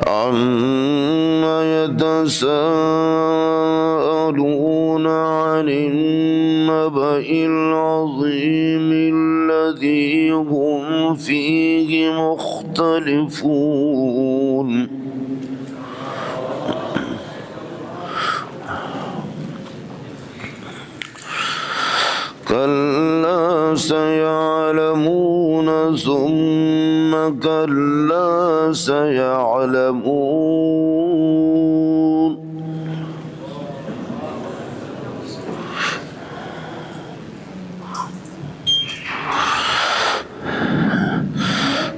عما يتساءلون عن النبأ العظيم الذي هم فيه مختلفون كلا سيعلمون ثم كلا سيعلمون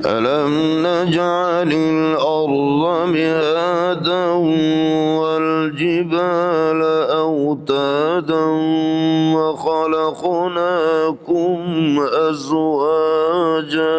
ألم نجعل الأرض مهادا والجبال أوتادا وخلقناكم أزواجا.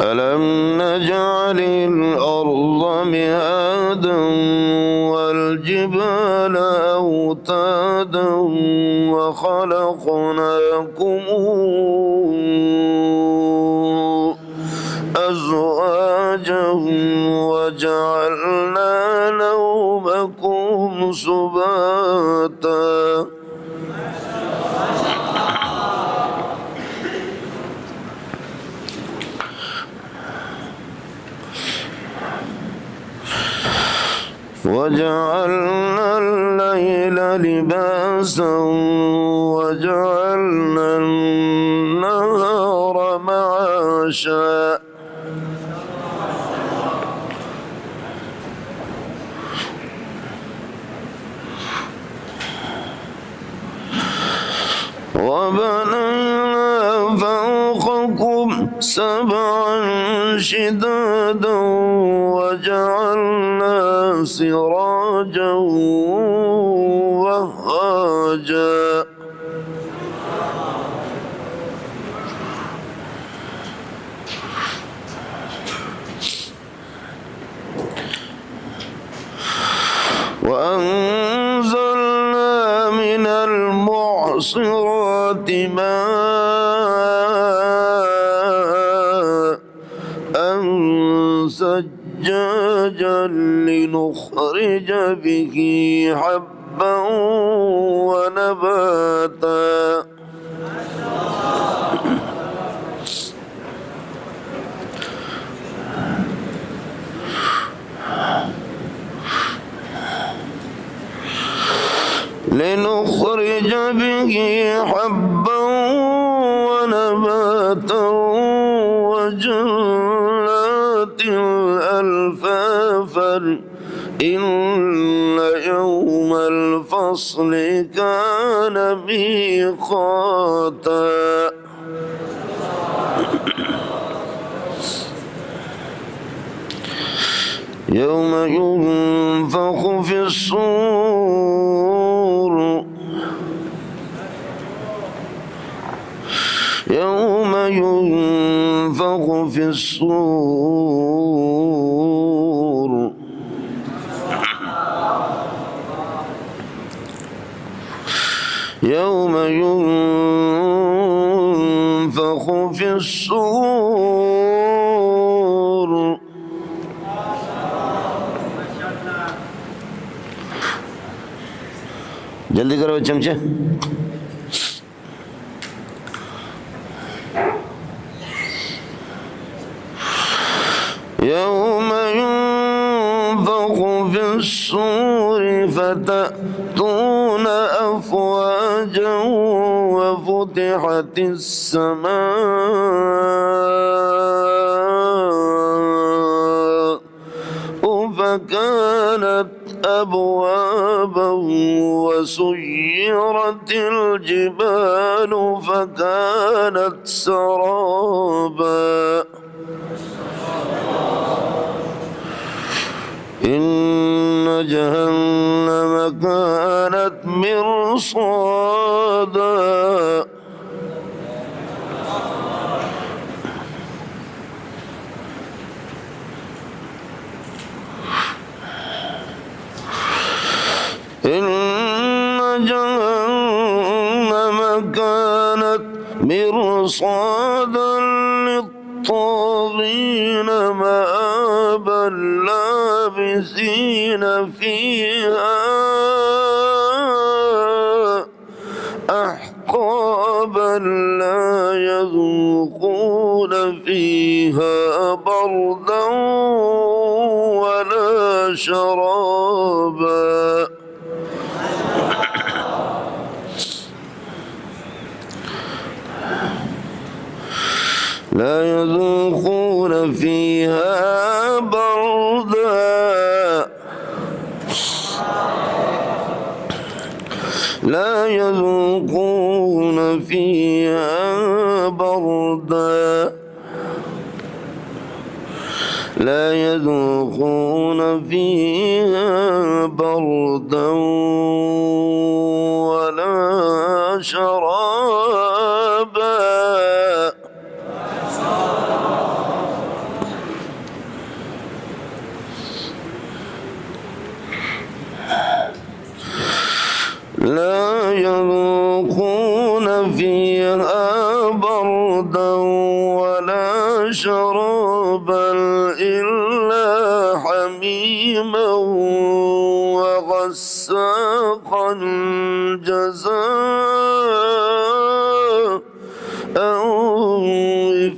ألم نجعل الأرض مهادا والجبال أوتادا وخلقناكم أزواجا وجعلنا نومكم سباتا. وجعلنا الليل لباسا وجعلنا النهار معاشا. وبنينا فوقكم سبعا شدادا وجعلنا سراجا وهاجا. وأنزلنا من المعصرات ماء ثجاجا لنخرج به حبا ونباتا. لنخرج به حبا ونباتا وجنات ألفافا إن يوم الفصل كان ميقاتا. يوم ينفخ في الصور يوم ينفخ في الصور يوم ينفخ في الصور. جلدی کرو چمچے. يوم ينفخ في الصور فتأتون أفواجا وفتحت السماء فكانت أبوابا وسيرت الجبال فكانت سرابا. إن جهنم كانت مرصادا. مرصادا للطاغين مآبا لابثين فيها أحقابا لا يذوقون فيها بردا ولا شرابا لا يذوقون فيها بردا لا يذوقون فيها بردا لا يذوقون فيها بردا ولا شرابا لا يذوقون فيها بردا ولا شرابا إلا حميما وغساقا جزاء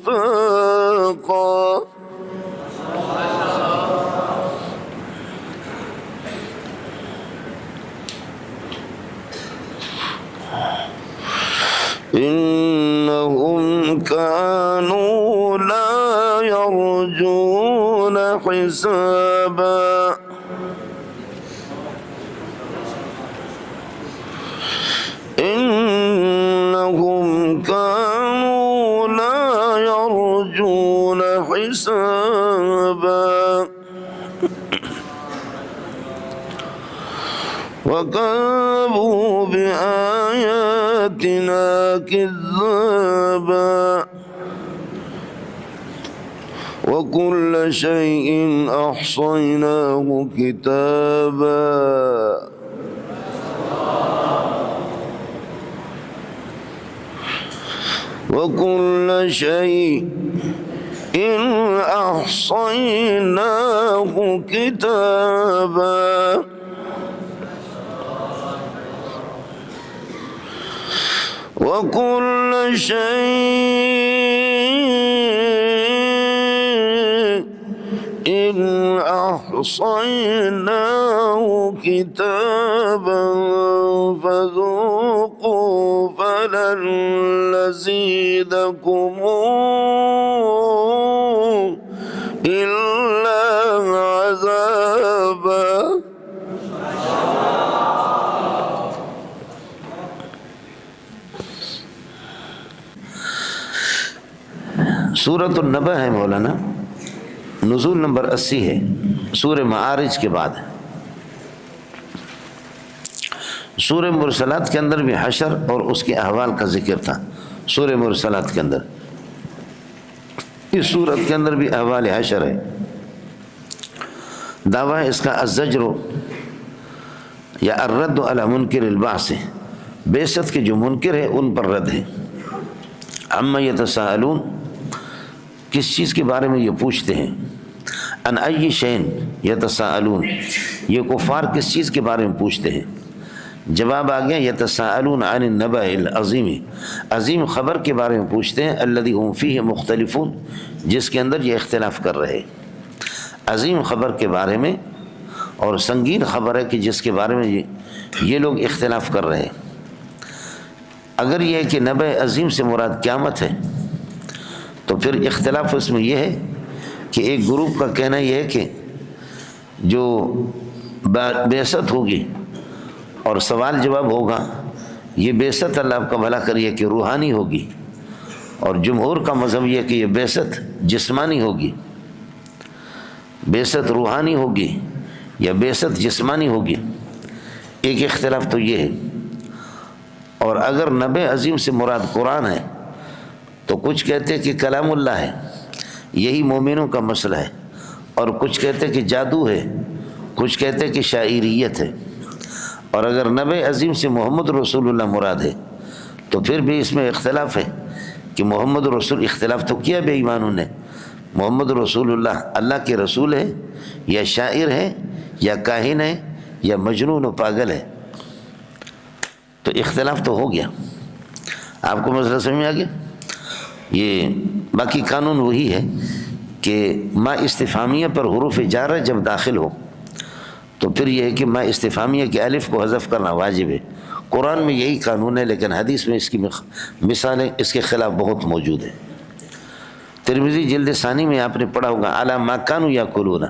وفاقا إنهم كانوا لا يرجون حسابا إنهم كانوا لا يرجون حسابا وكذبوا بآياتنا كذابا وكل شيء أحصيناه كتابا وكل شيء أحصيناه كتابا وكل شيء أحصيناه كتابا فذوقوا فلن نزيدكم إلا عذابا سورۃ النبأ ہے مولانا، نزول نمبر 80 ہے، سورہ معارج کے بعد ہے۔ سورہ مرسلات کے اندر بھی حشر اور اس کے احوال کا ذکر تھا۔ سورہ مرسلات کے اندر، اس سورت کے اندر بھی احوال حشر ہے۔ دعویٰ اس کا الزجر یا الرد علی منکر البعث، بعثت کے جو منکر ہے ان پر رد ہے۔ عما یتساءلون، کس چیز کے بارے میں یہ پوچھتے ہیں؟ ان ای شیء یتساءلون، یہ کفار کس چیز کے بارے میں پوچھتے ہیں؟ جواب آ گیا یتساءلون عن النبأ العظیم، عظیم خبر کے بارے میں پوچھتے ہیں، الذی هم فیہ مختلفون، جس کے اندر یہ اختلاف کر رہے۔ عظیم خبر کے بارے میں، اور سنگین خبر ہے کہ جس کے بارے میں یہ لوگ اختلاف کر رہے ہیں۔ اگر یہ ہے کہ نبأ عظیم سے مراد قیامت ہے تو پھر اختلاف اس میں یہ ہے کہ ایک گروپ کا کہنا یہ ہے کہ جو بعثت ہوگی اور سوال جواب ہوگا، یہ بعثت اللہ آپ کا بھلا کریے کہ روحانی ہوگی، اور جمہور کا مذہب یہ کہ یہ بعثت جسمانی ہوگی۔ بعثت روحانی ہوگی یا بعثت جسمانی ہوگی، ایک اختلاف تو یہ ہے۔ اور اگر نبأ عظیم سے مراد قرآن ہے تو کچھ کہتے ہیں کہ کلام اللہ ہے، یہی مومنوں کا مسئلہ ہے، اور کچھ کہتے ہیں کہ جادو ہے، کچھ کہتے ہیں کہ شاعریت ہے۔ اور اگر نبأ عظیم سے محمد رسول اللہ مراد ہے تو پھر بھی اس میں اختلاف ہے کہ محمد رسول، اختلاف تو کیا بے ایمانوں نے، محمد رسول اللہ کے رسول ہے یا شاعر ہے یا کاہن ہے یا مجنون و پاگل ہے، تو اختلاف تو ہو گیا۔ آپ کو مسئلہ سمجھ میں آ گیا؟ یہ باقی قانون وہی ہے کہ ما استفہامیہ پر حروف جارہ جب داخل ہو تو پھر یہ ہے کہ ما استفہامیہ کے الف کو حذف کرنا واجب ہے۔ قرآن میں یہی قانون ہے، لیکن حدیث میں اس کی مثالیں اس کے خلاف بہت موجود ہیں۔ ترمذی جلد ثانی میں آپ نے پڑھا ہوگا علی ما کانوا یاکلون،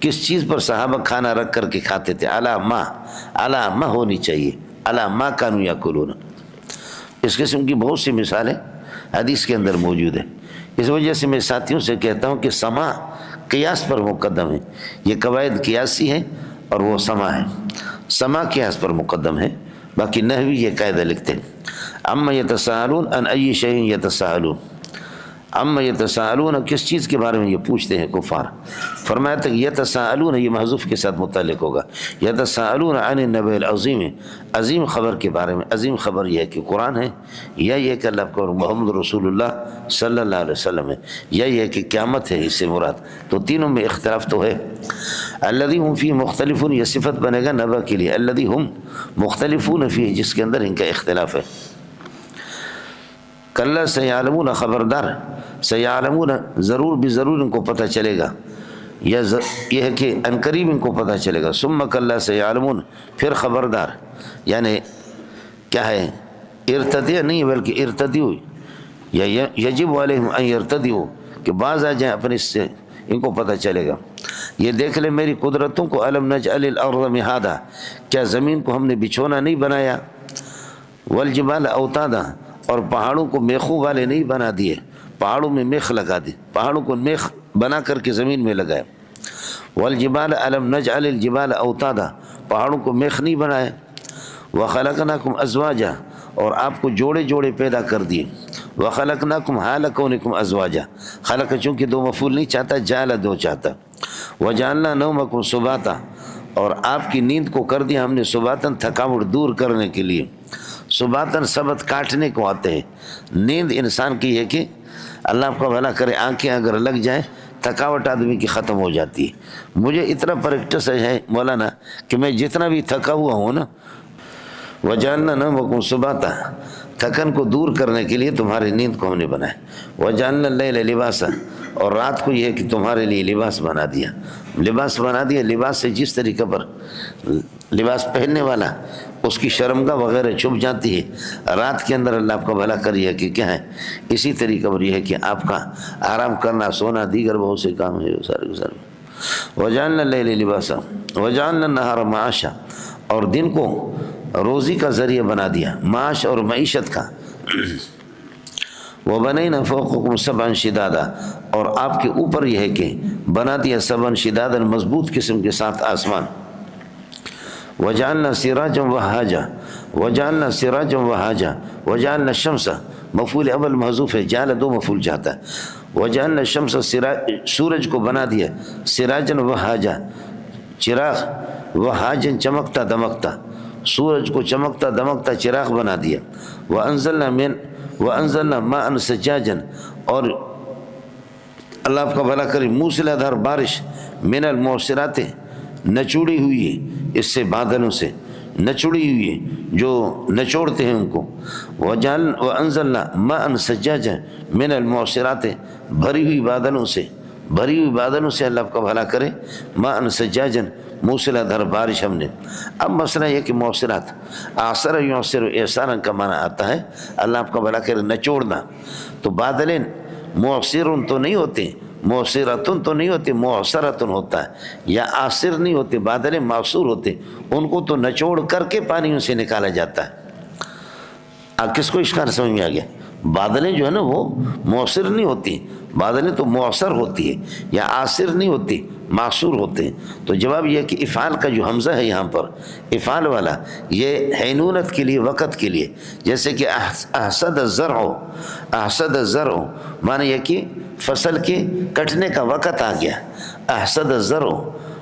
کس چیز پر صحابہ کھانا رکھ کر کے کھاتے تھے، علی ما ہونی چاہیے، علی ما کانوا یاکلون۔ اس قسم کی بہت سی مثالیں حدیث کے اندر موجود ہیں۔ اس وجہ سے میں ساتھیوں سے کہتا ہوں کہ سما قیاس پر مقدم ہے، یہ قواعد قیاسی ہے اور وہ سما ہے، سما قیاس پر مقدم ہے۔ باقی نحوی یہ قاعدہ لکھتے ہیں اما یتساءلون ان ای شیء یتساءلون، اما یتساءلون کس چیز کے بارے میں یہ پوچھتے ہیں کفار، فرمایا تھا یتساءلون یہ محذوف کے ساتھ متعلق ہوگا، یتساءلون عن النبی العظیم، عظیم خبر کے بارے میں۔ عظیم خبر یہ ہے کہ قرآن ہے، یا یہ کہ اللہ کو محمد رسول اللہ صلی اللہ علیہ وسلم ہے، یا یہ کہ قیامت ہے، اس سے مراد تو تینوں میں اختلاف تو ہے۔ الذی ہم فیہ مختلفون یہ صفت بنے گا نبا کے لیے، الذی ہم مختلفون فیہ جس کے اندر ان کا اختلاف ہے۔ کلا سیعلمون خبردار، سیعلمون ضرور بھی ضرور ان کو پتہ چلے گا، یہ ہے کہ عنقریب ان کو پتہ چلے گا۔ ثم کلا سیعلمون پھر خبردار، یعنی کیا ہے، ارتدی نہیں بلکہ ارتدیو، یا یجب علیہم ان یرتدیو کہ بعض آ جائیں اپنے سے، ان کو پتہ چلے گا۔ یہ دیکھ لیں میری قدرتوں کو، الم نجعل الارض مہادا کیا زمین کو ہم نے بچھونا نہیں بنایا، والجبال اوتادا اور پہاڑوں کو میخوں والے نہیں بنا دیے، پہاڑوں میں میخ لگا دی، پہاڑوں کو میخ بنا کر کے زمین میں لگائے۔ والجبال الم نجعل الجبال اوتادا پہاڑوں کو میخ نہیں بنائے۔ وخلقناکم ازواجا اور آپ کو جوڑے جوڑے پیدا کر دیے۔ وخلقناکم حال کونکم ازواجا، خلق چونکہ دو مفعول نہیں چاہتا، جعل دو چاہتا۔ وجعلنا نومکم سباتا اور آپ کی نیند کو کر دیا ہم نے سباتن تھکاوٹ دور کرنے کے لیے۔ سباتن سبت کاٹنے کو آتے ہیں، نیند انسان کی ہے کہ اللہ آپ کا بھلا کرے آنکھیں اگر لگ جائیں تھکاوٹ آدمی کی ختم ہو جاتی ہے۔ مجھے اتنا پریکٹس ہے مولانا کہ میں جتنا بھی تھکا ہوا ہوں نا، وجعلنا نومکم سباتا تھکن کو دور کرنے کے لیے تمہاری نیند کو ہم نے بنایا۔ وجعلنا اللیل لباسا اور رات کو یہ ہے کہ تمہارے لیے لباس بنا دیا، لباس بنا دیا۔ لباس سے جس طریقے پر لباس پہننے والا اس کی شرمگاہ وغیرہ چھپ جاتی ہے، رات کے اندر اللہ آپ کا بھلا کریے کہ کیا ہے، اسی طریقے پر یہ ہے کہ آپ کا آرام کرنا، سونا، دیگر بہت سے کام ہے سارے کے سارے۔ وجعلنا اللیل لباسا وجعلنا النہار معاشا اور دن کو روزی کا ذریعہ بنا دیا، معاش اور معیشت کا۔ وَبَنَيْنَا فَوْقَكُمْ سَبْعًا شِدَادًا اور آپ کے اوپر یہ ہے کہ بنا دیا سبعًا شِدَادًا مضبوط قسم کے ساتھ آسمان۔ وَجَعَلْنَا سِرَاجًا وَهَّاجًا وَجَعَلْنَا سِرَاجًا وَهَّاجًا وَجَعَلْنَا الشَّمْسَ مفعول اول محذوف ہے، جعل دو مفعول چاہتا ہے۔ وَجَعَلْنَا الشَّمْسَ سورج کو بنا دیا سِرَاجًا وَهَّاجًا چراغ، وَهَّاجًا چمکتا دمکتا، سورج کو چمکتا دمکتا چراغ بنا دیا۔ وَأَنزَلْنَا مَاءً ثَجَّاجًا اور اللہ آپ کا بھلا کرے موسلا دھار بارش، من المعصرات نچوڑی ہوئی ہے، اس سے بادلوں سے نچوڑی ہوئی ہے جو نچوڑتے ہیں ان کو۔ وَأَنزَلْنَا مَاءً ثَجَّاجًا من المعصرات بھری ہوئی بادلوں سے، بھری ہوئی بادلوں سے اللہ آپ کا بھلا کرے ماءً ثجاجًا موسلا دھار بارش ہم نے۔ اب مسئلہ یہ کہ معصرات آثر یعصر اعصارا کا معنی آتا ہے اللہ آپ کا بھلا کرے نچوڑنا، تو بادلیں معصرن تو نہیں ہوتے، معصرتن تو نہیں ہوتے، معصرتن ہوتا ہے، یا آثر نہیں ہوتے، بادلیں معصور ہوتے، ان کو تو نچوڑ کر کے پانیوں سے نکالا جاتا ہے۔ اب کس کو اشکال سمجھ میں آ گیا؟ بادلیں جو ہے نا وہ معصر نہیں ہوتی، بادلیں تو معصر ہوتی ہے، یا آثر نہیں ہوتی، معصور ہوتے ہیں۔ تو جواب یہ ہے کہ افعال کا جو حمزہ ہے یہاں پر افعال والا یہ حینونت کے لیے، وقت کے لیے، جیسے کہ احصد الزرع، احصد الزرع معنی یہ کہ فصل کے کٹنے کا وقت آ گیا، احصد الزرع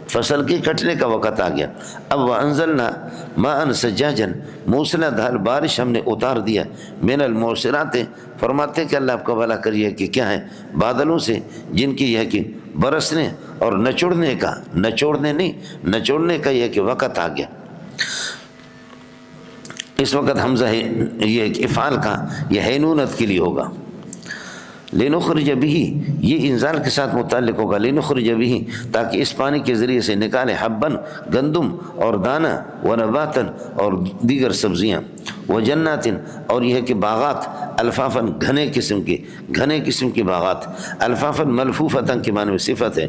فصل کے کٹنے کا وقت آ گیا. اب وانزلنا ماء سجاجا، موسلا دھار بارش ہم نے اتار دیا، من الموسرات، فرماتے کہ اللہ آپ کا بھلا کریے کہ کیا ہے، بادلوں سے جن کی یہ کہ برسنے اور نچوڑنے کا، نچوڑنے کا یہ کہ وقت آ گیا. اس وقت حمزہ یہ افعال کا یہ حینونت کے لیے ہوگا. لنخرج به، یہ انزال کے ساتھ متعلق ہوگا. لنخرج به، تاکہ اس پانی کے ذریعے سے نکالے، حبن، گندم اور دانہ، ونباتن، اور دیگر سبزیاں، وجنات، اور یہ کہ باغات، الفافن، گھنے قسم کے باغات. الفافن ملفوفتن کے معنی میں صفت ہے.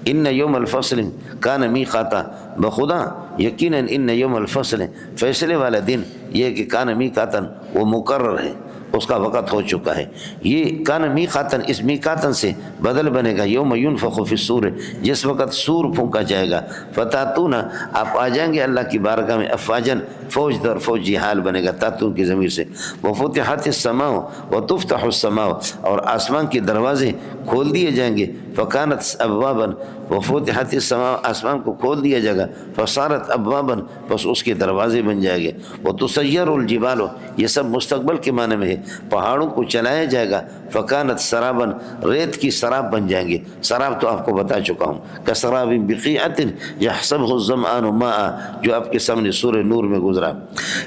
ان یوم الفصل کان میقاتا، بخدا یقیناً ان یوم الفصل، فیصلے والا دن، یہ کہ کان میقاتن، وہ مقرر ہے، اس کا وقت ہو چکا ہے. یہ کان میقاتن، اس میقاتن سے بدل بنے گا یوم ینفخ فی الصور، جس وقت سور پھونکا جائے گا. فتاتون، آپ آ جائیں گے اللہ کی بارگاہ میں، افواجن، فوج در فوج، یہ حال بنے گا تاتون کی ضمیر سے. وفتحت السماء وتفتح السماء، اور آسمان کے دروازے کھول دیے جائیں گے. فکانت ابوابا، وفتحت السماء، آسمان کو کھول دیا جائے گا. فصارت ابوابا، بس اس کے دروازے بن جائیں گے. وتسیر الجبال، یہ سب مستقبل کے معنی میں ہے، پہاڑوں کو چلایا جائے گا. فکانت سرابا، ریت کی سراب بن جائیں گے. سراب تو آپ کو بتا چکا ہوں، کسراب بقیعۃ یحسبہ الظمآن ماء، جو آپ کے سامنے سورہ نور میں گزرا.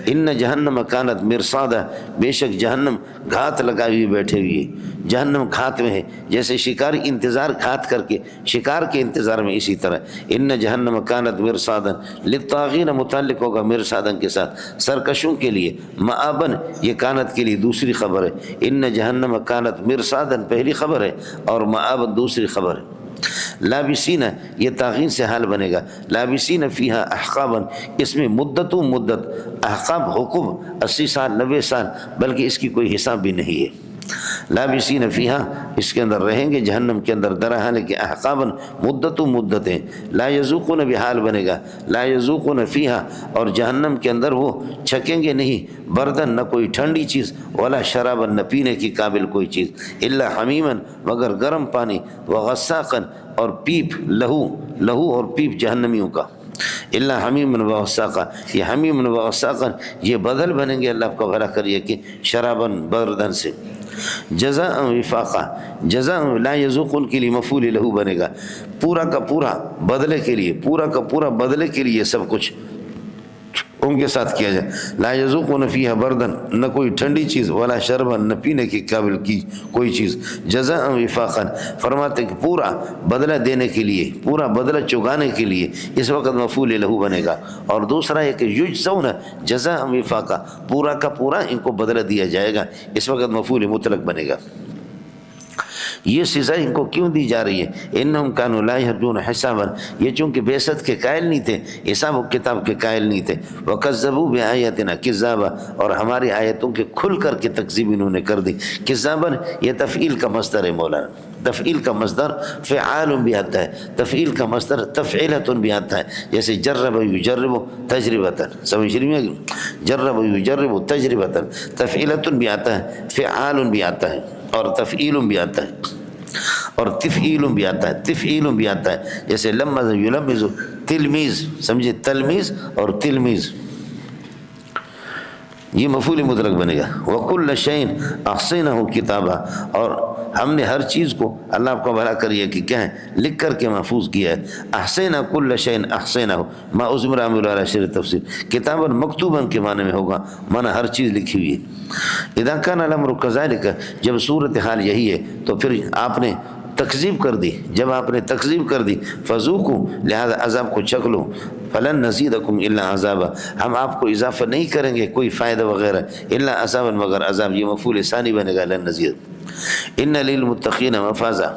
ان جہنم کانت مرصادا، بے شک جہنم گھات لگائی ہوئی بیٹھے ہوئی ہے. جہنم گھات میں ہے، جیسے شکاری انتظار گھات کر کے شکار کے انتظار میں، اسی طرح ان جہنم کانت مرصادا للطاغین، متعلق ہوگا مرصادن کے ساتھ، سرکشوں کے لیے. مآبن، یہ کانت کے لیے دوسری خبر ہے. ان جہنم کانت مرصادن پہلی خبر ہے، اور مآبن دوسری خبر ہے. لابسین، یہ تاغین سے حال بنے گا. لابسین فیہا احقابا، اس میں مدت، احقاب حقوب 80 سال 90 سال، بلکہ اس کی کوئی حساب بھی نہیں ہے. لابسین فیہا، اس کے اندر رہیں گے جہنم کے اندر، درحال کہ احقابا مدتیں. لا یذوقون، بحال بنے گا لا یذوقون فیہا، اور جہنم کے اندر وہ چھکیں گے نہیں، بردن، نہ کوئی ٹھنڈی چیز، ولا شرابا، نہ پینے کی قابل کوئی چیز، الا حمیما، مگر گرم پانی، وغساقا، اور پیپ، لہو اور پیپ جہنمیوں کا. الا حمیم و غساقا، یہ حمیم و غساقا یہ بدل بنیں گے، اللہ آپ کا بھلا کریے کہ شرابن، بردن سے. جزاء وفاقا، جزاء لا یذوقون کے لیے مفعول لہو بنے گا، پورا کا پورا بدلے کے لیے، پورا کا پورا بدلے کے لیے سب کچھ ان کے ساتھ کیا جائے. لا یذوقون فیہا بردن، نہ کوئی ٹھنڈی چیز، ولا شربن، نہ پینے کی قابل کی کوئی چیز. جزاء وفاقا، فرماتے کہ پورا بدلہ دینے کے لیے، پورا بدلہ چگانے کے لیے، اس وقت مفعول لہو بنے گا. اور دوسرا ہے کہ یجزون جزاء وفاقا، پورا کا پورا ان کو بدلہ دیا جائے گا، اس وقت مفعول مطلق بنے گا. یہ سزا ان کو کیوں دی جا رہی ہے؟ انہم کانوا لا یرجون حسابا، یہ چونکہ بعثت کے قائل نہیں تھے، حساب و کتاب کے قائل نہیں تھے. وکذبوا بآیاتنا کذابا، اور ہماری آیتوں کے کھل کر کے تکذیب انہوں نے کر دی. کذابا، یہ تفعیل کا مصدر ہے مولانا، تفعیل کا مصدر فعال بھی آتا ہے، تفعیل کا مصدر تفعیلۃ بھی آتا ہے. جیسے جرب یجرب تجربۃ، سمجھ رہی ہیں؟ جرب یجرب تجربۃ، تفعیلۃ بھی آتا ہے، فعال بھی آتا ہے، اور تفعیل بھی آتا ہے، اور تفعیل بھی آتا ہے، تفعیل بھی آتا ہے. جیسے لمز یلمز تلمیز، سمجھے؟ تلمیز اور تلمیز، یہ مفعول مطلق بنے گا. وَكُلَّ شَيْءٍ أَحْصَيْنَاهُ كِتَابًا، اور ہم نے ہر چیز کو، اللہ آپ کو بھلا کریے کہ کیا ہے، لکھ کر کے محفوظ کیا ہے. احسینا کل شیء احسینہ، ما عزمر عامل علی شر تفسیر، کتابا مکتوبا کے معنی میں ہوگا، معنی ہر چیز لکھی ہوئی ہے. اذا کان الامر کذالک، جب صورتحال یہی ہے تو پھر آپ نے تکذیب کر دی، جب آپ نے تکذیب کر دی، فذوقوا، لہذا عذاب کو چکھ لو. فلن نزیدکم الا عذابا، ہم آپ کو اضافہ نہیں کریں گے کوئی فائدہ وغیرہ، الا عذابا، مگر عذاب. یہ مفعول ثانی بنے گا لن نزید. ان للمتقین مفازا،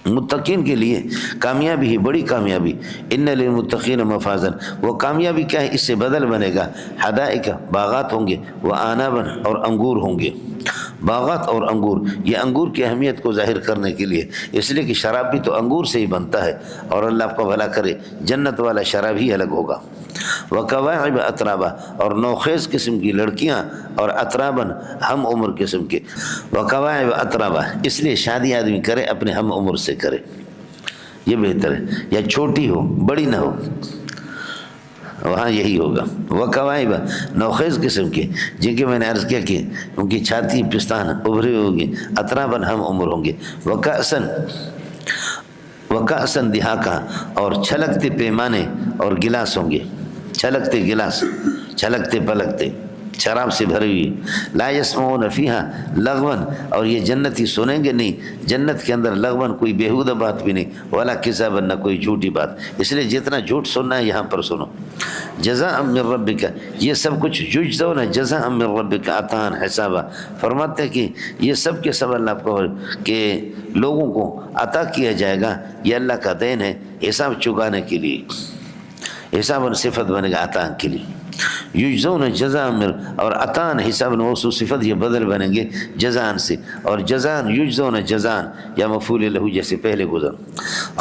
متقین کے لیے کامیابی ہی بڑی کامیابی. ان للمتقین مفازا، وہ کامیابی کیا ہے، اس سے بدل بنے گا. حدائق، باغات ہوں گے، وآنابا، اور انگور ہوں گے. باغات اور انگور، یہ انگور کی اہمیت کو ظاہر کرنے کے لیے، اس لیے کہ شراب بھی تو انگور سے ہی بنتا ہے، اور اللہ آپ کو بھلا کرے جنت والا شراب ہی الگ ہوگا. وکواعب اترابا، اور نوخیز قسم کی لڑکیاں، اور اترابن، ہم عمر قسم کے. وکواعب اترابا، اس لیے شادی آدمی کرے اپنے ہم عمر سے کرے. یہ بہتر ہے، یا چھوٹی ہو بڑی نہ ہو، وہاں یہی ہوگا۔ وکوائب، نوخیز قسم کے، جن کے میں نے عرض کیا کہ ان کی چھاتی پستان ابھری ہوگی، اطراباً ہم عمر ہوں گے۔ وکأسن دہاقہ، اور چھلکتے پیمانے اور گلاس ہوں گے، چھلکتے گلاس، چھلکتے پلکتے، شراب سے بھری ہوئی۔ لا یسمعون فیہا لغوا، اور یہ جنتی سنیں گے نہیں جنت کے اندر لغوا، کوئی بیہودہ بات بھی نہیں، ولا کذابا، نہ کوئی جھوٹی بات۔ اس لیے جتنا جھوٹ سننا ہے یہاں پر سنو۔ جزاء من ربک، یہ سب کچھ یجزون جزاء من ربک عطاء حسابا، فرماتے ہیں کہ یہ سب کے سب اللہ کو کہ لوگوں کو عطا کیا جائے گا، یہ اللہ کا دین ہے حساب چکانے کے لیے، حساب صفت بنے گا عطا کے لیے۔ یجزون جزاء من، اور عطان حساب موصوف صفت یہ بدل بنیں گے جزان سے، اور جزان یجزون جزان یا مفعول لہو جیسے پہلے گزر۔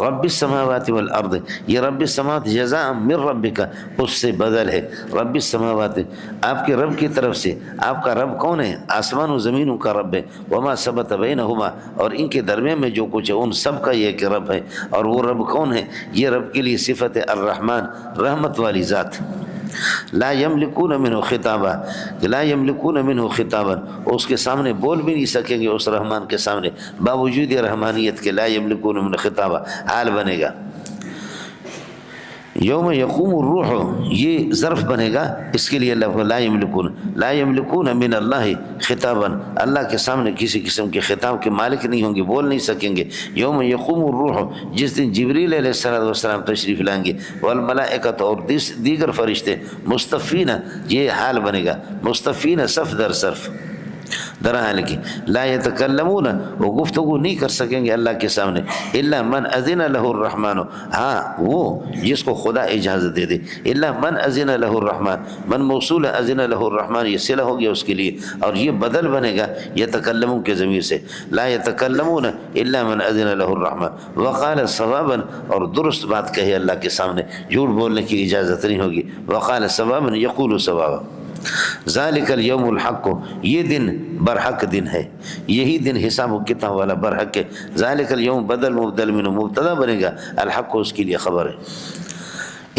رب السماوات والارض، یہ رب السماوات جزاء من ربک اس سے بدل ہے۔ رب السماوات آپ کے رب کی طرف سے، آپ کا رب کون ہے؟ آسمان و زمینوں کا رب ہے۔ وما ثبت بینہما، اور ان کے درمیان میں جو کچھ ہے ان سب کا یہ کہ رب ہے۔ اور وہ رب کون ہے؟ یہ رب کے لیے صفت ہے الرحمن، رحمت والی ذات۔ لا یملکون منہ خطابا، لا یملکون منہ خطابا، اس کے سامنے بول بھی نہیں سکیں گے اس رحمان کے سامنے، باوجود رحمانیت کے لا یملکون منہ خطابا حال بنے گا۔ یوم یقوم الروح، یہ ظرف بنے گا اس کے لیے اللہ لا یملکون، لا یملکون من اللہ خطابا، اللہ کے سامنے کسی قسم کے خطاب کے مالک نہیں ہوں گے، بول نہیں سکیں گے۔ یوم یقوم الروح، جس دن جبریل علیہ السلام تشریف لائیں گے، والملائکۃ، اور دیگر فرشتے، مصطفین، یہ حال بنے گا، مصطفین صف در صف، درحال کی لا یتکلمون، وہ گفتگو نہیں کر سکیں گے اللہ کے سامنے، الا من اذن له الرحمن، ہاں وہ جس کو خدا اجازت دے دے، الا من اذن له الرحمن، من موصول اذن له الرحمن، یہ صلہ ہو گیا اس کے لیے، اور یہ بدل بنے گا یتکلمون کے ضمیر سے، لا یتکلمون الا من اذن له الرحمن وقال صوابا، اور درست بات کہے اللہ کے سامنے، جھوٹ بولنے کی اجازت نہیں ہوگی، وقال صوابا یقول صوابا۔ ذالک الیوم الحق، یہ دن برحق دن ہے، یہی دن حساب و کتاب والا برحق ہے۔ ذالک الیوم بدل مبدل منہ مبتدا بنے گا، الحق اس کے لیے خبر ہے۔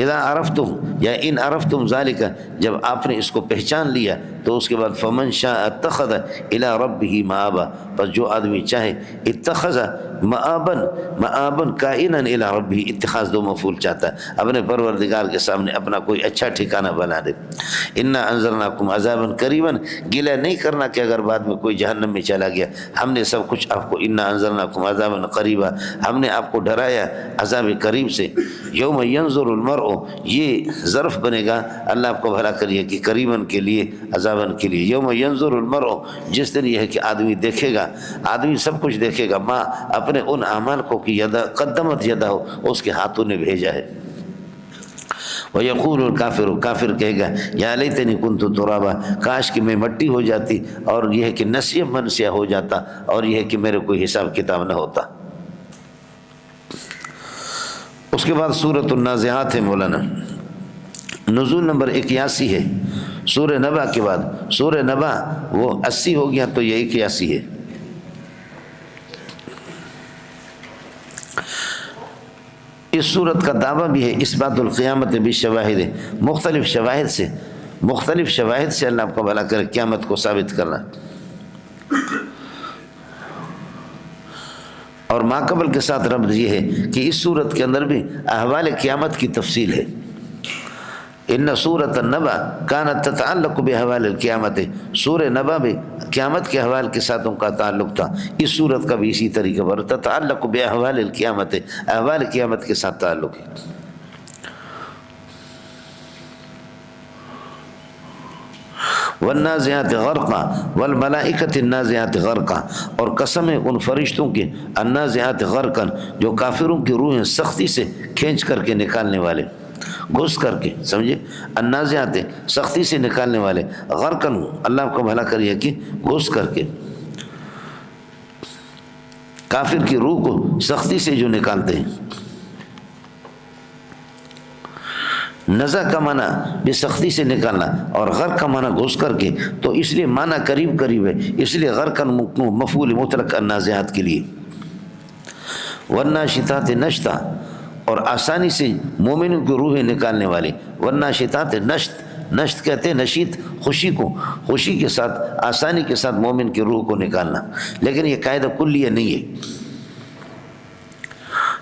اذا عرفتم، یا ان عرفتم ذالک، جب آپ نے اس کو پہچان لیا تو اس کے بعد فمن شاء اتخذ الی ربہ مآبا، پس جو آدمی چاہے اتخذ مآبا کائنا الی ربہ، اتخاذ دو مفعول چاہتا ہے، اپنے پروردگار کے سامنے اپنا کوئی اچھا ٹھکانہ بنا دے۔ انا انذرناکم عذابا قریبا، گلہ نہیں کرنا کہ اگر بعد میں کوئی جہنم میں چلا گیا، ہم نے سب کچھ آپ کو، انا انذرناکم عذابا قریبا، ہم نے آپ کو ڈرایا عذاب قریب سے۔ یوم ینظر المرء، یہ ظرف بنے گا، اللہ آپ کو بھلا کریے کہ قریباً کے لیے، عذاباً کے لیے۔ یوم ینظر المرء، جس دن یہ ہے کہ آدمی دیکھے گا، آدمی سب کچھ دیکھے گا، ماں اپنے ان اعمال کو کہ قدمت یدہ، اس کے ہاتھوں نے بھیجا ہے۔ وَيَقُولُ الْكَافِرُ، کافر کہے گا یا لیتنی کنت ترابا، کاش کہ میں مٹی ہو جاتی، اور یہ ہے کہ نسیہ منسیہ ہو جاتا، اور یہ ہے کہ میرے کوئی حساب کتاب نہ ہوتا۔ اس کے بعد سورۃ النازعات ہے مولانا، نزول نمبر 81 ہے سورہ نبا کے بعد۔ سورہ نبا وہ 80 ہو گیا تو یہ 81 ہے۔ اس صورت کا دعویٰ بھی ہے اثبات القیامت بالشواہد، مختلف شواہد سے اللہ آپ کو بھلا کرے قیامت کو ثابت کرنا۔ اور ماقبل کے ساتھ ربط یہ ہے کہ اس صورت کے اندر بھی احوال قیامت کی تفصیل ہے۔ ان سورۃ النبا کانت تتعلق باحوال القیامت، سورہ نبا بھی قیامت کے احوال کے ساتھ ان کا تعلق تھا، اس صورت کا بھی اسی طریقے پر تتعلق باحوال القیامت، احوال قیامت کے ساتھ تعلق ہے۔ والنازعات غرقا والملائکۃ النازعات غرقا، اور قسم ہے ان فرشتوں کے النازعات غرقا، جو کافروں کی روحیں سختی سے کھینچ کر کے نکالنے والے، گھس کر کے، سمجھے، النازعات سختی سے نکالنے والے، غرقاً اللہ کو بھلا کریے کہ گھس کر کے، کافر کی روح کو سختی سے جو نکالتے ہیں۔ نزع کا معنی بے سختی سے نکالنا، اور غرق کا معنی گھس کر کے، تو اس لیے معنی قریب ہے، اس لیے غرقاً مفعول مطلق النازعات کے لیے۔ والناشطات نشطا، اور آسانی سے مومنوں کی روحیں نکالنے والے، والناشطات نشط، نشط کہتے ہیں نشیط خوشی کو، خوشی کے ساتھ آسانی کے ساتھ مومن کی روح کو نکالنا، لیکن یہ قاعدہ کلیہ نہیں ہے،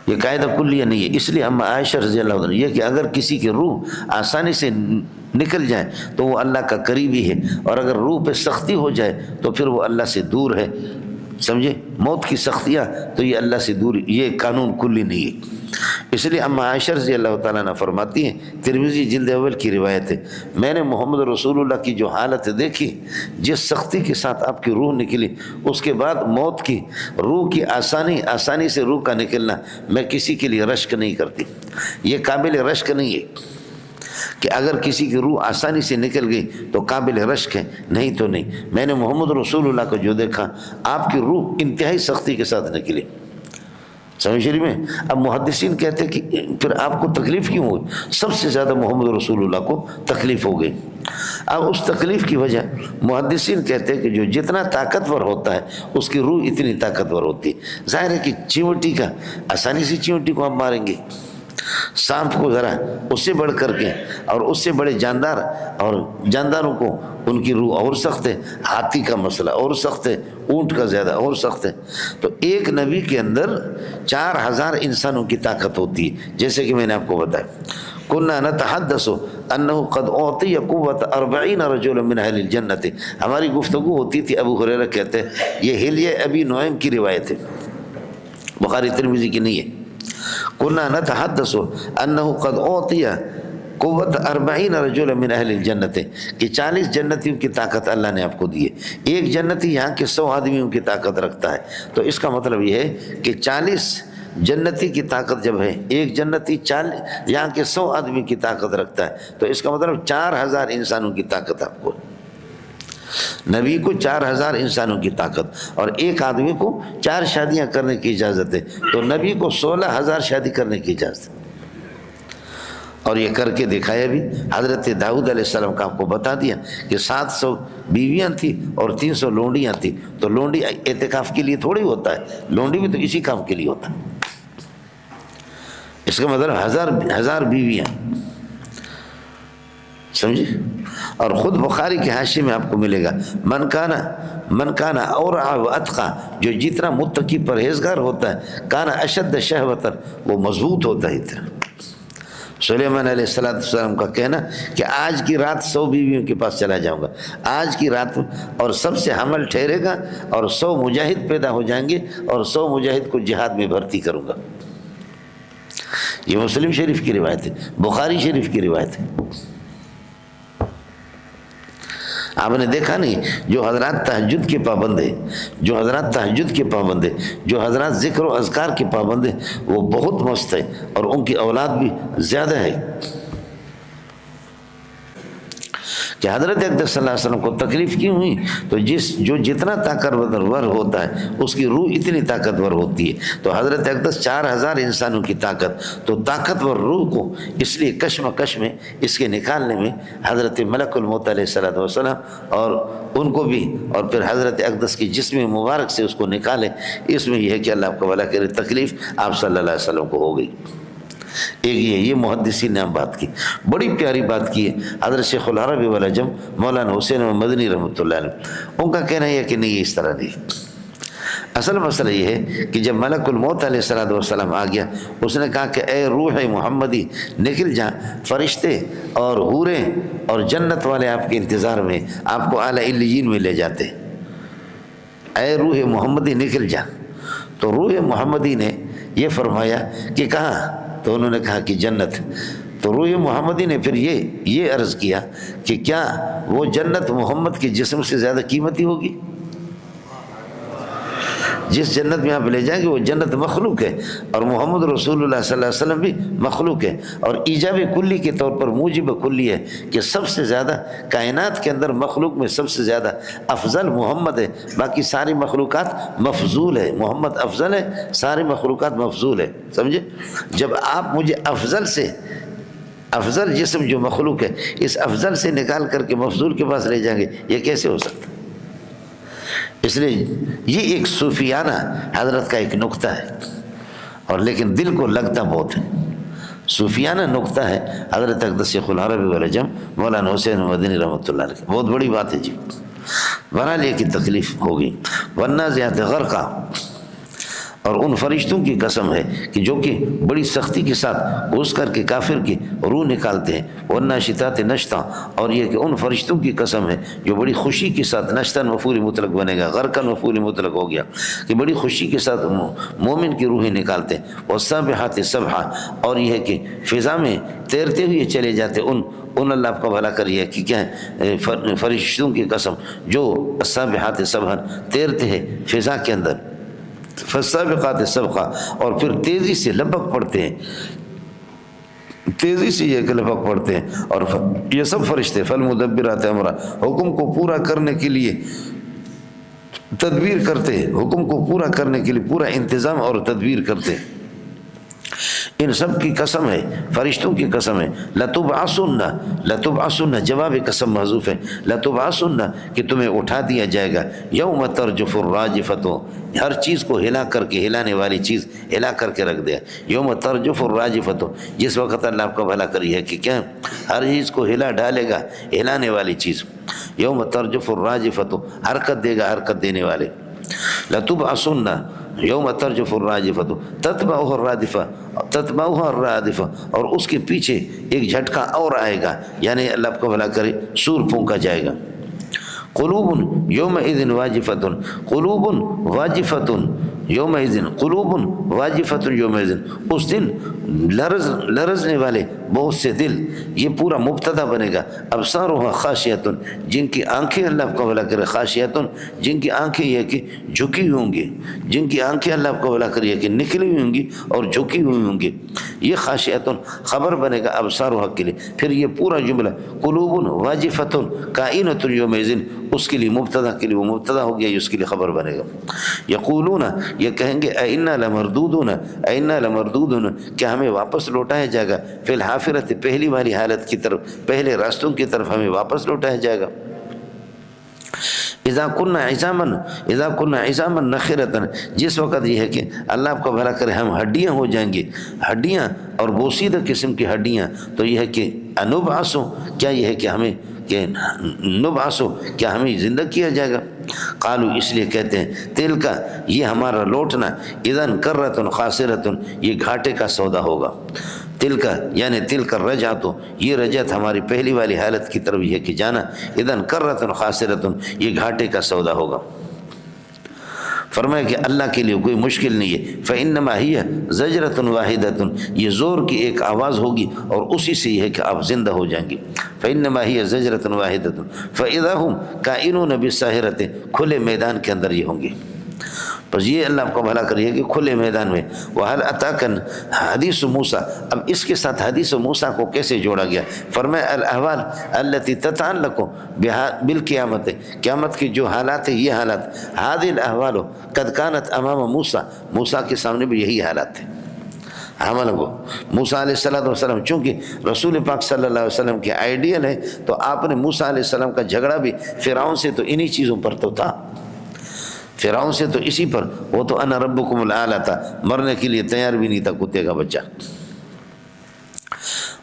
یہ قاعدہ کلیہ نہیں ہے۔ اس لیے اما عائشہ رضی اللہ عنہ یہ کہ اگر کسی کی روح آسانی سے نکل جائے تو وہ اللہ کا قریبی ہے، اور اگر روح پہ سختی ہو جائے تو پھر وہ اللہ سے دور ہے، سمجھے، موت کی سختیاں تو یہ اللہ سے دور، یہ قانون کلی نہیں ہے۔ اس لیے اما عائشہ رضی اللہ تعالیٰ عنہ فرماتی ہیں، ترمذی جلد اول کی روایت ہے، میں نے محمد رسول اللہ کی جو حالت دیکھی، جس سختی کے ساتھ آپ کی روح نکلی، اس کے بعد موت کی، روح کی آسانی سے روح کا نکلنا، میں کسی کے لیے رشک نہیں کرتی، یہ قابل رشک نہیں ہے کہ اگر کسی کی روح آسانی سے نکل گئی تو قابل رشک ہے، نہیں تو نہیں۔ میں نے محمد رسول اللہ کو جو دیکھا، آپ کی روح انتہائی سختی کے ساتھ نکلی، سمجھ رہی میں۔ اب محدثین کہتے ہیں کہ پھر آپ کو تکلیف کیوں ہوئی؟ سب سے زیادہ محمد رسول اللہ کو تکلیف ہو گئی۔ اب اس تکلیف کی وجہ محدثین کہتے ہیں کہ جو جتنا طاقتور ہوتا ہے اس کی روح اتنی طاقتور ہوتی ہے۔ ظاہر ہے کہ چیونٹی کا، آسانی سے چیونٹی کو ہم ماریں گے، سانپ کو ذرا اس سے بڑھ کر کے، اور اس سے بڑے جاندار، اور جانداروں کو ان کی روح اور سخت ہے، ہاتھی کا مسئلہ اور سخت ہے، اونٹ کا زیادہ اور سخت ہے۔ تو ایک نبی کے اندر 4000 انسانوں کی طاقت ہوتی ہے، جیسے کہ میں نے آپ کو بتایا، كنا نتحدث انه قد اعطي قوت 40 رجلا من اہل الجنت، ہماری گفتگو ہوتی تھی، ابو ہریرہ کہتے ہیں، یہ حلیہ ابی نعیم کی روایت ہے، بخاری ترمذی کی نہیں ہے۔ كنا نتحدث انه قد اعطي قوت 40 رجلا من اہل الجنت، کہ 40 جنتیوں کی طاقت اللہ نے آپ کو دی ہے۔ ایک جنتی یہاں کے 100 آدمیوں کی طاقت رکھتا ہے، تو اس کا مطلب یہ ہے کہ 40 جنتی کی طاقت جب ہے، ایک جنتی یہاں کے 100 آدمی کی طاقت رکھتا ہے، تو اس کا مطلب 4000 انسانوں کی طاقت آپ کو، نبی کو 4000 انسانوں کی طاقت، اور ایک آدمی کو 4 شادیاں کرنے کی اجازت ہے، تو نبی کو 16000 شادی کرنے کی اجازت ہے، اور یہ کر کے دکھایا بھی۔ حضرت داؤد علیہ السلام کا آپ کو بتا دیا کہ 700 بیویاں تھیں اور 300 لونڈیاں تھیں، تو لونڈی اعتکاف کے لیے تھوڑی ہوتا ہے، لونڈی بھی تو اسی کام کے لیے ہوتا ہے، اس کا مطلب ہزار بیویاں، سمجھے۔ اور خود بخاری کے حاشیے میں آپ کو ملے گا، من کانا اورع و اتقی، جو جتنا متقی پرہیزگار ہوتا ہے، کانا اشد شہوتاً، وہ مضبوط ہوتا ہے اتنا۔ سلیمان علیہ السلام کا کہنا کہ آج کی رات 100 بیویوں کے پاس چلا جاؤں گا، آج کی رات، اور سب سے حمل ٹھہرے گا، اور 100 مجاہد پیدا ہو جائیں گے، اور 100 مجاہد کو جہاد میں بھرتی کروں گا۔ یہ مسلم شریف کی روایت ہے، بخاری شریف کی روایت ہے۔ آپ نے دیکھا نہیں، جو حضرات تہجد کے پابند ہیں، جو حضرات تہجد کے پابند ہیں، جو حضرات ذکر و اذکار کے پابند ہیں، وہ بہت مست ہیں، اور ان کی اولاد بھی زیادہ ہے، کہ حضرت اقدس صلی اللہ علیہ وسلم کو تکلیف کیوں ہوئی؟ تو جو جتنا طاقتور ہوتا ہے اس کی روح اتنی طاقتور ہوتی ہے، تو حضرت اقدس 4000 انسانوں کی طاقت، تو طاقتور روح کو اس لیے کشمکش میں اس کے نکالنے میں حضرت ملک الموت علیہ السلام اور ان کو بھی، اور پھر حضرت اقدس کی جسم مبارک سے اس کو نکالے، اس میں یہ ہے کہ اللہ آپ کو بھلا کرے، تکلیف آپ صلی اللہ علیہ وسلم کو ہو گئی۔ ایک یہ محدثین نے ہم بات کی، بڑی پیاری بات کی ہے حضرت شیخ العرب والعجم مولانا حسین مدنی رحمۃ اللہ علیہ، ان کا کہنا ہے کہ نہیں، اس طرح نہیں۔ اصل مسئلہ یہ ہے کہ جب ملک الموت علیہ السلام آ گیا، اس نے کہا کہ اے روح محمدی نکل جا، فرشتے اور حوریں اور جنت والے آپ کے انتظار میں، آپ کو اعلیٰ علیین میں لے جاتے، اے روح محمدی نکل جا۔ تو روح محمدی نے یہ فرمایا کہ کہاں؟ تو انہوں نے کہا کہ جنت۔ تو روح محمدی نے پھر یہ عرض کیا کہ کیا وہ جنت محمد کے جسم سے زیادہ قیمتی ہوگی؟ جس جنت میں آپ لے جائیں گے وہ جنت مخلوق ہے، اور محمد رسول اللہ صلی اللہ علیہ وسلم بھی مخلوق ہے، اور ایجاب کلی کے طور پر موجب کلی ہے کہ سب سے زیادہ کائنات کے اندر مخلوق میں سب سے زیادہ افضل محمد ہے، باقی ساری مخلوقات مفضول ہے، محمد افضل ہے، ساری مخلوقات مفضول ہے، سمجھے۔ جب آپ مجھے افضل سے، افضل جسم جو مخلوق ہے، اس افضل سے نکال کر کے مفضول کے پاس لے جائیں گے، یہ کیسے ہو سکتا؟ اس لیے یہ ایک صوفیانہ حضرت کا ایک نقطہ ہے، اور لیکن دل کو لگتا بہت ہے۔ صوفیانہ نقطہ ہے حضرت اقدس شیخ العربی والعجم مولانا حسین مدنی رحمۃ اللہ علیہ، بہت بڑی بات ہے جی۔ بہرحال یہ کی تکلیف ہوگی۔ والنازعات غرقا، اور ان فرشتوں کی قسم ہے کہ جو کہ بڑی سختی کے ساتھ گھس کر کے کافر کی روح نکالتے ہیں۔ والناشطات نشطا، اور یہ کہ ان فرشتوں کی قسم ہے جو بڑی خوشی کے ساتھ، نشطا مفعول مطلق بنے گا، غرقا مفعول مطلق ہو گیا کہ بڑی خوشی کے ساتھ مومن کی روحیں نکالتے ہیں۔ والسابحات سبحا، اور یہ ہے کہ فضا میں تیرتے ہوئے چلے جاتے ان اللہ آپ کا بھلا کریے کہ کیا ہے فرشتوں کی قسم جو السابحات سبحا تیرتے ہیں فضا کے اندر، فالسابقات سبقا، اور پھر تیزی سے لپک پڑتے ہیں، تیزی سے یہ کہ لپک پڑتے ہیں۔ اور یہ سب فرشتے فالمدبرات امرا، حکم کو پورا کرنے کے لیے تدبیر کرتے ہیں، حکم کو پورا کرنے کے لیے پورا انتظام اور تدبیر کرتے ہیں۔ ان سب کی قسم ہے، فرشتوں کی قسم ہے۔ لتبعثن، لتبعثن جواب قسم محذوف ہے، لتبعثن کہ تمہیں اٹھا دیا جائے گا، یوم ترجف الراجفۃ، ہر چیز کو ہلا کر کے، ہلانے والی چیز ہلا کر کے رکھ دیا، یوم ترجف الراجفۃ، جس وقت اللہ آپ کا بھلا کری ہے کہ کیا ہر چیز کو ہلا ڈالے گا، ہلانے والی چیز، یوم ترجف الراجفۃ، حرکت دے گا حرکت دینے والے۔ لتبعثن یوم ترجف الراجفۃ تتبعها الرادفہ، تتبعها الرادفہ، اور اس کے پیچھے ایک جھٹکا اور آئے گا، یعنی اللہ آپ کو بھلا کرے سور پھونکا جائے گا۔ قلوب یومئذ واجفۃ، قلوب واجفۃ یومئذ، قلوب واجفۃ یومئذ، اس دن لرزنے والے بہت سے دل، یہ پورا مبتدا بنے گا۔ ابصارها خاشعۃ، جن کی آنکھیں اللہ آپ کو بھلا کرے، خاشعۃ جن کی آنکھیں یہ کہ جھکی ہوئی ہوں گی، جن کی آنکھیں اللہ آپ کو بھلا کرے کہ نکلی ہوئی ہوں گی اور جھکی ہوئی ہوں گی، یہ خاشعۃ خبر بنے گا ابصارها کے لیے۔ پھر یہ پورا جملہ قلوب واجفۃ کائنۃ یومئذ، اس کے لیے مبتدا کے لیے وہ مبتدا ہو گیا، اس کے لیے خبر بنے گا۔ یقولون، یہ کہیں گے اِنَّا لَمَرْدُودُونَ، اِنَّا لَمَرْدُودُونَ، کیا ہمیں واپس لوٹایا جائے گا، فی الحافرۃ، پہلی والی حالت کی طرف، پہلے راستوں کی طرف ہمیں واپس لوٹایا جائے گا۔ اذا كنا عظاما، اذا كنا عظاما نخرة، جس وقت یہ ہے کہ اللہ آپ کو بھلا کرے ہم ہڈیاں ہو جائیں گے، ہڈیاں اور بوسیدہ قسم کی ہڈیاں، تو یہ ہے کہ انبعث، کیا یہ ہے کہ ہمیں کہ نبعث، کیا ہمیں زندہ کیا جائے گا۔ قالوا، اس لیے کہتے ہیں تل کا، یہ ہمارا لوٹنا، اذن کرۃ خاسرۃ، یہ گھاٹے کا سودا ہوگا۔ تل کا یعنی تل کا رجعت، یہ رجعت ہماری پہلی والی حالت کی طرف یہ کہ جانا، اذن کرۃ خاسرۃ، یہ گھاٹے کا سودا ہوگا۔ فرمایا کہ اللہ کے لیے کوئی مشکل نہیں ہے۔ فإنما هي زجرة واحدة، یہ زور کی ایک آواز ہوگی اور اسی سے یہ ہے کہ آپ زندہ ہو جائیں گے۔ فإنما هي زجرة واحدة فإذا هم كائنون بالساهرة، کھلے میدان کے اندر یہ ہوں گے۔ بس یہ اللہ آپ کو بھلا کریے کہ کھلے میدان میں۔ وَهَلْ أَتَاكَ حدیث موسیٰ، اب اس کے ساتھ حدیث موسیٰ کو کیسے جوڑا گیا؟ فرمایا الأحوال التي تتعلق بالقیامت، قیامت کی جو حالات ہیں، یہ حالات، هذه الأحوال قد كانت أمام موسیٰ، موسیٰ کے سامنے بھی یہی حالات تھے۔ حمل کو موسیٰ علیہ السلام، چونکہ رسول پاک صلی اللہ علیہ وسلم کے آئیڈیل ہے، تو آپ نے موسیٰ علیہ السلام کا جھگڑا بھی فرعون سے تو انہی چیزوں پر تو تھا، فرعون سے تو اسی پر، وہ تو انا ربکم الاعلی تھا، مرنے کے لیے تیار بھی نہیں تھا کتے کا بچہ۔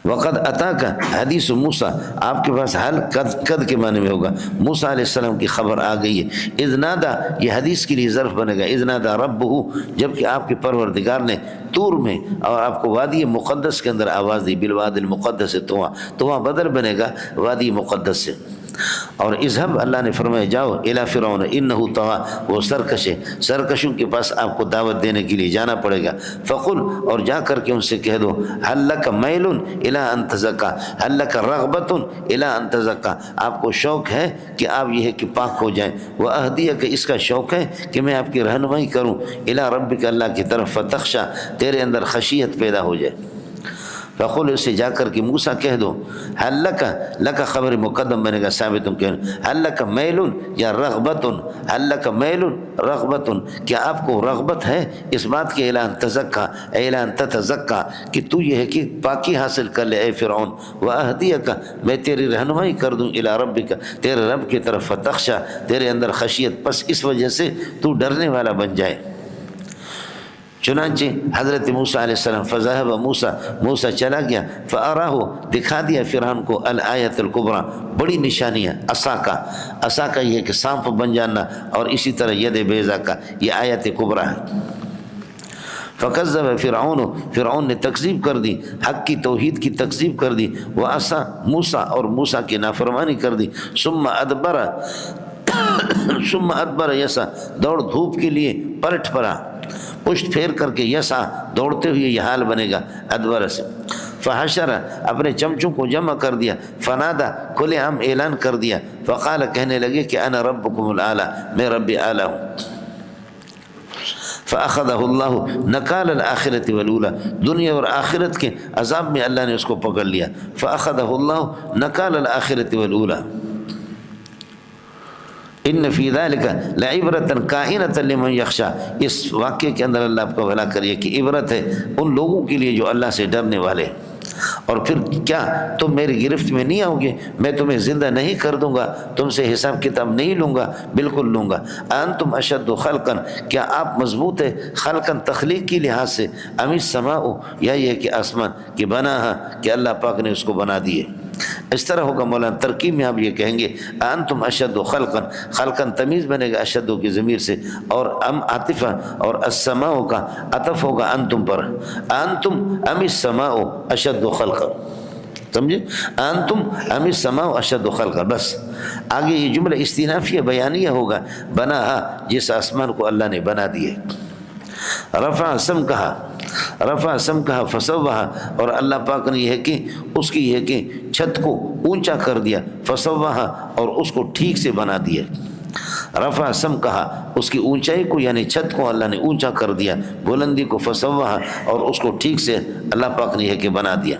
وقد اتاک حدیث موسیٰ، آپ کے پاس حل قد کے معنی میں ہوگا، موسیٰ علیہ السلام کی خبر آ گئی ہے۔ اذ نادا، یہ حدیث کے لیے ظرف بنے گا، اذ نادا ربہ، جبکہ آپ کے پروردگار نے طور میں اور آپ کو وادی مقدس کے اندر آواز دی، بالواد المقدس طویٰ، طویٰ بدل بنے گا وادی مقدس سے۔ اور اذهب، اللہ نے فرمایا جاؤ، الی فرعون انہ طغیٰ، وہ سرکش ہے، سرکشوں کے پاس آپ کو دعوت دینے کے لیے جانا پڑے گا۔ فقل، اور جا کر کے ان سے کہہ دو، هل لک میل الی ان تزکیٰ، هل لک رغبۃ الی ان تزکیٰ، آپ کو شوق ہے کہ آپ یہ ہے کہ پاک ہو جائیں، واہدیک، اس کا شوق ہے کہ میں آپ کی رہنمائی کروں، الی ربک، اللہ کی طرف، فتخشیٰ، تیرے اندر خشیت پیدا ہو جائے۔ فقل، اسے جا کر کے موسیٰ کہہ دو، حل لک خبر مقدم بنے گا ثابت، حل لک میل یا رغبت، حل لک میل رغبت، کیا آپ کو رغبت ہے اس بات کے اعلان تزکا، اعلان تتزکا، کہ تو یہ ہے کہ پاکی حاصل کر لے اے فرعون، واہدیک، میں تیری رہنمائی کر دوں، الی ربک، تیرے رب کی طرف، فتخشیٰ، تیرے اندر خشیت، پس اس وجہ سے تو ڈرنے والا بن جائے۔ چنانچہ حضرت موسیٰ علیہ السلام فذهب موسیٰ چلا گیا فأراہ دکھا دیا فرعون کو الآیت الکبریٰ بڑی نشانیاں عصا کا یہ کہ سانپ بن جانا اور اسی طرح ید بیضا کا یہ آیت کبریٰ ہے۔ فکذب فرعون نے تکذیب کر دی، حق کی توحید کی تکذیب کر دی، وعصا موسیٰ اور موسیٰ کی نافرمانی کر دی، ثم ادبر یسا دوڑ دھوپ کے لیے پلٹ پڑا، پشت پھیر کر کے یسا دوڑتے ہوئے یہ حال بنے گا ادبر سے۔ فحشر اپنے چمچوں کو جمع کر دیا، فنادا کھلے عام اعلان کر دیا، فقال کہنے لگے کہ انا ربکم الاعلی، میں رب اعلی ہوں۔ فأخذه اللہ نکال الآخرۃ والأولیٰ، دنیا اور آخرت کے عذاب میں اللہ نے اس کو پکڑ لیا۔ فأخذه اللہ نکال الآخرۃ والأولیٰ ان فی ذلک لعبرۃ کائنۃ لمن یخشی، اس واقعے کے اندر اللہ آپ کو بھلا کریے کہ عبرت ہے ان لوگوں کے لیے جو اللہ سے ڈرنے والے ہیں۔ اور پھر کیا تم میری گرفت میں نہیں آؤ گے؟ میں تمہیں زندہ نہیں کر دوں گا، تم سے حساب کتاب نہیں لوں گا، بالکل لوں گا۔ انتم اشد خلقا، کیا آپ مضبوط ہے خلقا تخلیق کی لحاظ سے، ام السماء، یا یہ کہ آسمان کہ بناہا کہ اللہ پاک نے اس کو بنا دیے۔ اس طرح ہوگا مولانا ترکیب میں آپ یہ کہیں گے انتم اشد خلقا، خلقا تمیز بنے گا اشد کی ضمیر سے، اور ام عاطفہ اور السماء کا عطف ہوگا انتم پر، انتم ام السماء اشد خلقا، سمجھے؟ انتم ام السماء اشد خلقا، بس آگے یہ جملہ استئنافیہ بیانیہ ہوگا، بنا جس آسمان کو اللہ نے بنا دیے۔ رفع سمکہا فسوہا، اور اللہ پاک نے یہ ہے کہ اس کی یہ کہ چھت کو اونچا کر دیا، فسوہا اور اس کو ٹھیک سے بنا دیا۔ رفع سمکہا اس کی اونچائی کو یعنی چھت کو اللہ نے اونچا کر دیا، بلندی کو، فسوہا اور اس کو ٹھیک سے اللہ پاک نے یہ کہ بنا دیا۔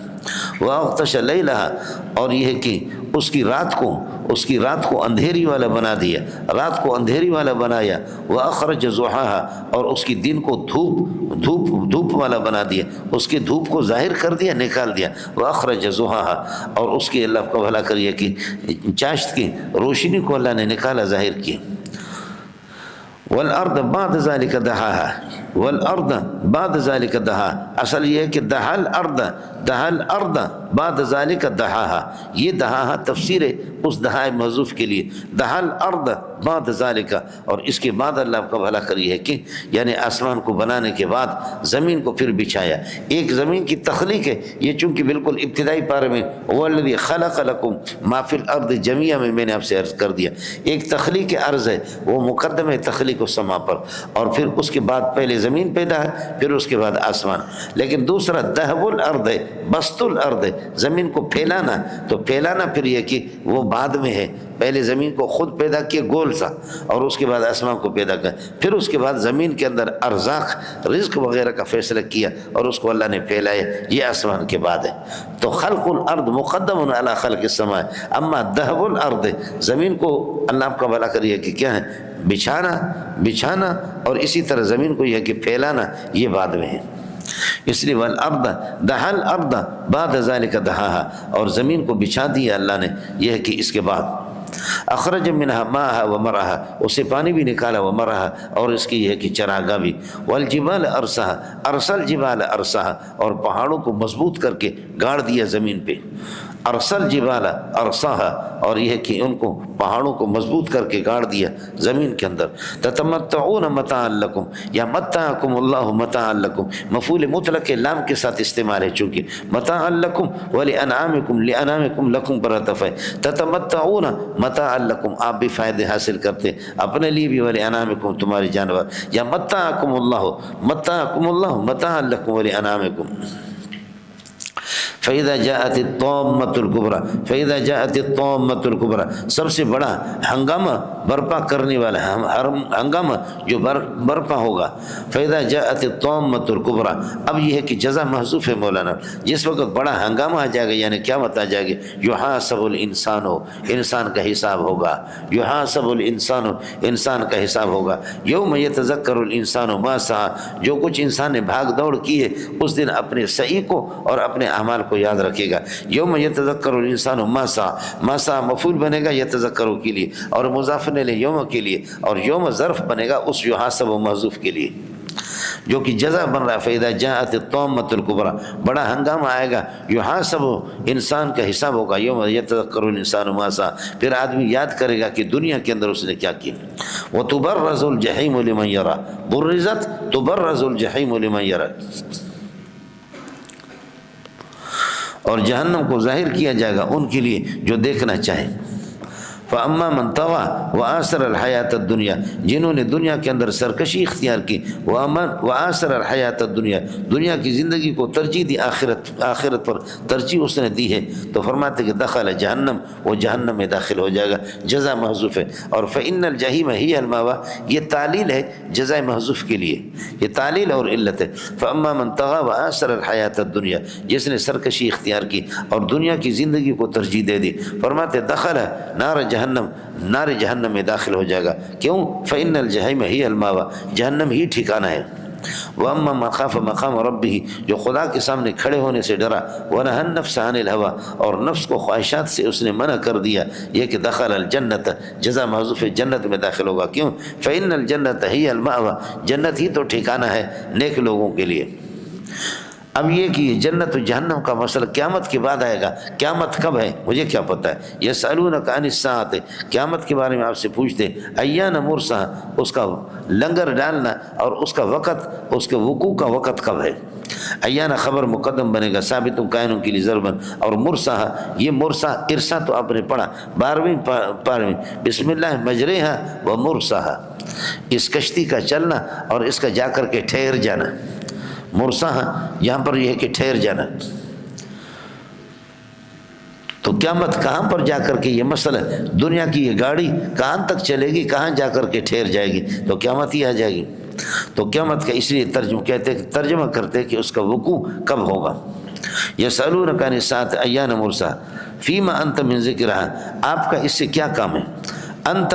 واغطش لیلہا، اور یہ ہے کہ اس کی رات کو اندھیری والا بنا دیا، رات کو اندھیری والا بنایا۔ واخرج ضحاہا، اور اس کی دن کو دھوپ والا بنا دیا، اس کی دھوپ کو ظاہر کر دیا، نکال دیا۔ واخرج ضحاہا، اور اس کی اللہ کو بھلا کریے کہ چاشت کی روشنی کو اللہ نے نکالا، ظاہر کیا۔ والارض بعد ذلك دحاها، والارض بعد ذلك دحاها، اصل یہ ہے کہ دحا الارض بعد ذلك دحاها، یہ دحاها تفسیر ہے اس دہائے محذوف کے لیے، دحا الارض بعد ذلك، اور اس کے بعد اللہ کا بھلا کری ہے کہ یعنی آسمان کو بنانے کے بعد زمین کو پھر بچھایا۔ ایک زمین کی تخلیق ہے یہ، چونکہ بالکل ابتدائی پارے میں والذی خلق لکم ما فی الارض جمیعا میں نے آپ سے عرض کر دیا، ایک تخلیق ارض ہے، وہ مقدم ہے تخلیق السما پر، اور پھر اس کے بعد پہلے زمین پیدا ہے، پھر اس کے بعد آسمان۔ لیکن دوسرا دہب الارض ہے، بسط الارض ہے، زمین کو پھیلانا، تو پھیلانا پھر یہ کہ وہ بعد میں ہے، پہلے زمین کو خود پیدا کیا گول سا، اور اس کے بعد آسمان کو پیدا کیا، پھر اس کے بعد زمین کے اندر ارزاق رزق وغیرہ کا فیصلہ کیا اور اس کو اللہ نے پھیلایا، یہ آسمان کے بعد ہے۔ تو خلق الارض مقدم علی خلق السماء، اما دہب الارض زمین کو اللہ آپ کا بھلا کریے کہ کیا ہے بچھانا اور اسی طرح زمین کو یہ کہ پھیلانا، یہ بعد میں ہے۔ اس لیے والارض دحا الارض بعد ذلك دحاها، اور زمین کو بچھا دیا اللہ نے، یہ ہے کہ اس کے بعد اخرج منها ماءها ومرعاها، اسے پانی بھی نکالا، ومرعاها اور اس کی یہ ہے کہ چراگاہ بھی، والجبال ارساها ارسل جبال ارساها، اور پہاڑوں کو مضبوط کر کے گاڑ دیا زمین پہ، ارسل جبال ارساها، اور یہ ہے کہ ان کو پہاڑوں کو مضبوط کر کے گاڑ دیا زمین کے اندر۔ تتمتعون متاعا لکم، یا متعکم اللہ متاعا لکم، مفعول مطلق لام کے ساتھ استعمال ہے، چونکہ متاعا لکم ولانعامکم، لانعامکم لکم پر عطف ہے۔ تتمتعون متاعا لکم، آپ بھی فائدے حاصل کرتے اپنے لیے بھی، ولانعامکم تمہارے جانور، یا متعکم اللہ متاعا لکم ولانعامکم۔ فَإِذَا جَاءَتِ الطَّامَّةُ الْكُبْرَى، فَإِذَا جَاءَتِ الطَّامَّةُ الْكُبْرَى، سب سے بڑا ہنگامہ برپا کرنے والا ہنگامہ جو برپا ہوگا۔ فَإِذَا جَاءَتِ الطَّامَّةُ الْكُبْرَى، اب یہ ہے کہ جزا محذوف ہے مولانا، جس وقت بڑا ہنگامہ آ جائے گا یعنی قیامت آ جائے گی، یحاسب الانسان، انسان کا حساب ہوگا، یحاسب الانسان، انسان کا حساب ہوگا، یوم یتذکر الانسان ما سعی، جو کچھ انسان نے بھاگ دوڑ کی ہے اس دن اپنے سعی کو اور اپنے اعمال کو یاد رکھے گا۔ یوم یتذکر الانسان ما سعی، ما سعی مفعول بنے گا یتذکر کے لیے، اور مضاف الیہ یوم کے لیے، اور یوم ظرف بنے گا اس یحاسب و محذوف کے لیے۔ جو کہ جزا بن رہا ہے. فَإِذَا جَاءَتِ الطَّامَّةُ الْكُبْرَى بڑا ہنگامہ آئے گا. یحاسب انسان کا حساب ہوگا. یوم یتذکر الانسان ما سعی پھر آدمی یاد کرے گا کہ دنیا کے اندر اس نے کیا کیا. وَتُبَرَّزُ الْجَحِيمُ لِمَنْ يَرَى بُرِّزَتْ تُبَرَّزُ الْجَحِيمُ لِمَنْ يَرَى اور جہنم کو ظاہر کیا جائے گا ان کے لیے جو دیکھنا چاہیں. فَأَمَّا مَنْ طَغَى وَآثَرَ الْحَيَاةَ الدُّنْيَا جنہوں نے دنیا کے اندر سرکشی اختیار کی. وَآثَرَ الْحَيَاةَ الدُّنْيَا دنیا کی زندگی کو ترجیح دی, آخرت پر ترجیح اس نے دی ہے, تو فرماتے کہ دخل جہنم وہ جہنم میں داخل ہو جائے گا. جزا محذوف ہے. اور فَإِنَّ الْجَحِيمَ هِيَ الْمَأْوَىٰ یہ تعلیل ہے جزا محذوف کے لیے, یہ تعلیل اور علت ہے. فَأَمَّا مَنْ طَغَى وَآثَرَ الْحَيَاةَ الدُّنْيَا جس نے سرکشی اختیار کی اور دنیا کی زندگی کو ترجیح دے دی, فرماتے دخل نار جہنم میں داخل ہو جائے گا. کیوں؟ فإن الجحیم ہی الماویٰ جہنم ہی ٹھکانہ ہے. وَأَمَّا مَنْ خَافَ مَقَامَ رَبِّهِ جو خدا کے سامنے کھڑے ہونے سے ڈرا. وَنَهَى النَّفْسَ عَنِ الْهَوَىٰ اور نفس کو خواہشات سے اس نے منع کر دیا. یہ کہ دخل الجنت جزا محذوف جنت میں داخل ہوگا. کیوں؟ فإن الجنت ہی الماویٰ جنت ہی تو ٹھکانہ ہے نیک لوگوں کے لیے. اب یہ کہ جنت و جہنم کا مسئلہ قیامت کے بعد آئے گا. قیامت کب ہے مجھے کیا پتہ ہے. یسألونک عن الساعۃ قیامت کے بارے میں آپ سے پوچھتے ایان مرساہا اس کا لنگر ڈالنا اور اس کا وقت, اس کے وقوع کا وقت کب ہے. ایان خبر مقدم بنے گا ثابت کائنوں کے لیے ضرباً. اور مرساہا یہ مرسا ارسا تو آپ نے پڑھا 12ویں پارے میں بسم اللہ مجریہا و مرساہا اس کشتی کا چلنا اور اس کا جا کر کے ٹھہر جانا. مرساہا یہاں پر یہ ہے کہ ٹھہر جانا. تو قیامت کہاں پر جا کر کے یہ مسئلہ دنیا کی یہ گاڑی کہاں تک چلے گی, کہاں جا کر کے ٹھہر جائے گی, تو قیامت ہی آ جائے گی. تو قیامت کا اس لیے ترجمہ کرتے کہ اس کا وقوع کب ہوگا. یسألونک عن الساعۃ ایان مرساہا فیما انت من ذکرہا آپ کا اس سے کیا کام ہے. انت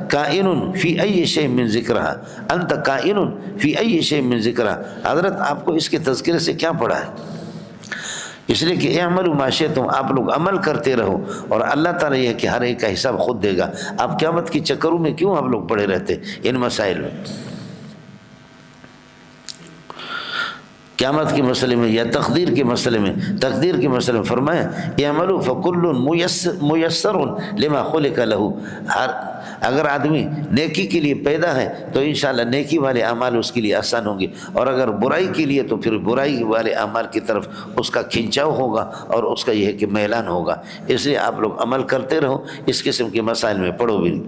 کائن فی ای شیء من ذکرہا انت کائن فی ای شیء من ذکرہا حضرت آپ کو اس کے تذکرے سے کیا پڑھا ہے. اس لیے کہ اعملوا ما شئتم آپ لوگ عمل کرتے رہو اور اللہ تعالیٰ یہ ہے کہ ہر ایک کا حساب خود دے گا. آپ قیامت کی چکروں میں کیوں آپ لوگ پڑے رہتے ان مسائل میں. قیامت کے مسئلے میں یا تقدیر کے مسئلے میں فرمایا اعملوا فکل میسر لما خلق له اگر آدمی نیکی کے لیے پیدا ہے تو انشاءاللہ نیکی والے اعمال اس کے لیے آسان ہوں گے, اور اگر برائی کے لیے تو پھر برائی والے اعمال کی طرف اس کا کھنچاؤ ہوگا اور اس کا یہ ہے کہ میلان ہوگا. اس لیے آپ لوگ عمل کرتے رہو, اس قسم کے مسائل میں پڑھو بھی.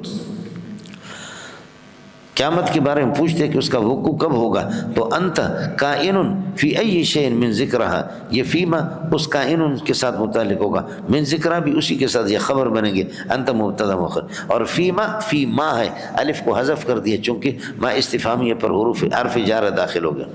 قیامت کے بارے میں پوچھتے کہ اس کا وقوع کب ہوگا, تو انت کائن فی ای شیء من ذکرہا یہ فیما اس کائن کے ساتھ متعلق ہوگا, من ذکرہ بھی اسی کے ساتھ یہ خبر بنیں گے. انت مبتدا مؤخر اور فیما فی ما ہے الف کو حذف کر دیا چونکہ ما استفہامیہ پر حرف جارہ داخل ہو گیا.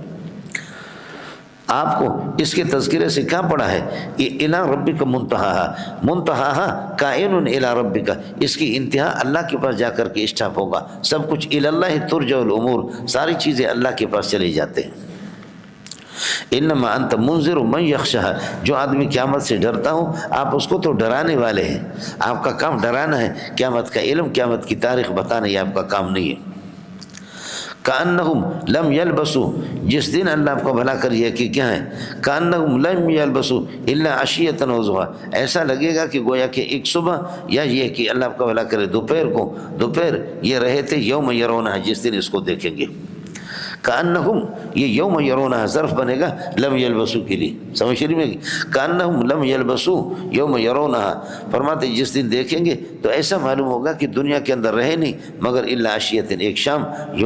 آپ کو اس کے تذکرے سے کیا پڑھا ہے. الی ربک منتہاہا کائن الی ربک اس کی انتہا اللہ کے پاس جا کر کے اسٹاپ ہوگا. سب کچھ الی اللہ ترجع الامور ساری چیزیں اللہ کے پاس چلے جاتے ہیں. انما انت منذر من یخشاہا جو آدمی قیامت سے ڈرتا ہوں آپ اس کو تو ڈرانے والے ہیں. آپ کا کام ڈرانا ہے, قیامت کا علم قیامت کی تاریخ بتانا یہ آپ کا کام نہیں ہے. کأنہم لم یلبسوا جس دن اللہ آپ کو بھلا کر یہ کہ کیا ہے کأنہم لم یلبسوا الا عشیۃ وضحیٰ ایسا لگے گا کہ گویا کہ ایک صبح یا یہ کہ اللہ آپ کو بھلا کرے دوپہر یہ رہے تھے یوم یرونہا جس دن اس کو دیکھیں گے. کأنہم یہ یوم یرونہا ظرف بنے گا لم یلبسوا کے لیے. سمجھ رہی میں کأنہم لم یلبسوا یوم یرونہا فرماتے جس دن دیکھیں گے تو ایسا معلوم ہوگا کہ دنیا کے اندر رہے نہیں مگر الا عشیۃ ایک شام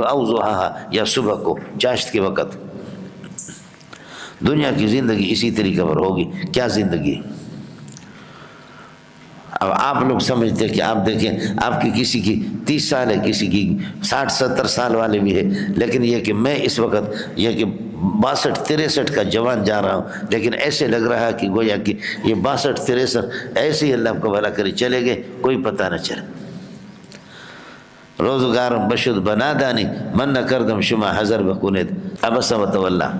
او ضحاہا یا صبح کو چاشت کے وقت. دنیا کی زندگی اسی طریقے پر ہوگی. کیا زندگی. اب آپ لوگ سمجھتے کہ آپ دیکھیں آپ کی کسی کی 30 سال ہے کسی کی 60-70 سال والے بھی ہے, لیکن یہ کہ میں اس وقت یہ کہ 62-63 کا جوان جا رہا ہوں لیکن ایسے لگ رہا ہے کہ گویا کہ یہ 62-63 ایسے ہی اللہ کو بھلا کرے چلے گئے کوئی پتہ نہ چلا. روزگارم بشد بنا دانی من نہ کردم شما حضر بکونید ابس و تولا.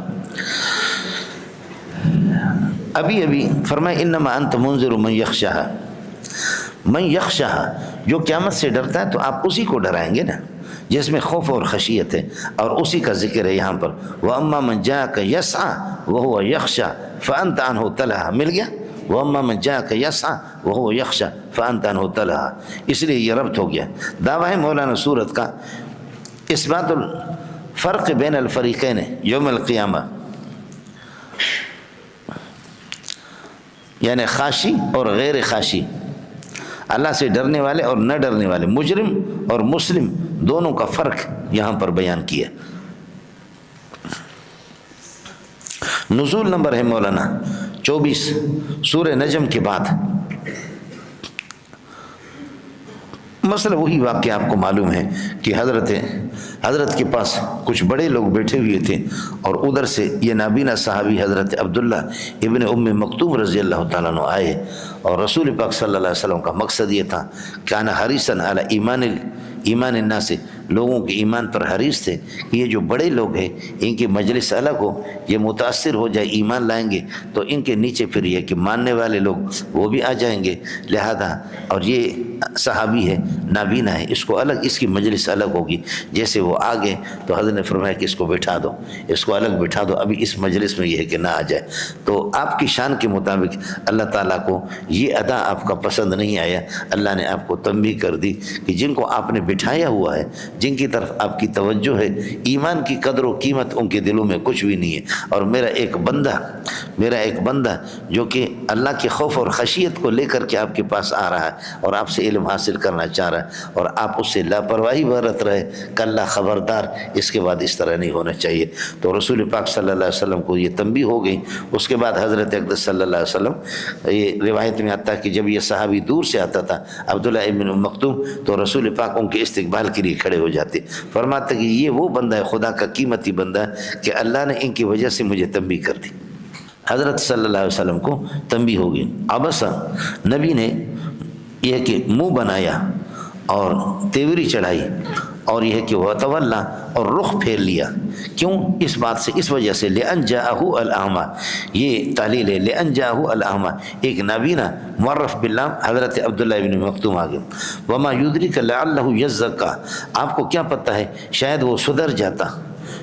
ابھی فرمائے انما انت منذر من یخشاہا جو قیامت سے ڈرتا ہے تو آپ اسی کو ڈرائیں گے نا. جس میں خوف اور خشیت ہے، اور اسی کا ذکر ہے یہاں پر، وَأَمَّا مَنْ جَاءَكَ يَسْعَىٰ وَهُوَ يَخْشَىٰ فَأَنْتَ عَنْهُ تَلَهَا، مل گیا، وَأَمَّا مَنْ جَاءَكَ يَسْعَىٰ وَهُوَ يَخْشَىٰ فَأَنْتَ عَنْهُ تَلَهَا، اس لیے یہ ربط ہو گیا۔ دعویٰ ہے مولانا سورت کا اثبات الفرق بین الفریقین یوم القیامہ، یعنی خاشی اور غیر خاشی، اللہ سے ڈرنے والے اور نہ ڈرنے والے، مجرم اور مسلم، دونوں کا فرق یہاں پر بیان کیا۔ نزول نمبر ہے مولانا 24 سورہ نجم کے بعد۔ مسئلہ وہی واقعہ آپ کو معلوم ہے کہ حضرت کے پاس کچھ بڑے لوگ بیٹھے ہوئے تھے، اور ادھر سے یہ نابینا صحابی حضرت عبداللہ ابن ام مکتوم رضی اللہ تعالیٰ عنہ آئے، اور رسول پاک صلی اللہ علیہ وسلم کا مقصد یہ تھا، کان حریصاً علی ایمان الناس، لوگوں کے ایمان پر حریص تھے کہ یہ جو بڑے لوگ ہیں ان کی مجلس الگ ہو، یہ متاثر ہو جائے، ایمان لائیں گے تو ان کے نیچے پھر یہ کہ ماننے والے لوگ وہ بھی آ جائیں گے، لہذا اور یہ صحابی ہے نابینا ہے، اس کو الگ، اس کی مجلس الگ ہوگی۔ جیسے وہ آگے تو حضرت نے فرمایا کہ اس کو بٹھا دو، اس کو الگ بٹھا دو، ابھی اس مجلس میں یہ ہے کہ نہ آ جائے۔ تو آپ کی شان کے مطابق اللہ تعالیٰ کو یہ ادا آپ کا پسند نہیں آیا، اللہ نے آپ کو تنبیہ کر دی کہ جن کو آپ نے بٹھایا ہوا ہے، جن کی طرف آپ کی توجہ ہے، ایمان کی قدر و قیمت ان کے دلوں میں کچھ بھی نہیں ہے، اور میرا ایک بندہ جو کہ اللہ کے خوف اور خشیت کو لے کر کے آپ کے پاس آ رہا ہے اور آپ سے علم حاصل کرنا چاہ رہا ہے، اور آپ اس سے لاپرواہی برت رہے، کلا خبردار، اس کے بعد اس طرح نہیں ہونا چاہیے۔ تو رسول پاک صلی اللہ علیہ وسلم کو یہ تنبیہ ہو گئی۔ اس کے بعد حضرت اقدس صلی اللہ علیہ وسلم، یہ روایت میں آتا ہے کہ جب یہ صحابی دور سے آتا تھا عبداللہ ابن مکتوم، تو رسول پاک ان کے استقبال کے لیے کھڑے ہو جاتے، فرماتے کہ یہ وہ بندہ ہے، خدا کا قیمتی بندہ ہے کہ اللہ نے ان کی وجہ سے مجھے تنبیہ کر دی۔ حضرت صلی اللہ علیہ وسلم کو تنبیہ ہو گئی۔ ابسا، نبی نے یہ کہ منہ بنایا اور تیوری چڑھائی، اور یہ کہ وہ تولا، اور رخ پھیر لیا۔ کیوں؟ اس بات سے، اس وجہ سے، لأن جاءہ الاعمى، یہ تعلیل ہے، لأن جاءہ الاعمى، ایک نابینا معرف باللہ حضرت عبداللہ ابن مکتوم آگے، وما یدرک لعلہ یزکا، آپ کو کیا پتہ ہے شاید وہ سدھر جاتا،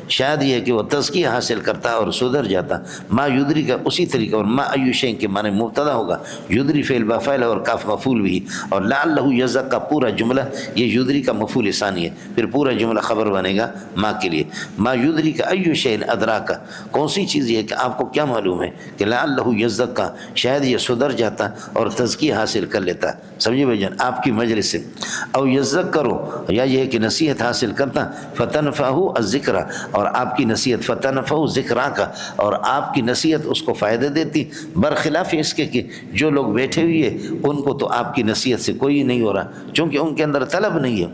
شاید یہ کہ وہ تزکیہ حاصل کرتا اور سدھر جاتا۔ ما یدری کا اسی طریقہ، اور ما ایو شیء کے معنی مبتدا ہوگا، یدری فعل بفعل اور کاف مفعول بھی، اور لعلہ یزکا پورا جملہ یہ یدری کا مفعول ثانی ہے، پھر پورا جملہ خبر بنے گا ما کے لیے۔ ما یدری کا ایو شیء ادراکا، کون سی چیز یہ کہ آپ کو کیا معلوم ہے کہ لعلہ یزکا، شاید یہ سدھر جاتا اور تزکیہ حاصل کر لیتا، سمجھے بھائی جان، آپ کی مجلس سے، او یذکرو، یا یہ کہ نصیحت حاصل کرتا، فتنفعہ الذکر، اور آپ کی نصیحت، فتنفعہ ذکرا کا، اور آپ کی نصیحت اس کو فائدہ دیتی، برخلاف اس کے کہ جو لوگ بیٹھے ہوئے ان کو تو آپ کی نصیحت سے کوئی نہیں ہو رہا، چونکہ ان کے اندر طلب نہیں ہے۔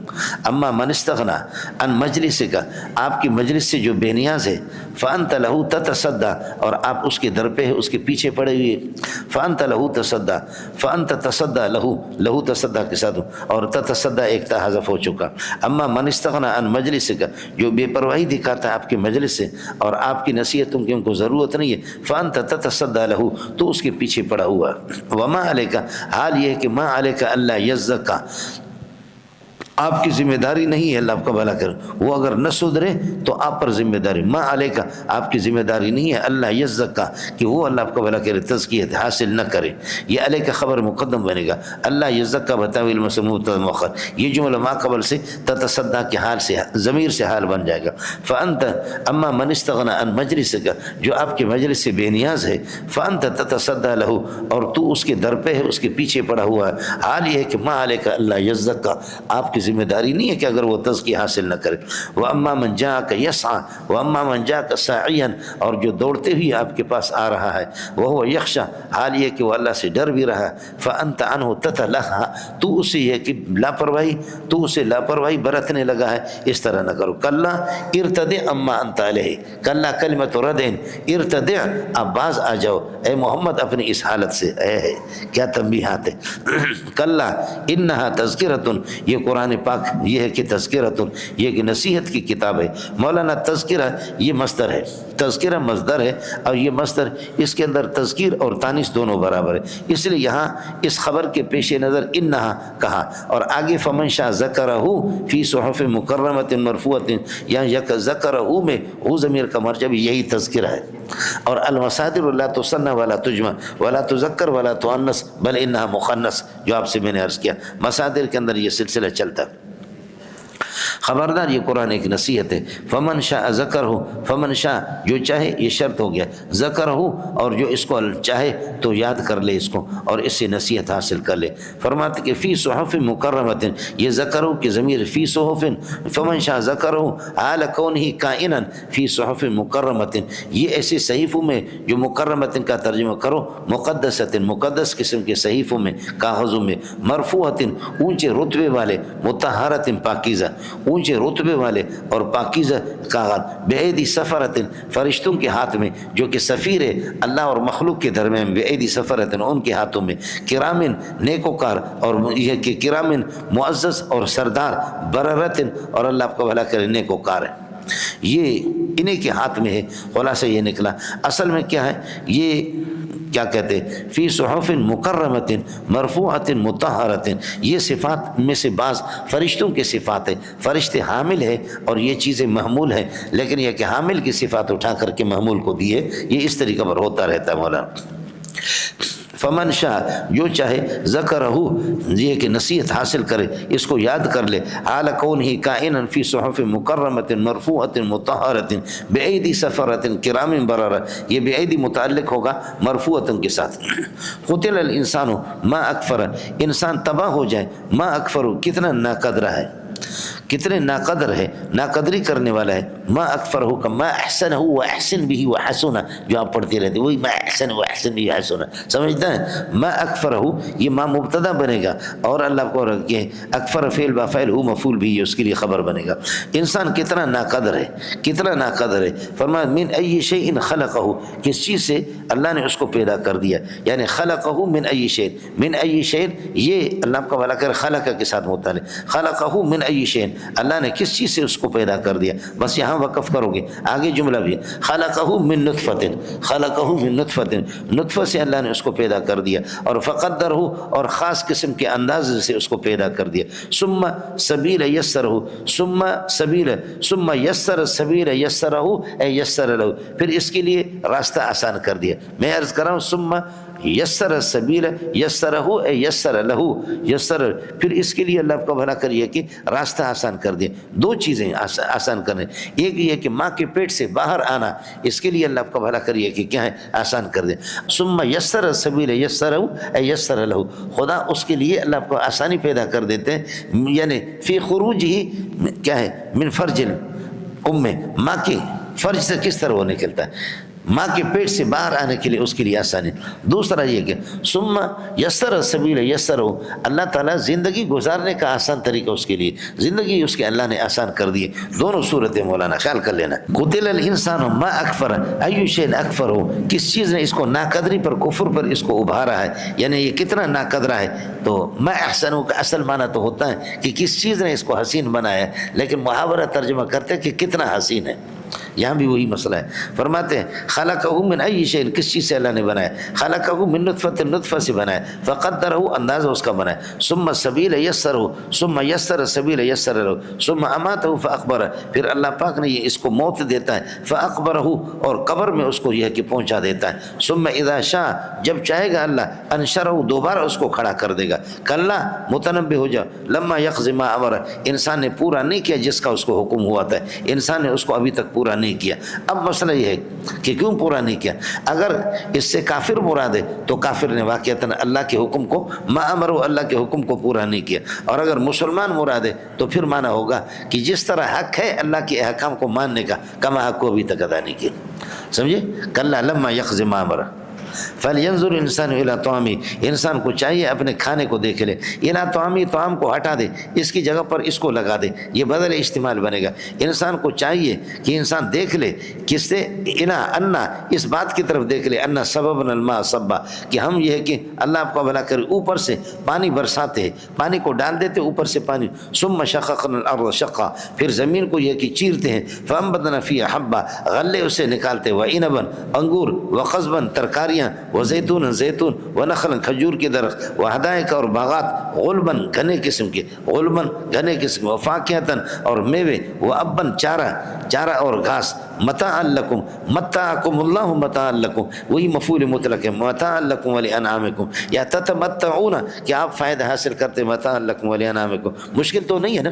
اما من استغنی عن مجلس کا، آپ کی مجلس سے جو بے نیاز ہے، فانت لہ تتصدی، اور آپ اس کے در پہ ہے، اس کے پیچھے پڑے ہوئے، فانت لہ تصدی، فانت تصدی لہ تصدی کے ساتھ، اور تتصدی ایک تا حذف ہو چکا۔ اما من استغنی عن مجلس کا، جو بے پرواہی دکھاتا ہے آپ کے مجلس سے اور آپ کی نصیحتوں کی ان کو ضرورت نہیں ہے، فانت تتصدی لہ، تو اس کے پیچھے پڑا ہوا۔ وما علیک، حال یہ ہے کہ ما علیک اللہ یزکا، آپ کی ذمہ داری نہیں ہے، اللہ آپ کا بھلا کرے، وہ اگر نہ سدھرے تو آپ پر ذمہ داری، ما علیکہ، آپ کی ذمہ داری نہیں ہے، اللہ یزکا، کہ وہ اللہ آپ کا بھلا کرے، تزکیت حاصل نہ کرے، یہ علیکہ خبر مقدم بنے گا، اللہ یزکا بتاویل مبتدا مؤخر، یہ جملہ ما قبل سے تتصدی کے حال سے، ضمیر سے حال بن جائے گا۔ فانت اما من استغنی عن مجلسک، جو آپ کے مجلس سے بے نیاز ہے، فانت تتصدی لہ، اور تو اس کے در پہ ہے، اس کے پیچھے پڑا ہوا ہے، حال یہ ہے کہ ما علیکہ اللہ یزکا، آپ کی ذمہ داری نہیں ہے کہ اگر وہ تزکیہ حاصل نہ کرے۔ وَأَمَّا مَنْ جَاءَكَ يَسْعَىٰ وَأَمَّا مَنْ جَاءَكَ سَاعِيًا، اور جو دوڑتے ہوئے آپ کے پاس آ رہا ہے، وَهُوَ يَخْشَىٰ، حال یہ کہ وہ اللہ سے ڈر بھی رہا ہے، فَأَنْتَ عَنْهُ تَتَلَهَّىٰ، تو اسے یہ کہ تو اسے لاپرواہی برتنے لگا ہے، اس طرح نہ کرو۔ کلا ارتدع عما انت علیہ، کلا کلمۃ ردع، ارتدع، اب باز آ جاؤ اے محمد اپنی اس حالت سے، اے کیا تنبیہات ہے۔ کلا انہا تذکرۃ، یہ قرآن پاک یہ ہے کہ تذکرۃ، یہ کہ نصیحت کی کتاب ہے۔ مولانا تذکرہ یہ مصدر ہے، تذکرہ مصدر ہے اور یہ مصدر اس کے اندر تذکیر اور تانیث دونوں برابر ہے، اس لیے یہاں اس خبر کے پیش نظر انہا کہا، اور آگے فمن شاء ذکرہ فی صحف مکرمۃ مرفوعۃ، یہاں یک ذکرہ میں وہ ضمیر کا مرجع بھی یہی تذکرہ ہے، اور المصادر لا تثنى ولا تجمع ولا تذکر ولا تؤنث بل انہا مخنث، جو آپ سے میں نے عرض کیا مصادر کے اندر یہ سلسلہ چلتا ہے۔ خبردار یہ قرآن ایک نصیحت ہے، فمن شاء ذکر ہو، فمن شاء جو چاہے، یہ شرط ہو گیا، ذکر ہو اور جو اس کو چاہے تو یاد کر لے اس کو اور اس سے نصیحت حاصل کر لے۔ فرماتے کہ فی صحف مکرمۃ، یہ ذکر ہو کہ ضمیر فی صحف، فمن شاء ذکر ہو حال کونہ کائنا فی صحف مکرمۃ، یہ ایسے صحیفوں میں جو مکرمۃ کا ترجمہ کرو مقدسۃ، مقدس قسم کے صحیفوں میں، کاغذوں میں، مرفوعۃ اونچے رتبے والے، مطہرۃ پاکیزہ، اونچے رتبے والے اور پاکیزہ کاغذ، بِأَيْدِي سفرۃ فرشتوں کے ہاتھ میں، جو کہ سفیر ہے اللہ اور مخلوق کے درمیان، بِأَيْدِي سفرۃ ان کے ہاتھوں میں، کرامن نیکوکار، اور یہ کہ کرامن معزز اور سردار، بررۃ اور اللہ آپ کو بھلا کرے نیکوکار ہے، یہ انہیں کے ہاتھ میں ہے۔ خلاصہ یہ نکلا اصل میں کیا ہے، یہ کیا کہتے ہیں فی صحف مکرمۃ مرفوعۃ مطہرۃ، یہ صفات میں سے بعض فرشتوں کے صفات ہے، فرشتے حامل ہے اور یہ چیزیں محمول ہیں، لیکن یہ کہ حامل کی صفات اٹھا کر کے محمول کو دیے، یہ اس طریقہ پر ہوتا رہتا ہے مولانا۔ فمن شاء جو چاہے ذکرہ، یہ کہ نصیحت حاصل کرے، اس کو یاد کر لے، حال کونہ کائنا فی صحف مکرمۃ مرفوعۃ مطہرۃ بِأَيْدِي سفرۃ کرام بررہ، یہ بِأَيْدِی متعلق ہوگا مرفوعۃ کے ساتھ۔ قتل الانسان ما اکفر، انسان تباہ ہو جائے، ما اکفر کتنا ناقدر ہے، کتنے ناقدر ہے، ناقدری کرنے والا ہے، ما اکفر ہو کا ما احسن ہو و احسن بھی و حسن، جو آپ پڑھتے رہتے وہی ما احسن و احسن بھی حسن، سمجھتا ہے؟ ما اکفر ہو یہ ما مبتدا بنے گا، اور اللہ کو رکھے اکفر فعل با فعل ہو مفعول بھی، اس کے لیے خبر بنے گا۔ انسان کتنا ناقدر ہے، کتنا ناقدر ہے۔ فرمایا من ای شیء خلقہ، کس چیز سے اللہ نے اس کو پیدا کر دیا، یعنی خلقہ من ای شیء، من ای شیء یہ اللہ کا بھلا کر خلقہ کے ساتھ متعلق، خلقہ من ای شیء اللہ نے کس چیز سے اس کو پیدا کر دیا، بس یہاں وقف کرو گے، آگے جملہ بھی خلقہ من نطفۃ، خلقہ من نطفۃ، نطفہ سے اللہ نے اس کو پیدا کر دیا، اور فقدرہ اور خاص قسم کے انداز سے اس کو پیدا کر دیا، ثم سبیل یسرہ، ثم سبیل، ثم یسر سبیل یسرہ اے یسر لہ، پھر اس کے لیے راستہ آسان کر دیا۔ میں عرض کر رہا ہوں ثم یسر سبیل یسرہ اے یسر لہ، یسر پھر اس کے لیے اللہ آپ کا بھلا کریے کہ راستہ آسان کر دے۔ دو چیزیں آسان کرنے، ایک یہ کہ ماں کے پیٹ سے باہر آنا، اس کے لیے اللہ آپ کا بھلا کریے کہ کیا ہے آسان کر دے۔ ثم یسر سبیل یسرہ اے یسر لہ، خدا اس کے لیے اللہ آپ کو آسانی پیدا کر دیتے ہیں، یعنی فی خروج ہی کیا ہے من فرج الام، ماں کے فرج سے کس طرح وہ نکلتا ہے، ماں کے پیٹ سے باہر آنے کے لیے اس کے لیے آسانی۔ دوسرا یہ کہ ثم یسر سبیل یسر، اللہ تعالیٰ زندگی گزارنے کا آسان طریقہ اس کے لیے، زندگی اس کے اللہ نے آسان کر دی۔ دونوں صورتیں مولانا خیال کر لینا۔ قتل الانسان ما اکفر، ای شیء اکفر، کس چیز نے اس کو ناقدری پر، کفر پر اس کو ابھارا ہے، یعنی یہ کتنا ناقدرہ ہے۔ تو ما احسن کا اصل معنی تو ہوتا ہے کہ کس چیز نے اس کو حسین بنایا ہے، لیکن محاورہ ترجمہ کرتے ہیں کہ کتنا حسین ہے، یہاں بھی وہی مسئلہ ہے۔ فرماتے ہیں خلقہ من ای شیء، کس چیز سے اللہ نے بنایا، خلقہ من نطفۃ، نطفہ سے بنایا، فقدرہ اندازہ اس کا بنایا، ثم سبیل یسرہ، ثم یسر سبیل یسر لہ، ثم اماتہ فاقبرہ، پھر اللہ پاک نے یہ اس کو موت دیتا ہے، فاقبرہ اور قبر میں اس کو یہ کہ پہنچا دیتا ہے، ثم اذا شاء جب چاہے گا اللہ انشرہ دوبارہ اس کو کھڑا کر دے گا۔ کلا متنبہ ہو جا، لما یقض ما امر، انسان نے پورا نہیں کیا جس کا اس کو حکم ہوا تھا، انسان نے اس کو ابھی تک پورا نہیں کیا۔ اب مسئلہ یہ ہے کہ کیوں پورا نہیں کیا، اگر اس سے کافر مراد ہے تو کافر نے واقعتاً اللہ کے حکم کو، ما امر اللہ کے حکم کو پورا نہیں کیا، اور اگر مسلمان مراد ہے تو پھر مانا ہوگا کہ جس طرح حق ہے اللہ کے احکام کو ماننے کا، کما حق کو ابھی تک ادا نہیں کیا۔ سمجھے، کلا لما یقض ما امر، فَلْيَنْظُرْ الْإِنسَانُ إِلَىٰ طَعَامِهِ، انسان کو چاہیے اپنے کھانے کو دیکھ لے. اِلَىٰ طَعَامِهِ، طعام کو ہٹا دے، اس کی جگہ پر اس کو لگا دے، یہ بدل استعمال بنے گا. انسان کو چاہیے کہ انسان دیکھ لے کس سے، اِلَىٰ أَنَّ، اس بات کی طرف دیکھ لے، أَنَّ سَبَبْنَا الْمَاءَ صَبًّا، کہ ہم یہ ہے کہ اللہ آپ کو بھلا کرے اوپر سے پانی برساتے ہیں، پانی کو ڈال دیتے اوپر سے پانی. ثُمَّ شَقَقْنَا الْأَرْضَ شَقًّا، پھر زمین کو یہ کہ چیرتے ہیں. فَأَنبَتْنَا فِيهَا حَبًّا، غلے اسے نکالتے. وَعِنَبًا، انگور. وَقَضْبًا، ترکاریاں. وَزَيْتُونًا، زیتون. وَنَخْلًا، کھجور کے درخت. وَحَدَائِقَ، اور باغات. غُلْبًا، گھنے قسم کے. غُلْبًا، گھنے قسم کے. وَفَاكِهَةً، اور میوے. وَأَبًّا، چارہ اور گھاس. متاعًا لکم، متعکم اللہ متاعًا لکم، وہی مفعول مطلق ہے. متاعًا لکم ولانعامکم، یا تتمتعون، کہ آپ فائدہ حاصل کرتے. متاعًا لکم ولانعامکم، مشکل تو نہیں ہے نا.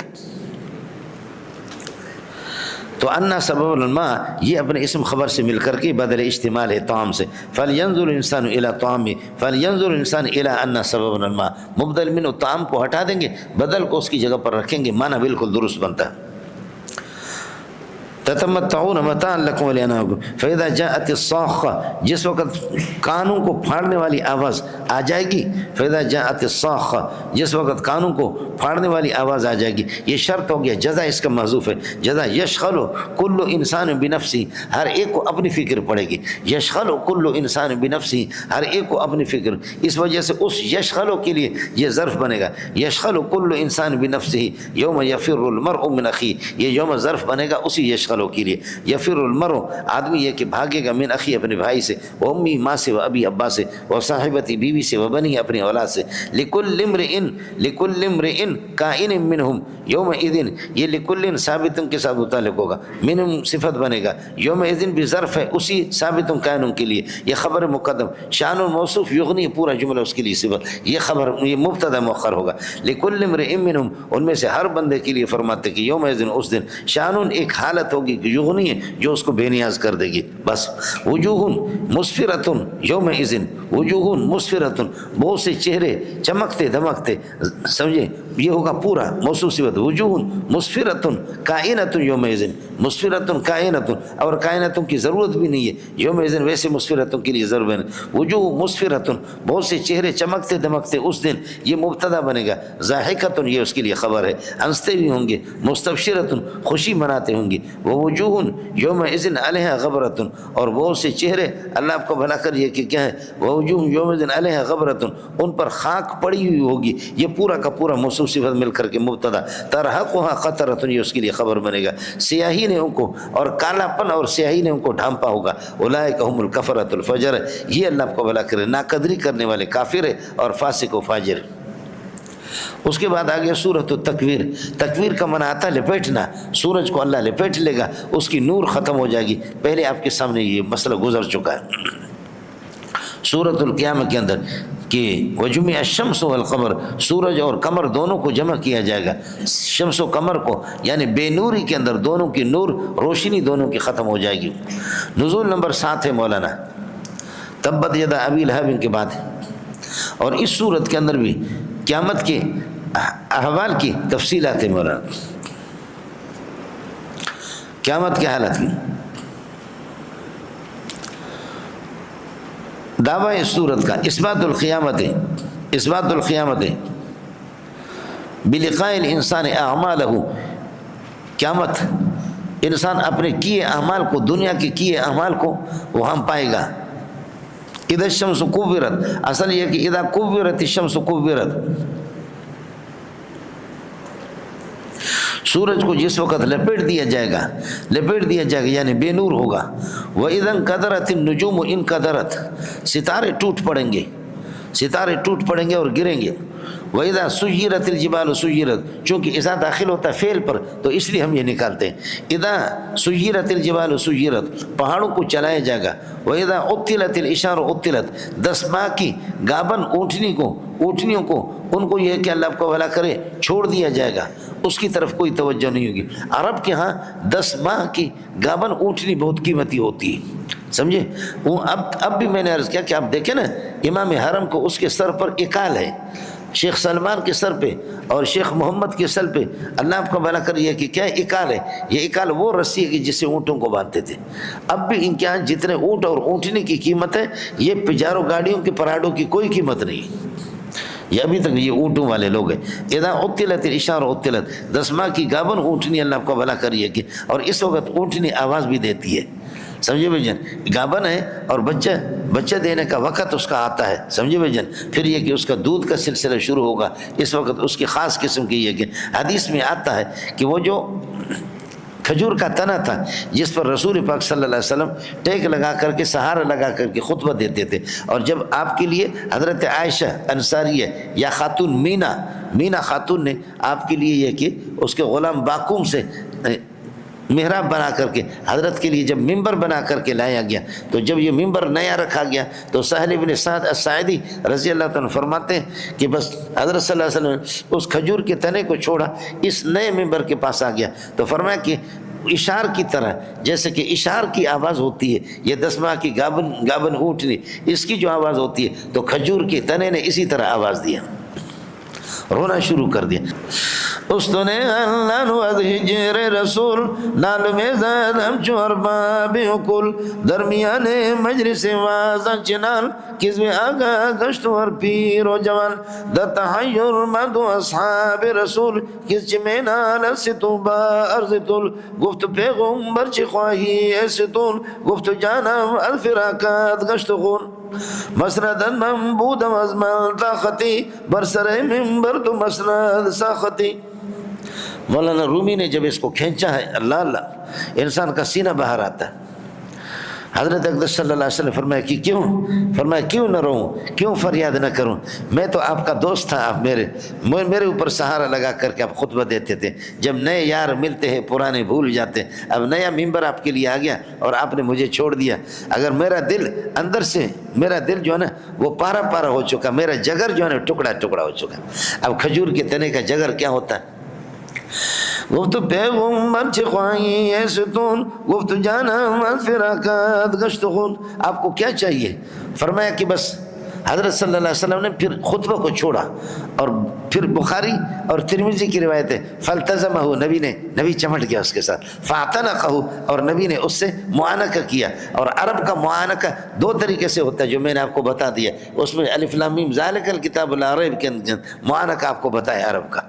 تو انا سبب الماء یہ اپنے اسم خبر سے مل کر کے بدل استعمال ہے طعام سے. فَلْيَنْظُرْ الْإِنسَانُ إِلَىٰ طَعَامِهِ، فَلْيَنْظُرْ الْإِنسَانُ إِلَىٰ أَنَّ سَبَبْنَا الْمَاءَ، مبدل منه طعام کو ہٹا دیں گے، بدل کو اس کی جگہ پر رکھیں گے، معنی بالکل درست بنتا ہے. تتمتعون متاعا لکم ولانعامکم. فاذا جاءت الصاخة، جس وقت کانوں کو پھاڑنے والی آواز آ جائے گی. فاذا جاءت الصاخة، جس وقت کانوں کو پھاڑنے والی آواز آ جائے گی. یہ شرط ہو گیا، جزا اس کا محذوف ہے. جزا یشغل کل انسان بنفسی، ہر ایک کو اپنی فکر پڑے گی. یشغل کل انسان بنفسی، ہر ایک کو اپنی فکر. اس وجہ سے اس یشغل کے لیے یہ ظرف بنے گا. یشغل کل انسان بنفسه یوم یفر المرء من اخیہ، یہ یوم ظرف بنے گا اسی یشغل کے لیے. یفر المرء، آدمی یہ کہ بھاگے گا، من اخی، اپنے بھائی سے. و امی، ماں سے. و ابی، ابا سے. و صاحبتی، بیوی سے. و بنی، اپنی اولاد سے. لکل امرئ کائن منہم یومئذ، یہ لکل ثابت کے ساتھ متعلق ہوگا. منہم صفت بنے گا. یومئذ بھی ظرف ہے اسی ثابت کائن کے لیے. یہ خبر مقدم. شان موصوف یغنی، پورا جملہ اس کے لیے صفت. یہ خبر، یہ مبتدا مؤخر ہوگا. لکل امرئ منہم، ان میں سے ہر بندے کے لیے فرماتے کہ یومئذ، اس دن. شان، ایک حالت ہوگی کہ یغنی ہے جو اس کو بے نیاز کر دے گی بس. وجوہ مسفرۃ یومئذ، وجوہ مسفرۃ، بہت سے چہرے چمکتے دمکتے. سمجھے، یہ ہوگا پورا موصوف صفت. وجوہ مسفرۃ کائنۃ یومئذ، مسفرۃ کائنۃ، اور کائنۃ کی ضرورت بھی نہیں ہے یومئذ، ویسے مسفرۃ کے لیے ضرور ہے. وجوہ مسفرۃ، بہت سے چہرے چمکتے دمکتے اس دن، یہ مبتدا بنے گا. ضاحکۃ، یہ اس کے لیے خبر ہے، ہنستے بھی ہوں گے. مستبشرۃ، خوشی مناتے ہوں گے. ووجوہ یومئذ علیہا غبرۃ، اور بہت سے چہرے، اللہ آپ کو بھلا کر یہ کہ کیا ہے، ووجوہ یومئذ علیہا غبرۃ، ان پر خاک پڑی ہوئی ہوگی. یہ پورا کا پورا موصوف صفت مل کر کے مبتدا. ترہقھا قطرۃ، یہ اس کے لیے خبر بنے گا. سیاہی نے ان کو، اور کالا پن اور سیاہی نے ان کو ڈھانپا ہوگا. اولئک هم الکفرۃ الفجر، یہ اللہ آپ کو بھلا کرے ناقدری کرنے والے کافر ہے اور فاسق و فاجر. اس کے بعد آگے سورۃ التکویر. تکویر کا معنی آتا ہے لپیٹنا. سورج کو اللہ لپیٹ لے گا، اس کی نور ختم ہو جائے گی. پہلے آپ کے سامنے یہ مسئلہ گزر چکا ہے سورۃ القیامہ کے اندر کہ وجمع الشمس والقمر، سورج اور قمر دونوں کو جمع کیا جائے گا. شمس و قمر کو، یعنی بے نوری کے اندر دونوں کی نور، روشنی دونوں کی ختم ہو جائے گی. نزول نمبر 7 ہے مولانا، تبت یدا ابی لہب کے بعد. اور اس صورت کے اندر بھی قیامت کے احوال کی تفصیلات ہیں مولانا، قیامت کی حالت کی. دعوی اس صورت کا اثبات القیامت، اثبات القیامت بلقاء الانسان اعمالہ، قیامت انسان اپنے کیے اعمال کو، دنیا کے کیے اعمال کو وہاں پائے گا. اذا الشمس کورت، اصل یہ کہ اذا کورت الشمس کورت، سورج کو جس وقت لپیٹ دیا جائے گا، لپیٹ دیا جائے گا یعنی بے نور ہوگا. وَإِذَا انْقَدَرَتِ النُّجُومُ انْقَدَرَتْ، ستارے ٹوٹ پڑیں گے، ستارے ٹوٹ پڑیں گے اور گریں گے. وَإِذَا سُيِّرَتِ الْجِبَالُ سُيِّرَتْ، چونکہ اذا داخل ہوتا ہے فعل پر تو اس لیے ہم یہ نکالتے ہیں. اذا سُيِّرَتِ الْجِبَالُ سُيِّرَتْ، پہاڑوں کو چلایا جائے گا. وَإِذَا عُطِّلَتِ الْعِشَارُ عُطِّلَتْ، 10 ماہ کی گابن اونٹنیوں کو ان کو یہ کہ اللہ آپ کو بھلا کرے چھوڑ دیا جائے گا، اس کی طرف کوئی توجہ نہیں ہوگی. عرب کے ہاں 10 ماہ کی گابن اونٹنی بہت قیمتی ہوتی ہے، سمجھے. اب بھی میں نے عرض کیا کہ آپ دیکھیں نا، امام حرم کو اس کے سر پر اکال ہے، شیخ سلمان کے سر پہ اور شیخ محمد کے سر پہ اللہ آپ کو بھلا کر یہ کہ کیا اکال ہے، یہ اکال وہ رسی ہے کہ جس سے اونٹوں کو باندھتے تھے۔ اب بھی ان کے یہاں جتنے اونٹ اور اونٹنی کی قیمت ہے، یہ پجاروں گاڑیوں کے پراڈوں کی کوئی قیمت نہیں، یہ ابھی تک یہ اونٹوں والے لوگ ہیں۔ اذا عطلت العشار عطلت، 10 ماہ کی گابن اونٹنی اللہ آپ کو بھلا کریے کہ، اور اس وقت اونٹنی آواز بھی دیتی ہے، سمجھے بھائی جان، گابن ہے اور بچہ دینے کا وقت اس کا آتا ہے، سمجھے بھائی جان، پھر یہ کہ اس کا دودھ کا سلسلہ شروع ہوگا، اس وقت اس کی خاص قسم کی یہ کہ حدیث میں آتا ہے کہ وہ جو کھجور کا تنا تھا جس پر رسول پاک صلی اللہ علیہ وسلم ٹیک لگا کر کے سہارا لگا کر کے خطبہ دیتے تھے، اور جب آپ کے لیے حضرت عائشہ انصاریہ یا خاتون مینا خاتون نے آپ کے لیے یہ کہ اس کے غلام باقوم سے محراب بنا کر کے حضرت کے لیے جب ممبر بنا کر کے لایا گیا، تو جب یہ ممبر نیا رکھا گیا تو سہل بن سعد الساعدی رضی اللہ عنہ فرماتے ہیں کہ بس حضرت صلی اللہ علیہ وسلم اس کھجور کے تنے کو چھوڑا، اس نئے ممبر کے پاس آ گیا، تو فرمایا کہ اشار کی طرح، جیسے کہ اشار کی آواز ہوتی ہے، یہ 10 ماہ کی گابن اونٹنی اس کی جو آواز ہوتی ہے، تو کھجور کے تنے نے اسی طرح آواز دیا، رونا شروع کر دیا۔ استنے اللہ نو از ہجر رسول نال میں زادم چور بابی کل درمیان مجلس وازن چنال کس میں آگا گشت ور پیر و جوان دا تحیر مدو اصحاب رسول کس چمینال ستو با ارزتول گفت پیغمبر چی خواہی ایستول گفت جانم الفراکات گشت خون مسندن منبود مزمن طاقتی برسر ممبر تو مسند ساختی۔ مولانا رومی نے جب اس کو کھینچا ہے، اللہ اللہ، انسان کا سینہ باہر آتا ہے۔ حضرت اقدس صلی اللہ علیہ وسلم فرمایا کہ کیوں نہ رہوں، کیوں فریاد نہ کروں، میں تو آپ کا دوست تھا، آپ میرے اوپر سہارا لگا کر کے آپ خطبہ دیتے تھے، جب نئے یار ملتے ہیں پرانے بھول جاتے ہیں، اب نیا ممبر آپ کے لیے آ گیا اور آپ نے مجھے چھوڑ دیا۔ اگر میرا دل اندر سے، میرا دل جو ہے نا وہ پارا ہو چکا، میرا جگر جو ہے نا ٹکڑا ہو چکا۔ اب کھجور کے تنے کا جگر کیا ہوتا ہے؟ گفت پیغمبر چی خواہی ایستون گفت جانا فراکات گشت خون، آپ کو کیا چاہیے؟ فرمایا کہ بس حضرت صلی اللہ علیہ وسلم نے پھر خطبہ کو چھوڑا، اور پھر بخاری اور ترمذی کی روایت ہے فالتزمہ، نبی چمٹ گیا اس کے ساتھ، فاعتنقہ، اور نبی نے اس سے معانقہ کیا۔ اور عرب کا معانقہ 2 طریقے سے ہوتا ہے جو میں نے آپ کو بتا دیا، اس میں الف لام میم ذالک الکتاب لا ریب کے معانقہ آپ کو بتایا عرب کا،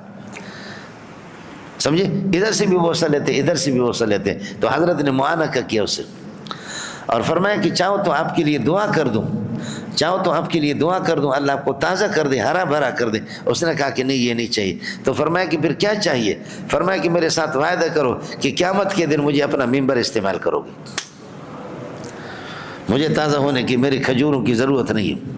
سمجھے، ادھر سے بھی بوسہ لیتے ادھر سے بھی بوسہ لیتے، تو حضرت نے معانقہ کیا اسے اور فرمایا کہ چاہو تو آپ کے لیے دعا کر دوں، اللہ آپ کو تازہ کر دے، ہرا بھرا کر دے۔ اس نے کہا کہ نہیں، یہ نہیں چاہیے۔ تو فرمایا کہ پھر کیا چاہیے؟ فرمایا کہ میرے ساتھ وعدہ کرو کہ قیامت کے دن مجھے اپنا ممبر استعمال کرو گے، مجھے تازہ ہونے کی، میری کھجوروں کی ضرورت نہیں ہے۔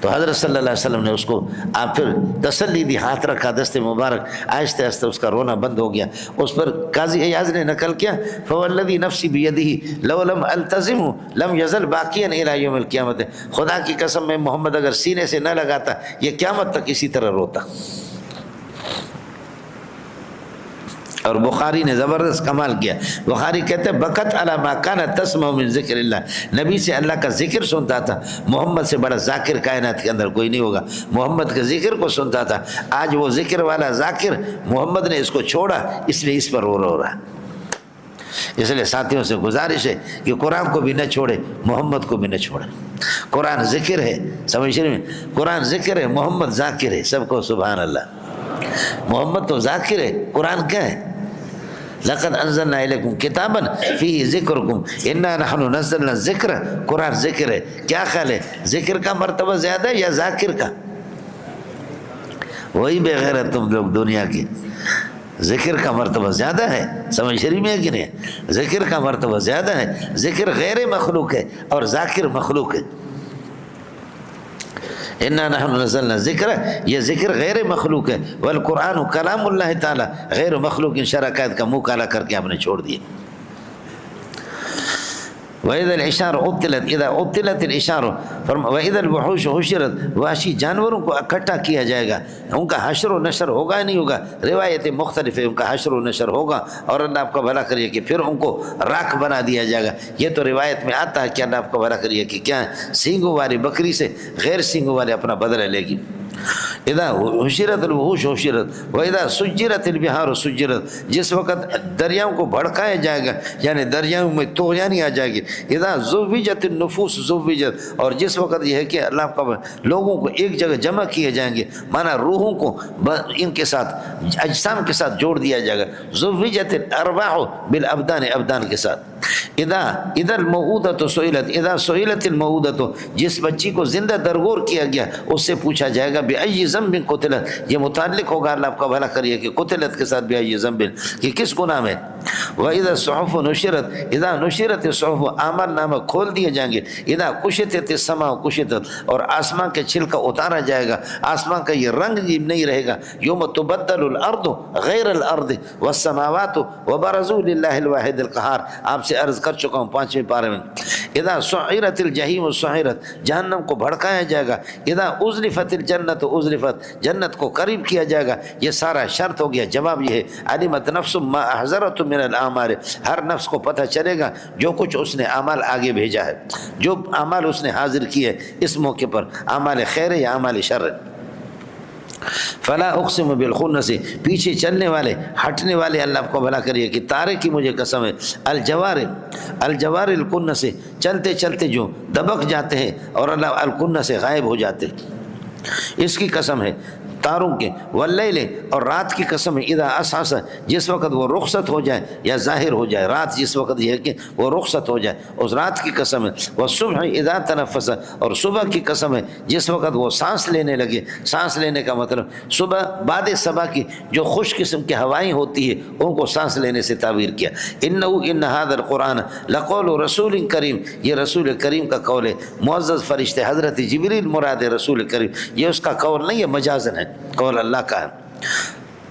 تو حضرت صلی اللہ علیہ وسلم نے اس کو آپ پھر تسلی دی، ہاتھ رکھا دست مبارک، آہستہ آہستہ اس کا رونا بند ہو گیا۔ اس پر قاضی ایاز نے نقل کیا فوالذی نفسی بیدہ لو لم التزم لم یزل باقیا الی یوم القیامت، خدا کی قسم میں محمد اگر سینے سے نہ لگاتا یہ قیامت تک اسی طرح روتا۔ اور بخاری نے زبردست کمال کیا، بخاری کہتے ہیں بکت علی ما کان تسمع من ذکر اللہ، نبی سے اللہ کا ذکر سنتا تھا، محمد سے بڑا ذاکر کائنات کے اندر کوئی نہیں ہوگا، محمد کے ذکر کو سنتا تھا، آج وہ ذکر والا ذاکر محمد نے اس کو چھوڑا، اس لیے اس پر رو رہا۔ اس لیے ساتھیوں سے گزارش ہے کہ قرآن کو بھی نہ چھوڑے، محمد کو بھی نہ چھوڑے۔ قرآن ذکر ہے، سمجھ رہے ہیں، قرآن ذکر ہے، محمد ذاکر ہے، سب کو سبحان اللہ۔ محمد تو ذاکر ہے، قرآن کیا ہے؟ لقد انزلنا الیکم کتابا فیہ ذکرکم انا نحن نزلنا الذکر، قرآن ذکر ہے۔ کیا خیال ہے، ذکر کا مرتبہ زیادہ ہے یا ذاکر کا؟ وہی بے غیرت تم لوگ دنیا کی، ذکر کا مرتبہ زیادہ ہے، سمجھ شریف میں ہے کہ نہیں؟ ذکر کا مرتبہ زیادہ ہے، ذکر غیر مخلوق ہے اور ذاکر مخلوق ہے۔ انا نحن نزلنا ذکر، یہ ذکر غیر مخلوق ہے، والقرآن کلام اللہ تعالی غیر مخلوق، ان شرکات کا منہ کالا کر کے آپ نے چھوڑ دیے۔ وَإِذَا الْعِشَارُ عُطِّلَتْ إِذَا عُطِّلَتِ الْعِشَارُ وَإِذَا الْوُحُوشُ حُشِرَتْ، وحشی جانوروں کو اکٹھا کیا جائے گا، ان کا حشر و نشر ہوگا نہیں ہوگا؟ روایتیں مختلف ہیں، ان کا حشر و نشر ہوگا اور اللہ آپ کو بھلا کریے کہ پھر ان کو راکھ بنا دیا جائے گا۔ یہ تو روایت میں آتا ہے کہ اللہ آپ کو بھلا کریے کہ کیا سینگوں والی بکری سے غیر سینگوں والے اپنا بدلہ لے گی۔ اذا حشرت الوحوش حشرت واذا سجرت البحار سجرت، جس وقت دریاؤں کو بھڑکایا جائے گا یعنی دریاؤں میں طغیانی آ جائے گی، اذا زوجت النفوس زوجت، اور جس وقت یہ ہے کہ اللہ کا لوگوں کو ایک جگہ جمع کیے جائیں گے، مانا روحوں کو ان کے ساتھ اجسام کے ساتھ جوڑ دیا جائے گا، زوجت الارواح بالابدان، ابدان کے ساتھ۔ اذا الموءودۃ سئلت، اذا سئلت الموءودۃ، جس بچی کو زندہ درگور کیا گیا اس سے پوچھا جائے گا بأی ذنب قتلت، یہ متعلق ہوگا اللہ آپ کا بھلا کریے کہ قتلت کے ساتھ بأی ذنب، کہ کس گناہ میں۔ وَإِذَا الصُّحُفُ نُشِرَتْ، اذا نشرت الصحف، اعمال نامہ کھول دیے جائیں گے، اذا کشطت السماء کشطت، اور آسمان کے چھلکا اتارا جائے گا، آسمان کا یہ رنگ نہیں رہے گا، یوم تبدل الارض غیر الارض والسماوات وبرزوا للہ الواحد القہار، آپ سے عرض کر چکا ہوں 5ویں پارے میں۔ اذا سعرت الجحیم سعرت، جہنم کو بھڑکایا جائے گا، اذا ازلفت الجنت ازلفت، جنت کو قریب کیا جائے گا، یہ سارا شرط ہو گیا۔ جواب یہ ہے علمت نفس ما احضرت من الاعمال، ہر نفس کو پتہ چلے گا جو کچھ اس نے اعمال آگے بھیجا ہے، جو اعمال اس نے حاضر کیے اس موقع پر، اعمال خیر یا اعمال شر۔ فلا اقسم بالخنس، پیچھے چلنے والے ہٹنے والے اللہ آپ کو بھلا کریے کہ تارے کی مجھے قسم ہے، الجوار الجوار الکنس، چلتے چلتے جو دبک جاتے ہیں اور اللہ الکنس سے غائب ہو جاتے، اس کی قسم ہے تاروں کے، واللیل، اور رات کی قسم ہے، اذا عسعس، جس وقت وہ رخصت ہو جائے یا ظاہر ہو جائے، رات جس وقت یہ ہے کہ وہ رخصت ہو جائے اس رات کی قسم ہے، والصبح اذا تنفس، اور صبح کی قسم ہے جس وقت وہ سانس لینے لگے، سانس لینے کا مطلب صبح بعد صبح کی جو خوش قسم کی ہوائیں ہوتی ہے ان کو سانس لینے سے تعبیر کیا۔ ان هذا القرآن لقول رسول کریم، یہ رسول کریم کا قول ہے، معزز فرشتے حضرت جبریل مراد ہے رسول کریم، یہ اس کا قول نہیں ہے، مجازن ہے، قول اللہ کا ہے،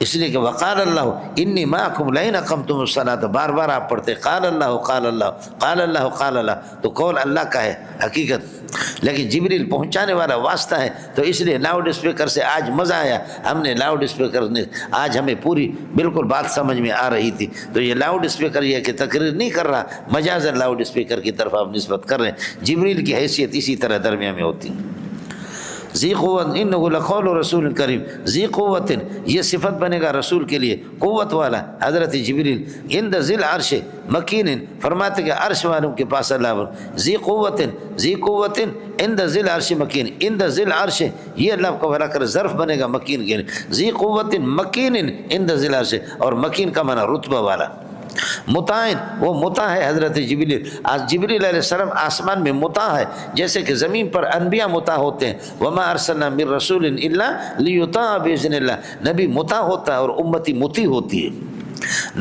اس لیے کہ وقال اللہ انی معکم لئن اقمتم الصلاۃ، بار بار آپ پڑھتے قال اللہ قال اللہ قال اللہ قال اللہ، تو قول اللہ کا ہے حقیقت، لیکن جبریل پہنچانے والا واسطہ ہے، تو اس لیے لاؤڈ اسپیکر سے آج مزہ آیا، ہم نے لاؤڈ اسپیکر نے آج ہمیں پوری بالکل بات سمجھ میں آ رہی تھی، تو یہ لاؤڈ اسپیکر یہ کہ تقریر نہیں کر رہا، مجازن لاؤڈ اسپیکر کی طرف آپ نسبت کر رہے ہیں، جبریل کی حیثیت اسی طرح درمیان میں ہوتی ہے۔ ذی قوت انہ لقول رسول کریم، ذی قوت، یہ صفت بنے گا رسول کے لیے قوت والا، حضرت جبریل، عند ذی العرش مکین، فرماتے کہ عرش والوں کے پاس اللہ، ذی قوت عند ذی العرش مکین، عند ذی العرش، یہ اللہ کو بھلا کر ظرف بنے گا مکین کے لیے، ذی قوت مکین عند ذی العرش، اور مکین کا معنی رتبہ والا، مطاعن، وہ مطاع ہے حضرت جبریل، جبریل علیہ السلام آسمان میں مطاع ہے، جیسے کہ زمین پر انبیاء مطاع ہوتے ہیں، وما ارسلنا من رسول الا لیطاع باذن اللہ، نبی مطاع ہوتا ہے اور امتی مطیع ہوتی ہے،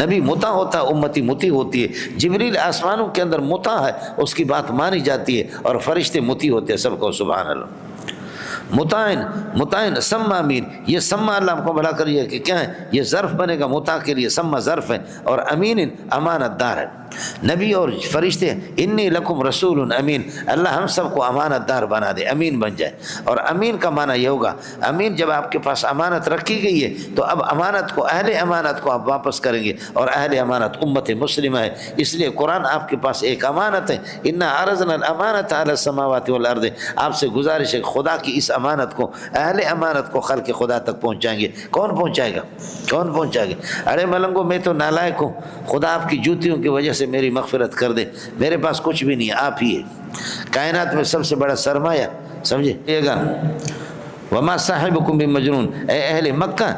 نبی مطاع ہوتا ہے امتی مطیع ہوتی ہے، جبریل آسمانوں کے اندر مطاع ہے، اس کی بات مانی جاتی ہے، اور فرشتے مطیع ہوتے ہیں، سب کو سبحان اللہ۔ مطاعن سما امین، یہ سما اللہ کو بھلا کریے کہ کیا ہے، یہ ظرف بنے گا مطاع کے لیے، سما ظرف ہے، اور امین امانت دار ہے، نبی اور فرشتے، انی لکم رسول امین، اللہ ہم سب کو امانت دار بنا دے، امین بن جائے، اور امین کا معنی یہ ہوگا، امین جب آپ کے پاس امانت رکھی گئی ہے تو اب امانت کو، اہل امانت کو آپ واپس کریں گے، اور اہل امانت امت مسلمہ ہے، اس لیے قرآن آپ کے پاس ایک امانت ہے، انا عرضنا الامانۃ علی السماوات والارض، آپ سے گزارش ہے خدا کی اس امانت کو، اہل امانت کو خلق خدا تک پہنچائیں گے، کون پہنچائے گا، کون پہنچائے گا؟ ارے ملنگو میں تو نالائق ہوں، خدا آپ کی جوتیوں کی وجہ سے میری مغفرت کر دے، میرے پاس کچھ بھی نہیں ہے، آپ ہی ہے، کائنات میں سب سے بڑا سرمایہ، سمجھے گا، وما صاحبکم بمجنون، اے اہل مکہ،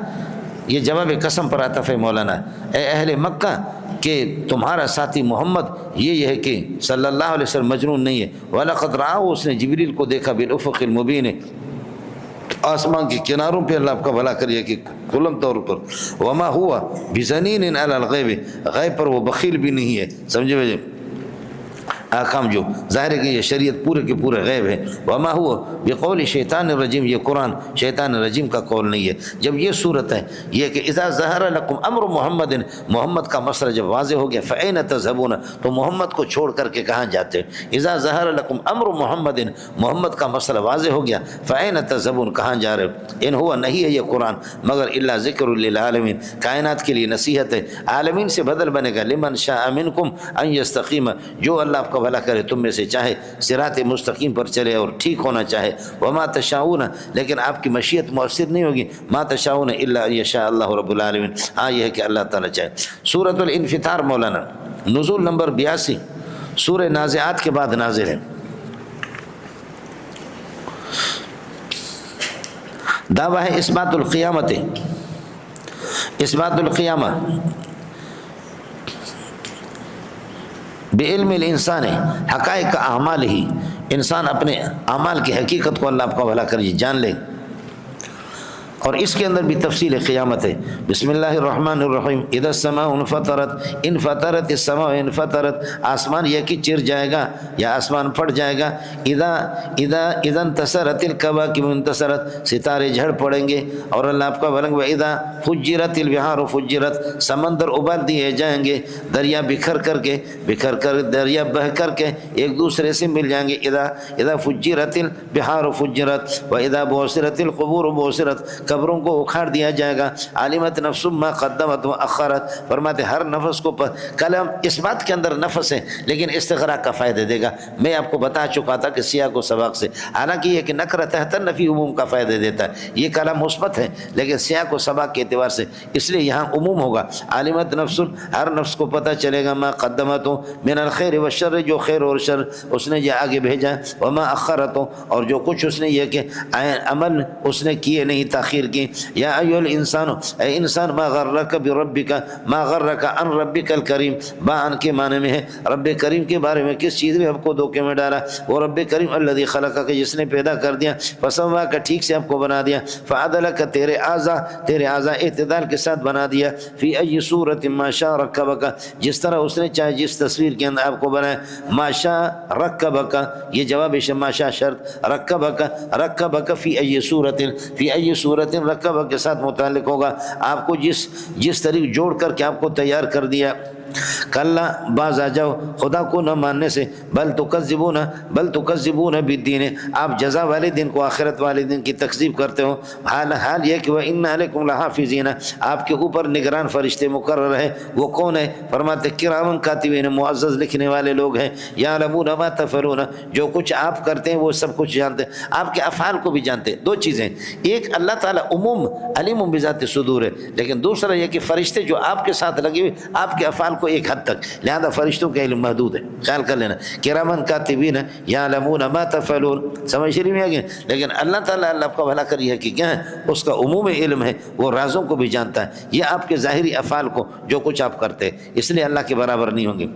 یہ جواب قسم پر عطف ہے مولانا، اے اہل مکہ کہ تمہارا ساتھی محمد یہ ہے کہ صلی اللہ علیہ وسلم مجنون نہیں ہے، وَلَقَدْ رَآهُ، اس نے جبریل کو دیکھا بالافق المبین، آسمان کے کناروں پہ، اللہ آپ کا بھلا کریے کہ کلم طور پر، وما ہوا بزنین علی الغیب، غیب پر وہ بخیل بھی نہیں ہے، سمجھے بھائی، احکام جو ظاہر ہے کہ یہ شریعت پورے کے پورے غیب ہے، وما ہوا بقول شیطان الرجیم، یہ قرآن شیطان الرجیم کا قول نہیں ہے۔ جب یہ صورت ہے یہ کہ اذا ظہر لکم امر محمد، محمد کا مسئلہ جب واضح ہو گیا، فأین تذهبون، تو محمد کو چھوڑ کر کے کہاں جاتے ہیں، اذا ظہر لکم امر محمد، محمد کا مسئلہ واضح ہو گیا، فأین تذهبون، کہاں جا رہے ہو، ان ہوا، نہیں ہے یہ قرآن مگر الا ذکر للعالمین، کائنات کے لیے نصیحت ہے، عالمین سے بدل بنے گا، لمن شاء منکم ان یستقیم، جو اللہ آپ کو بھلا کرے تم میں سے چاہے صراط مستقیم پر چلے اور ٹھیک ہونا چاہے. وما تشاؤون، لیکن آپ کی مشیت مؤثر نہیں ہوگی. ما تشاؤون الا ان یشاء اللہ رب العالمین، ہاں یہ ہے کہ اللہ تعالیٰ چاہے. سورۃ الانفطار مولانا، نزول نمبر 82، سورہ نازعات کے بعد نازل ہے. دعویٰ ہے اثبات القیامت، اثبات القیامہ بعلم الانسان حقائق اعمال ہی، انسان اپنے اعمال کی حقیقت کو اللہ آپ کا بھلا کر جان لے. اور اس کے اندر بھی تفصیل قیامت ہے. بسم اللہ الرحمن الرحیم. اذا السماء انفطرت، انفطرت السماء انفطرت، آسمان یکی چر جائے گا یا آسمان پھٹ جائے گا. اذا انتصرت الکواکب انتصرت، ستارے جھڑ پڑیں گے. اور اللہ آپ کا بلنگ. واذا فجرت البحار فجرت، سمندر ابال دیے جائیں گے، دریا بکھر کر دریا بہہ کر کے ایک دوسرے سے مل جائیں گے. اذا فجرت البحار فجرت واذا بعثرت القبور بعثرت، قبروں کو اکھاڑ دیا جائے گا. علمت نفس ما قدمت و اخرت، فرماتے ہر نفس کو کلام اس بات کے اندر نفس ہے لیکن استغراق کا فائدہ دے گا. میں آپ کو بتا چکا تھا کہ سیاق و سباق سے، حالانکہ یہ کہ نکرہ تحت نفی عموم کا فائدہ دیتا ہے، یہ کلام مثبت ہے لیکن سیاق و سباق کے اعتبار سے اس لیے یہاں عموم ہوگا. علمت نفس، ہر نفس کو پتہ چلے گا، ما قدمت من الخیر والشر، جو خیر اور شر اس نے جو آگے بھیجا، وما اخرت، اور جو کچھ اس نے یہ کہ عمل اس نے کیے نہیں تاخیر کی. یا ایھا الانسان، اے انسان، ما غرک بربک، ما غرک عن ربک الکریم، با ان کے معنی میں ہے رب کریم کے بارے میں کس چیز نے آپ کو دھوکے میں ڈالا. وہ رب کریم الذی خلقک، جس نے پیدا کر دیا، فسواک، ٹھیک سے آپ کو بنا دیا، فعدلک، تیرے اعضاء اعتدال کے ساتھ بنا دیا، فی ای صورت ما شاء رکبک، جس طرح اس نے چاہے جس تصویر کے اندر آپ کو بنایا. ما شاء رکبک، یہ جواب ہے ما شاء شرط، رکبک فی ای صورت، فی ای صورت رکبہ کے ساتھ متعلق ہوگا، آپ کو جس طریق جوڑ کر کے آپ کو تیار کر دیا. کلا، باز آ جاؤ خدا کو نہ ماننے سے. بل تکذبون بالدین، آپ جزا والے دن کو، آخرت والے دن کی تکذیب کرتے ہو. حال یہ کہ وَإِنَّ عَلَيْكُمْ لَحَافِظِينَ، آپ کے اوپر نگران فرشتے مقرر ہیں. وہ کون ہے؟ فرماتے کرامن کاتبین، معزز لکھنے والے لوگ ہیں. یعلمون ما تفعلون، جو کچھ آپ کرتے ہیں وہ سب کچھ جانتے ہیں، آپ کے افعال کو بھی جانتے ہیں. دو چیزیں، ایک اللہ تعالیٰ عموم علیم بذات صدور ہے، لیکن دوسرا یہ کہ فرشتے جو آپ کے ساتھ لگے ہوئے آپ کے افعال کو ایک حد تک، لہذا فرشتوں کا علم محدود ہے، خیال کر لینا. کرامن کاتبین یعلمون ما تفعلون، سمجھ شریف میں آگے. لیکن اللہ تعالیٰ اللہ کا بھلا کر یہ کہ کیا ہے، اس کا عموم علم ہے، وہ رازوں کو بھی جانتا ہے. یہ آپ کے ظاہری افعال کو، جو کچھ آپ کرتے ہیں، اس لیے اللہ کے برابر نہیں ہوں گے.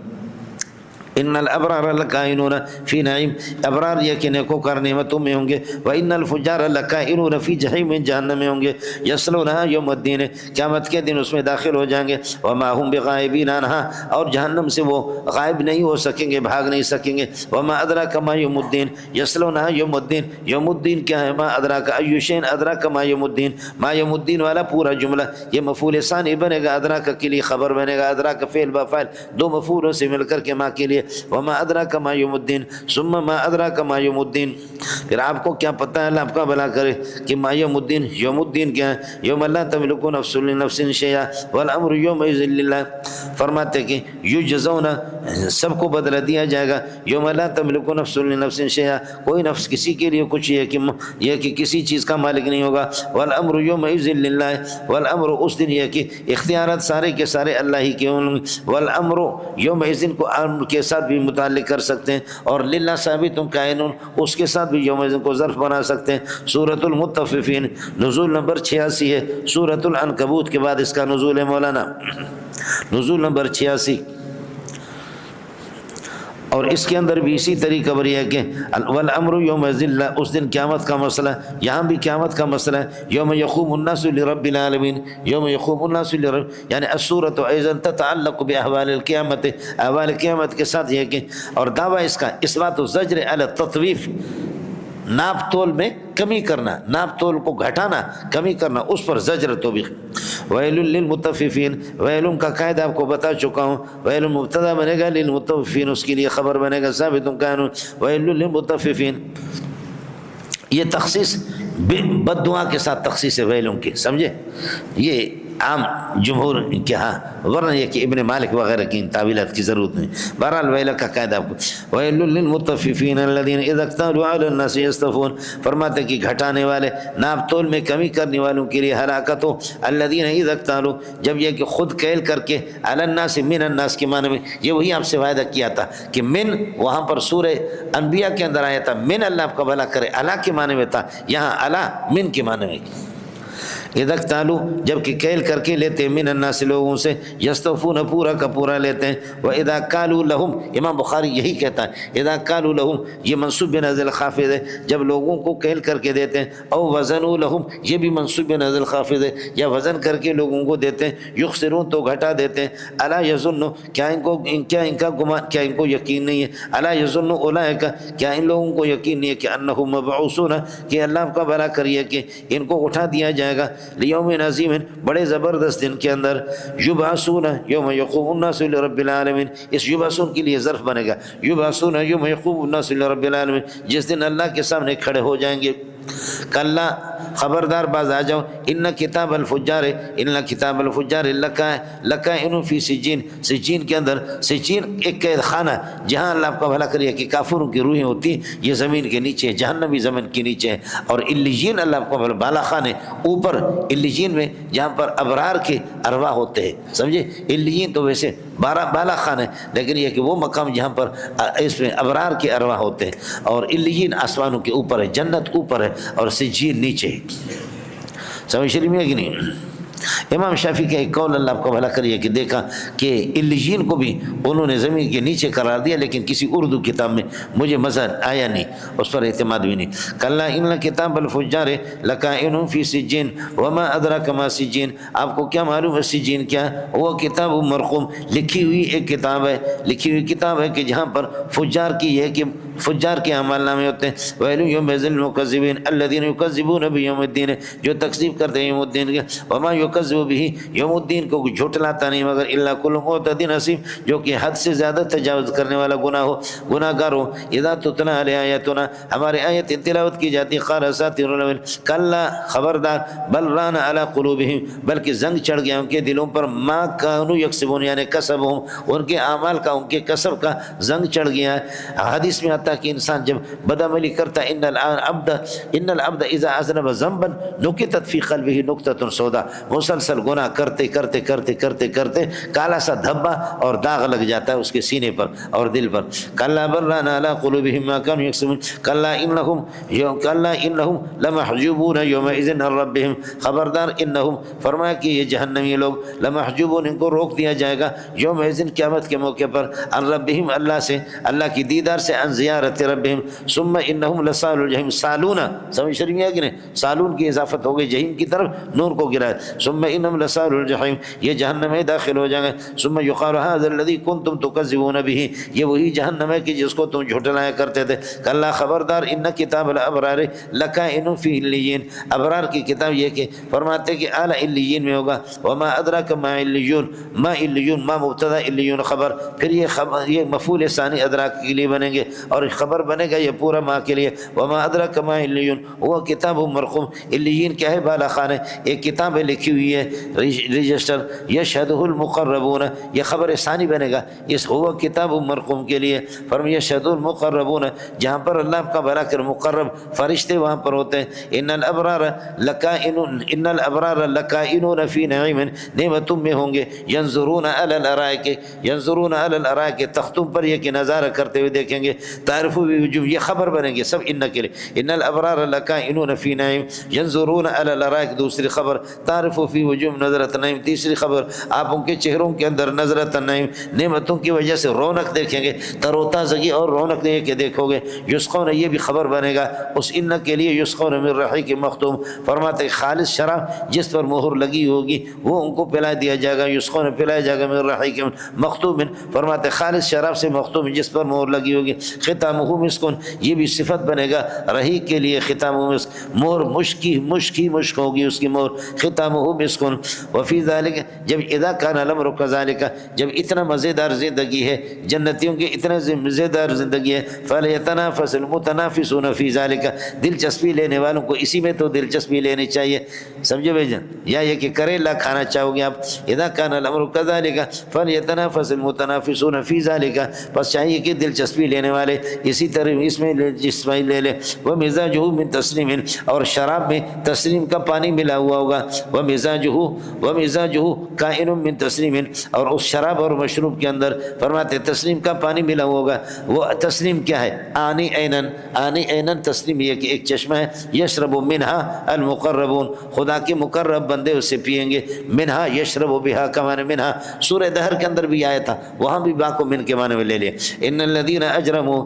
ان الابرار لکائنون فی نعیم، ابرار یہ کہ نیکوکار نعمتوں میں ہوں گے. وان الفجار لکائنون فی جحیم، جہنم میں ہوں گے. یصلونها یوم الدین، قیامت کے دن اس میں داخل ہو جائیں گے. وما هم بغائبین عنها، اور جہنم سے وہ غائب نہیں ہو سکیں گے، بھاگ نہیں سکیں گے. وما ادراک ما یوم الدین، یصلونها یوم الدین، یوم الدین کیا ہے؟ ما ادراک، ای شیء ادراک ما یوم الدین، ما یوم الدین والا پورا جملہ یہ مفعول ثانی بنے گا، ادراک کے لیے خبر بنے گا. ادراک فعل با فاعل، دو مفعولوں سے مل کر کے ما کے لیے. وما ادراک ما یوم الدین، ثم ما ادراک ما یوم الدین، پھر آپ کو کیا پتہ ہے، اللہ آپ کا بھلا کرے کہ ما یوم الدین، یوم الدین کیا ہے؟ یوم لا تملک نفس لنفس شیئا والامر یومئذ للہ. فرماتے کہ یجزون، سب کو بدلہ دیا جائے گا. یوم لا تملک نفس لنفس شیئا، کوئی نفس کسی کے لیے کچھ یہ کہ کسی چیز کا مالک نہیں ہوگا. والامر یومئذ للہ، والامر اس دن یہ کہ اختیارات سارے کے سارے اللہ ہی کے ہوں گے. والامر یومئذ کو امر کے ساتھ بھی متعلق کر سکتے ہیں، اور للہ ثابت کائنون اس کے ساتھ بھی یومئذ کو ظرف بنا سکتے ہیں. سورۃ المطففین نزول نمبر 86 ہے. سورۃ العنکبوت کے بعد اس کا نزول ہے مولانا، نزول نمبر 86. اور اس کے اندر بھی اسی طریقہ پر یہ ہے کہ والامر یوم ذلہ، اس دن قیامت کا مسئلہ، یہاں بھی قیامت کا مسئلہ ہے. یوم یقوم الناس لرب العالمین، یوم یقوم الناس لرب، یعنی السورۃ ایضا تتعلق باحوال القیامت، احوال قیامت کے ساتھ یہ کہ، اور دعویٰ اس کا اثبات الزجر علی التطویف، ناپ تول میں کمی کرنا، ناپ تول کو گھٹانا، کمی کرنا، اس پر زجر توبیخ. ویل للمطففین، ویل کا قاعدہ آپ کو بتا چکا ہوں. ویل مبتدا بنے گا، للمطففین اس کے لیے خبر بنے گا ثابت قانون. ویل للمطففین، یہ تخصیص بد دعا کے ساتھ تخصیص ہے ویلوں کی، سمجھے؟ یہ عام جمہور کے ہاں، ورنہ یہ کہ ابن مالک وغیرہ کی تعویلات کی ضرورت نہیں۔ بہرحال ویل کا قاعدہ آپ کو، ویل للمطففین الذین اذا اکتالوا علی الناس یستوفون، فرماتے کہ گھٹانے والے، ناپ تول میں کمی کرنے والوں کے لیے ہلاکت ہو۔ الذین اذا اکتالوا، جب یہ کہ خود کیل کر کے، علی الناس من الناس کے معنی میں، یہ وہی آپ سے وعدہ کیا تھا کہ من وہاں پر سورہ انبیاء کے اندر آیا تھا، من اللہ آپ کا بھلا کرے، اللہ کے معنی میں تھا، یہاں اللہ من کے معنی میں۔ اذا اکتالوا، جب کہ کیل کر کے لیتے، من الناس لوگوں سے، یستوفون پورا کا پورا لیتے ہیں، واذا کالوا لہم، امام بخاری یہی کہتا ہے اذا کالوا لہم، یہ منصوب بنزل خافض ہے، جب لوگوں کو کیل کر کے دیتے ہیں، او وزنوا لہم، یہ بھی منصوب بنزل خافض ہے، یا وزن کر کے لوگوں کو دیتے ہیں، یخسرون تو گھٹا دیتے ہیں، الا یظن، کیا ان کا گمان، کیا ان کو یقین نہیں ہے، الا یظن اولئک، کیا ان لوگوں کو یقین نہیں ہے کہ انہم مبعوثون، کہ اللہ کا بھلا کریے کہ ان کو اٹھا دیا جائے گا، لیوم عظیم، بڑے زبردست دن کے اندر، یبعثون یوم یقوم الناس لرب العالمین، اس یبعثون کے لیے ظرف بنے گا، یبعثون یوم یقوم الناس لرب العالمین، جس دن اللہ کے سامنے کھڑے ہو جائیں گے۔ کلا، خبردار باز آ جاؤ، ان کتاب الفجار، ان کتاب الفجار لکائن فی سجین، سجین کے اندر، سجین ایک قید خانہ جہاں اللہ آپ کا بھلا کریے کہ کافروں کی روحیں ہوتی ہیں، یہ زمین کے نیچے ہے، جہنمی زمین کے نیچے ہے، اور علیین اللہ آپ کا بھلا بالا خانے اوپر، علیین میں جہاں پر ابرار کے ارواح ہوتے ہیں، سمجھے، علیین تو ویسے بالا خان ہے، لیکن یہ کہ وہ مقام جہاں پر اس میں ابرار کے ارواح ہوتے ہیں، اور علیین آسمانوں کے اوپر ہے، جنت اوپر ہے اور سجین نیچے ہے۔ سمجھ شریف ہے کہ نہیں؟ امام شافعی کا ایک قول اللہ آپ کو بھلا کریے کہ دیکھا کہ علیین کو بھی انہوں نے زمین کے نیچے قرار دیا، لیکن کسی اردو کتاب میں مجھے مزہ آیا نہیں، اس پر اعتماد بھی نہیں۔ کلا ان کتاب الفجار لکائن فی سجین وما ادراک ما سجین، آپ کو کیا معلوم ہے سجین کیا؟ وہ کتاب مرقوم، لکھی ہوئی ایک کتاب ہے، لکھی ہوئی کتاب ہے کہ جہاں پر فجار کی ہے کہ فجار کے اعمال نامے ہوتے ہیں، ویل یومئذ للمکذبین الذین یکذبون بیوم الدین، جو تکذیب کرتے ہیں یوم الدین کے، وما یکذب بہ، یوم الدین کو جھٹلاتا نہیں مگر الا کل معتد اثیم، جو کہ حد سے زیادہ تجاوز کرنے والا گناہ گار ہو۔ اذا تتلی علیہ آیاتنا، ہمارے آیت تلاوت کی جاتی، قال اساطیر الاولین، کلا، خبردار، بل ران علی قلوبہم، بلکہ زنگ چڑھ گیا ان کے دلوں پر، ما کانوا یکسبون، یعنی کسبہم، ان کے اعمال کا، ان کے کسب کا زنگ چڑھ گیا ہے۔ حدیث میں آتا ہے کہ انسان جب بدعملی کرتا ہے، ان العبد اذا اذنب ذنبا نکتت فی قلبہ نکتۃ سودا، مسلسل گناہ کرتے کرتے کرتے کرتے کرتے کالا سا دھبا اور داغ لگ جاتا ہے اس کے سینے پر اور دل پر۔ کلا بل ران علی قلوبہم ما کانوا یکسبون، کلا انہم لمحجوبون یومئذ عن ربہم، خبردار انہم، فرمایا کہ یہ جہنمی لوگ، لمحجوبون، ان کو روک دیا جائے گا، یومئذ، قیامت کے موقع پر، عن ربہم، اللہ سے، اللہ کی دیدار سے، عن زیارت ربہم، ثم انہم لصال الجحیم، سالون، سمجھ شریف ہے کہ نہیں، سالون کی اضافت ہو گئی جہیم کی طرف، نور کو گرا ہے، ثم انہم لصال الجحیم، یہ جہنم میں داخل ہو جائیں گے، ثم یقال ھذا الذی کنتم تکذبون بہ، یہ وہی جہنم ہے کہ جس کو تم جھٹلایا کرتے تھے۔ کلا، خبردار، ان کتاب الابرار لکائن فی علیین، ابرار کی کتاب یہ کہ فرماتے کہ اعلی علیین میں ہوگا، وما ادراک ما علیون، ما علیون، ما مبتدا، علیون خبر، پھر یہ مفعول ثانی ادراک کے لیے بنیں گے اور خبر بنے گا یہ پورا ما کے لیے، وما ادراک ما علیون، وہ کتاب مرقوم، علیین کیا ہے؟ بالا خانے، ایک کتاب لکھی ہوئی ہے، رجسٹر، یشہدہ المقربون، یہ خبر ثانی بنے گا اس ہوا کتاب مرقوم کے لیے، فرمایا یشہدہ المقربون، جہاں پر اللہ کا بھلا کر مقرب فرشتے وہاں پر ہوتے ہیں، ان الابرار لکائنون فی نعیم، نعمتوں میں ہوں گے، ینظرون علی الارائک، ینظرون علی الارائک، تختوں پر یہ کہ نظارہ کرتے ہوئے دیکھیں گے، تعرف بوجوہ، یہ خبر بنیں گے سب ان کے لیے، ان الابرار لکائنون فی نعیم، ینظرون علی الارائک دوسری خبر، تعرف فی وجوہ نظرۃ النعیم تیسری خبر، آپ ان کے چہروں کے اندر نظرۃ النعیم، نعمتوں کی وجہ سے رونق دیکھیں گے، تر و تازگی اور رونق دے کے دیکھو گے، یسقون، یہ بھی خبر بنے گا اس ان کے لیے، یسقون من رحیق مختوم، فرماتے خالص شراب جس پر مہر لگی ہوگی وہ ان کو پلا دیا جائے گا، یسقون پلایا جائے گا من رحیق مختوم، فرماتے خالص شراب سے مختوم جس پر مہر لگی ہوگی، ختامہ مسکن، یہ بھی صفت بنے گا رحیق کے لیے ختامہ مسک، مور مشک ہوگی اس کی مور، ختامہ مسکن۔ وفی ذالک، جب اذا کان الامر کذالک، جب اتنا مزیدار زندگی ہے جنتیوں کی، اتنا مزیدار زندگی ہے، فلیتنافس المتنافسون فی ذالک، دلچسپی لینے والوں کو اسی میں تو دلچسپی لینی چاہیے، سمجھے بھائی جان؟ یا یہ کہ کریلا کھانا چاہو گے آپ، اذا کان الامر کذالک فلیتنافس المتنافسون فی ذالک، بس چاہیے کہ دلچسپی لینے والے اسی طرح اس میں دلچسپی لے لے۔ ومزاجہ من تسنیم، اور شراب میں تسنیم کا پانی ملا ہوا ہوگا، ومزاجہ کائن من تسنیم، اور اس شراب اور مشروب کے اندر فرماتے تسنیم کا پانی ملا ہوا ہوگا۔ وہ تسنیم کیا ہے؟ آنی اینن تسنیم، یہ کہ ایک چشمہ ہے، یشرب منہا المقربون، خدا کے مقرب بندے اسے پئیں گے، منہا یشرب بہا کمان منہا، سورہ دہر کے اندر بھی آیا تھا، وہاں بھی با کو من کے معنی میں لے لیا۔ ان الذین اجرموا،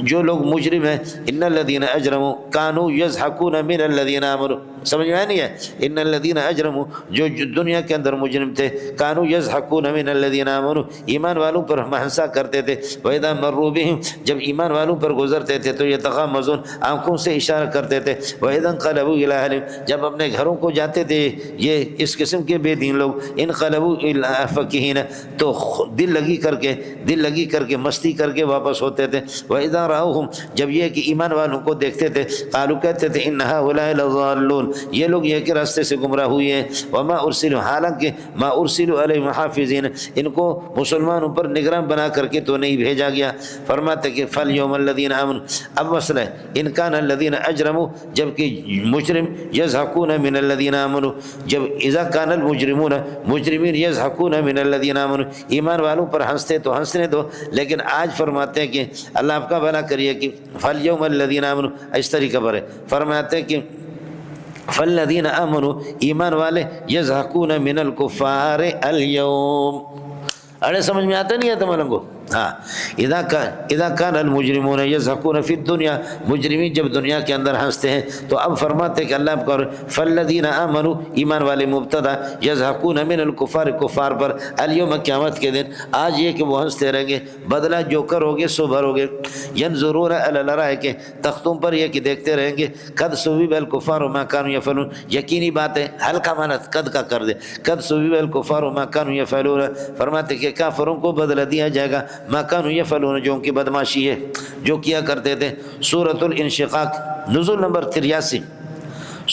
جو لوگ مجرم ہیں، ان الذین اجرموا کانوا یضحکون من الذین آمنوا، سمجھ میں نہیں ہے؟ ان الذین اجرموا، جو دنیا کے اندر مجرم تھے، کانوا یضحکون من الذین آمنوا، ایمان والوں پر ہنسا کرتے تھے، واذا مروا بہم، جب ایمان والوں پر گزرتے تھے تو یتغامزون، آنکھوں سے اشارہ کرتے تھے، واذا انقلبوا الی اہلہم، جب اپنے گھروں کو جاتے تھے یہ اس قسم کے بے دین لوگ، انقلبوا الی فکہین، تو دل لگی کر کے مستی کر کے واپس ہوتے تھے، واذا راؤہم، جب یہ کہ ایمان والوں کو دیکھتے تھے، قالوا کہتے تھے ان ہؤلاء لضالون، یہ لوگ یہ کہ راستے سے گمراہ ہوئے ہیں، وما ارسلوا، حالانکہ ما ارسلوا علیہم حافظین، ان کو مسلمانوں پر نگراں بنا کر کے تو نہیں بھیجا گیا۔ فرماتے کہ فالیوم الذین آمنوا، اب مسئلہ ہے ان کان الذین اجرموا، جبکہ مجرم یضحکون من الذین آمنوا، جب اذا کان المجرمون، مجرمین یضحکون من الذین آمنوا، ایمان والوں پر ہنستے تو ہنسنے دو، لیکن آج فرماتے ہیں کہ اللہ آپ کا بھلا کریے کہ فالیوم الذین آمنوا، اس طریقہ پر ہے، فرماتے ہیں کہ فالذین آمنوا، ایمان والے، یضحکون من الکفار الیوم، ارے سمجھ میں آتا نہیں ہے تم لوگوں کو؟ ہاں، اذا کان المجرمون یضحکون فی الدنیا، مجرمین جب دنیا کے اندر ہنستے ہیں، تو اب فرماتے کہ اللہ کا فالذین آمنوا، ایمان والے مبتدا، یضحکون من الکفار، کفار پر، الیوم، قیامت کے دن، آج یہ کہ وہ ہنستے رہیں گے، بدلہ جو کرو گے سو بھرو گے، ینظرون الی الارائک، تختوں پر یہ کہ دیکھتے رہیں گے، قد ثوب الکفار ما کانوا یفعلون، یقینی بات ہے، ہلکا معنی قد کا کر دے، قد ثوب الکفار ما کانوا یفعلون، فرماتے کہ کافروں کو بدلہ دیا جائے گا ما کانوا یفعلون، جو ان کی بدماشی ہے، جو کیا کرتے تھے۔ سورۃ الانشقاق، نزول نمبر 83،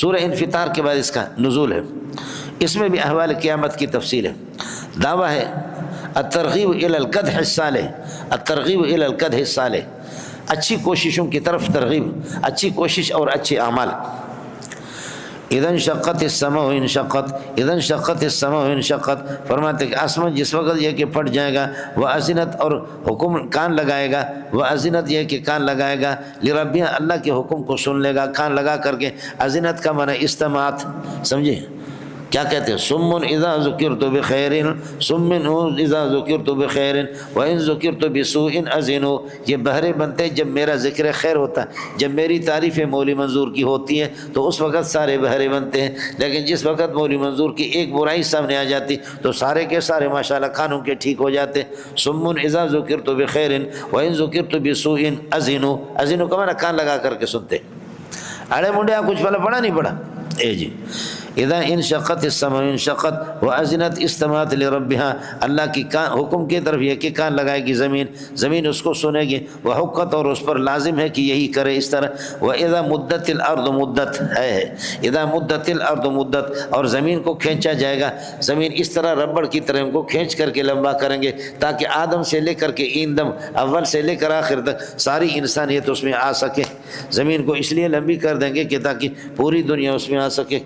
سورہ انفطار کے بعد اس کا نزول ہے، اس میں بھی احوال قیامت کی تفصیل ہے، دعویٰ ہے الترغیب الی القدح الصالح، الترغیب الی القدح الصالح، اچھی کوششوں کی طرف ترغیب، اچھی کوشش اور اچھے اعمال۔ اذا انشقت السماء انشقت، اذا انشقت السماء انشقت، فرماتے کہ آسمان جس وقت یہ کہ پھٹ جائے گا، وأذنت، اور حکم کان لگائے گا، وأذنت یہ کہ کان لگائے گا، لربها، اللہ کے حکم کو سن لے گا کان لگا کر کے، اذنت کا معنی استماعت، سمجھے کیا کہتے ہیں؟ سم اذا ذکرت بخیر، سم اذا ذکرت بخیر وان ذکرت بسوء اذنوا، یہ بہرے بنتے ہیں جب میرا ذکر خیر ہوتا ہے، جب میری تعریف مولی منظور کی ہوتی ہے تو اس وقت سارے بہرے بنتے ہیں، لیکن جس وقت مولی منظور کی ایک برائی سامنے آ جاتی تو سارے کے سارے ماشاءاللہ کانوں کے ٹھیک ہو جاتے۔ سم اذا ذکرت بخیر وان ذکرت بسوء اذنوا، اذنوا کا معنی کان لگا کر کے سنتے۔ ارے منڈے آپ کچھ پڑھا نہیں پڑھا؟ اے جی، اذا انشقت السماء انشقت واذنت استمعت لربها، اللہ کی حکم کی طرف یہ کہ کان لگائے گی زمین، زمین اس کو سنے گی، وحقت، اور اس پر لازم ہے کہ یہی کرے اس طرح، واذا مدت الارض مدت ہے، اذا مدت الارض مدت، اور زمین کو کھینچا جائے گا، زمین اس طرح ربڑ کی طرح ان کو کھینچ کر کے لمبا کریں گے تاکہ آدم سے لے کر کے ایندم، اول سے لے کر آخر تک ساری انسانیت اس میں آ سکے، زمین کو اس لیے لمبی کر دیں گے کہ تاکہ پوری دنیا اس میں آ سکے۔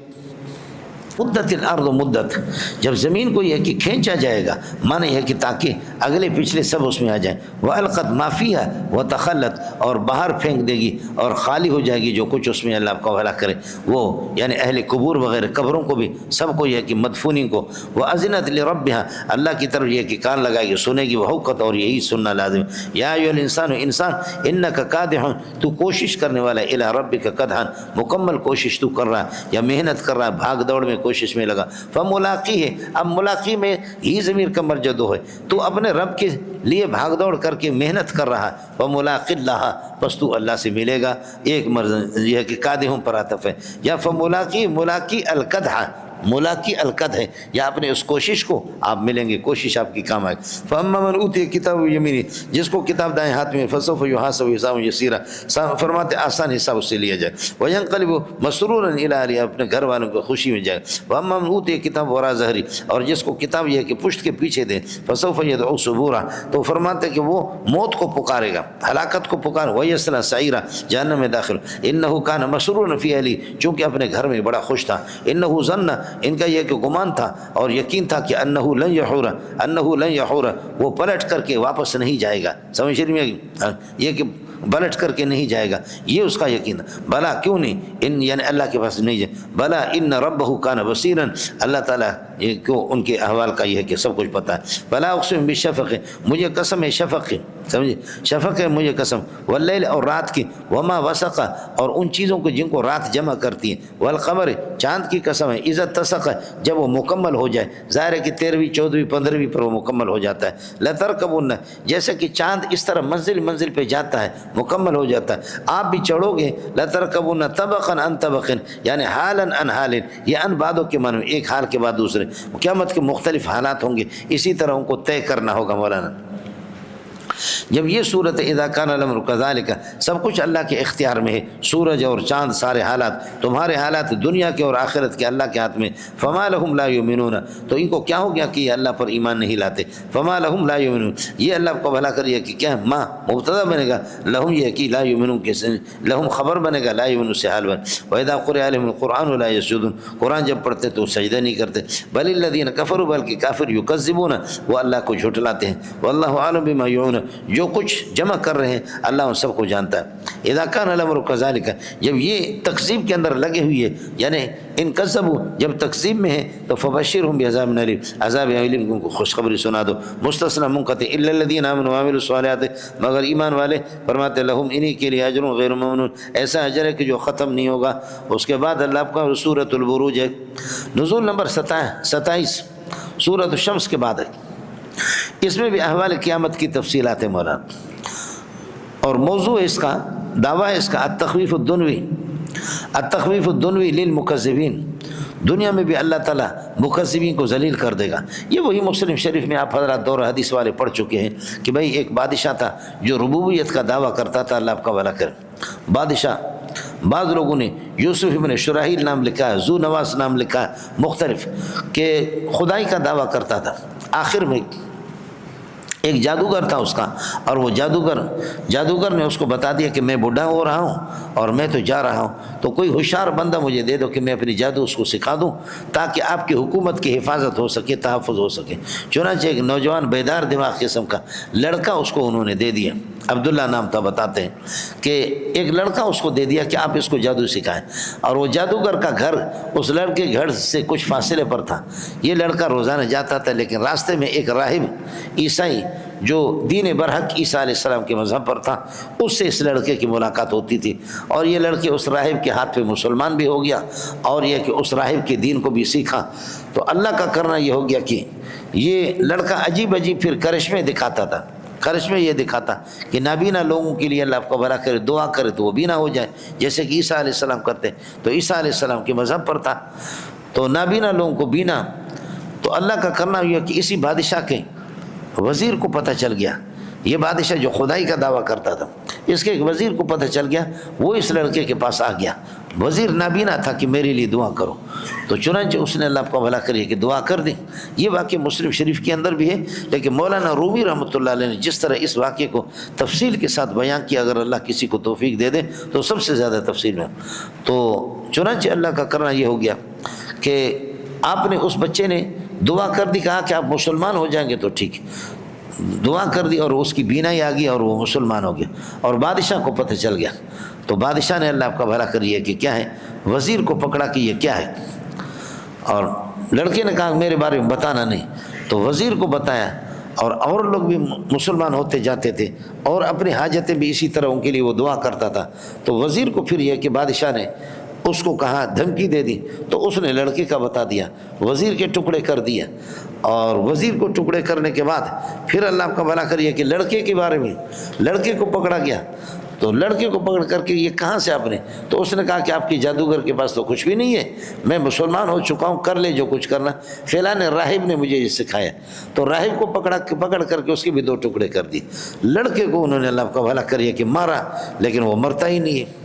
مدت الارض مدت، جب زمین کو یہ کہ کھینچا جائے گا، معنی ہے کہ تاکہ اگلے پچھلے سب اس میں آ جائیں، وَأَلْقَتْ مَا فِيهَا وَتَخَلَّتْ، اور باہر پھینک دے گی اور خالی ہو جائے گی جو کچھ اس میں، اللہ آپ کو بھلا کرے، وہ یعنی اہل قبور وغیرہ، قبروں کو بھی، سب کو یہ کہ مدفونین کو، وَأَذِنَتْ لِرَبِّهَا، اللہ کی طرف یہ کہ کان لگائے گی، سنے گی، وَحُقَّتْ، اور یہی سننا لازم۔ یا ایھا الانسان، انسان، انک کادح، تو کوشش کرنے والا ہے، الی ربک کدحا، مکمل کوشش تو کر رہا ہے یا محنت کر رہا ہے، بھاگ دوڑ میں کوشش میں لگا، فملاقی ہے، اب ملاقی میں ہی ضمیر کا مرجع ہے، تو اپنے رب کے لیے بھاگ دوڑ کر کے محنت کر رہا، فملاقی اللہ، پس تو اللہ سے ملے گا، ایک مرض یہ ہے کہ قادحوں پر عطف ہے، یا فملاقی ملاقی القدح، ملاقی القد ہے، یا اپنے اس کوشش کو آپ ملیں گے، کوشش آپ کی کام آئے۔ فَأَمَّا مَنْ أُوتِيَ کتاب یمینی، جس کو کتاب دائیں ہاتھ میں، فَسَوْفَ يُحَاسَبُ حِسَابًا یسیرا، فرماتے آسان حساب اس سے لیا جائے، وَيَنْقَلِبُ مَسْرُورًا إِلَىٰ أَهْلِهِ، اپنے گھر والوں کو خوشی میں جائے، وَأَمَّا مَنْ أُوتِيَ کتاب وَرَاءَ ظَهْرِهِ، اور جس کو کتاب یہ ہے کہ پشت کے پیچھے دے، فَسَوْفَ يَدْعُو ثُبُورًا، تو فرماتے کہ وہ موت کو پکارے گا، ہلاکت کو پکارے، وَيَصْلَىٰ سَعِيرًا، جہنم میں داخل، إِنَّهُ كَانَ مَسْرُورًا فِي أَهْلِهِ، چونکہ اپنے گھر میں بڑا خوش تھا، إِنَّهُ ظَنَّ، ان کا یہ کہ گمان تھا اور یقین تھا کہ انہو لن یحور، وہ پلٹ کر کے واپس نہیں جائے گا، سمجھ رہی ہیں، یہ کہ پلٹ کر کے نہیں جائے گا، یہ اس کا یقین تھا، بلا کیوں نہیں، ان یعنی اللہ کے پاس نہیں جائے، بلا ان ربہ کان بصیرا، اللہ تعالیٰ یہ کیوں ان کے احوال کا یہ ہے کہ سب کچھ پتہ ہے، بلا اقسم بالشفق، مجھے قسم ہے شفق کی، سمجھے، شفق ہے مجھے قسم، واللیل، اور رات کی، وما وسق، اور ان چیزوں کو جن کو رات جمع کرتی ہے، والقمر، چاند کی قسم ہے، اذا اتسق، جب وہ مکمل ہو جائے، ظاہر ہے کہ 13ویں 14ویں 15ویں پر وہ مکمل ہو جاتا ہے، لترکبن، جیسے کہ چاند اس طرح منزل پہ جاتا ہے، مکمل ہو جاتا ہے، آپ بھی چڑھو گے، لترکبن طبقا عن طبق، یعنی حالا عن حال، یہ ان بعدوں کے معنی، ایک حال کے بعد دوسرے، قیامت کے مختلف حالات ہوں گے، اسی طرح ان کو طے کرنا ہوگا مولانا۔ جب یہ صورت اذا کان الامر کذالک، سب کچھ اللہ کے اختیار میں ہے، سورج اور چاند، سارے حالات، تمہارے حالات دنیا کے اور آخرت کے اللہ کے ہاتھ میں، فما لہم لا یؤمنون، تو ان کو کیا ہو گیا کہ یہ اللہ پر ایمان نہیں لاتے، فما لہم لا یؤمنون، یہ اللہ کو بھلا کریے کہ کیا ما مبتدا بنے گا، لہم یہ کہ لا یؤمنون کے لہم خبر بنے گا، لا یؤمنون سے حال بن، واذا قرئ علیہم القرآن لا یسجدون، قرآن جب پڑھتے تو سجدہ نہیں کرتے، بل الذین کفروا، بلکہ کافر، یکذبون، وہ اللہ کو جھٹلاتے ہیں، واللہ اعلم بما یعون، جو کچھ جمع کر رہے ہیں اللہ ان سب کو جانتا ہے، اذا کان الامر کذالک، جب یہ تکذیب کے اندر لگے ہوئے، یعنی ان کذبوا، جب تکذیب میں ہے تو فبشرهم بعذاب الیم، عذاب علیم کو خوشخبری سنا دو، مستثنی منقطع، الا الذین آمنوا وعملوا الصالحات، مگر ایمان والے، فرماتے لہم، انہی کے لیے اجر غیر ممنون، ایسا اجر ہے کہ جو ختم نہیں ہوگا۔ اس کے بعد اللہ کا سورۃ البروج ہے، نزول نمبر 27 سورۃ الشمس کے بعد ہے، اس میں بھی احوال قیامت کی تفصیلات ہیں مولانا، اور موضوع اس کا، دعویٰ ہے اس کا، التخویف الدنوی للمکذبین، دنیا میں بھی اللہ تعالیٰ مکذبین کو ذلیل کر دے گا۔ یہ وہی مسلم شریف میں آپ حضرات دور حدیث والے پڑھ چکے ہیں کہ بھئی ایک بادشاہ تھا جو ربوبیت کا دعویٰ کرتا تھا، اللہ آپ کا بھلا کرے، بادشاہ، بعض لوگوں نے یوسف ابن شراحیل نام لکھا ہے، ذو نواس نام لکھا ہے، مختلف، کہ خدائی کا دعویٰ کرتا تھا، آخر میں ایک جادوگر تھا اس کا، اور وہ جادوگر نے اس کو بتا دیا کہ میں بوڑھا ہو رہا ہوں اور میں تو جا رہا ہوں، تو کوئی ہوشیار بندہ مجھے دے دو کہ میں اپنی جادو اس کو سکھا دوں تاکہ آپ کی حکومت کی حفاظت ہو سکے، تحفظ ہو سکے۔ چنانچہ ایک نوجوان بیدار دماغ قسم کا لڑکا اس کو انہوں نے دے دیا، عبداللہ نام تھا، بتاتے ہیں کہ ایک لڑکا اس کو دے دیا کہ آپ اس کو جادو سکھائیں، اور وہ جادوگر کا گھر اس لڑکے کے گھر سے کچھ فاصلے پر تھا، یہ لڑکا روزانہ جاتا تھا، لیکن راستے میں ایک راہب عیسائی جو دین برحق عیسیٰ علیہ السلام کے مذہب پر تھا، اس سے اس لڑکے کی ملاقات ہوتی تھی، اور یہ لڑکے اس راہب کے ہاتھ پہ مسلمان بھی ہو گیا، اور یہ کہ اس راہب کے دین کو بھی سیکھا۔ تو اللہ کا کرنا یہ ہو گیا کہ یہ لڑکا عجیب پھر کرشمے دکھاتا تھا، کرشمے یہ دکھاتا کہ نابینا لوگوں کے لیے اللہ آپ کو بھلا کرے، دعا کرے تو وہ بینا ہو جائے، جیسے کہ عیسیٰ علیہ السلام کرتے، تو عیسیٰ علیہ السلام کے مذہب پر تھا، تو نابینا لوگوں کو بینا، تو اللہ کا کرنا یہ کہ اسی بادشاہ کے وزیر کو پتہ چل گیا، یہ بادشاہ جو خدائی کا دعویٰ کرتا تھا، اس کے ایک وزیر کو پتہ چل گیا، وہ اس لڑکے کے پاس آ گیا، وزیر نابینا تھا کہ میرے لیے دعا کرو، تو چنانچہ اس نے اللہ کو بھلا کریے کہ دعا کر دی۔ یہ واقعہ مسلم شریف کے اندر بھی ہے، لیکن مولانا رومی رحمۃ اللہ علیہ نے جس طرح اس واقعے کو تفصیل کے ساتھ بیان کیا، اگر اللہ کسی کو توفیق دے دے تو سب سے زیادہ تفصیل میں، تو چنانچہ اللہ کا کرنا یہ ہو گیا کہ آپ نے، اس بچے نے دعا کر دی، کہا کہ آپ مسلمان ہو جائیں گے تو ٹھیک، دعا کر دی اور اس کی بینائی آ گئی اور وہ مسلمان ہو گیا، اور بادشاہ کو پتہ چل گیا، تو بادشاہ نے اللہ آپ کا بھلا کریے کہ کیا ہے، وزیر کو پکڑا کہ یہ کیا ہے، اور لڑکے نے کہا میرے بارے میں بتانا نہیں، تو وزیر کو بتایا، اور لوگ بھی مسلمان ہوتے جاتے تھے، اور اپنی حاجتیں بھی اسی طرح ان کے لیے وہ دعا کرتا تھا، تو وزیر کو پھر یہ کہ بادشاہ نے اس کو کہا دھمکی دے دی تو اس نے لڑکے کا بتا دیا، وزیر کے ٹکڑے کر دیا، اور وزیر کو ٹکڑے کرنے کے بعد پھر اللہ آپ کا بھلا کریے کہ لڑکے کے بارے میں لڑکے کو پکڑا گیا، تو لڑکے کو پکڑ کر کے یہ کہاں سے آپ نے، تو اس نے کہا کہ آپ کی جادوگر کے پاس تو کچھ بھی نہیں ہے، میں مسلمان ہو چکا ہوں، کر لے جو کچھ کرنا، فلاں راہب نے مجھے یہ سکھایا، تو راہب کو پکڑ کر کے اس کے بھی 2 ٹکڑے کر دی۔ لڑکے کو انہوں نے اللہ آپ کا بھلا کریے کہ مارا، لیکن وہ مرتا ہی نہیں ہے۔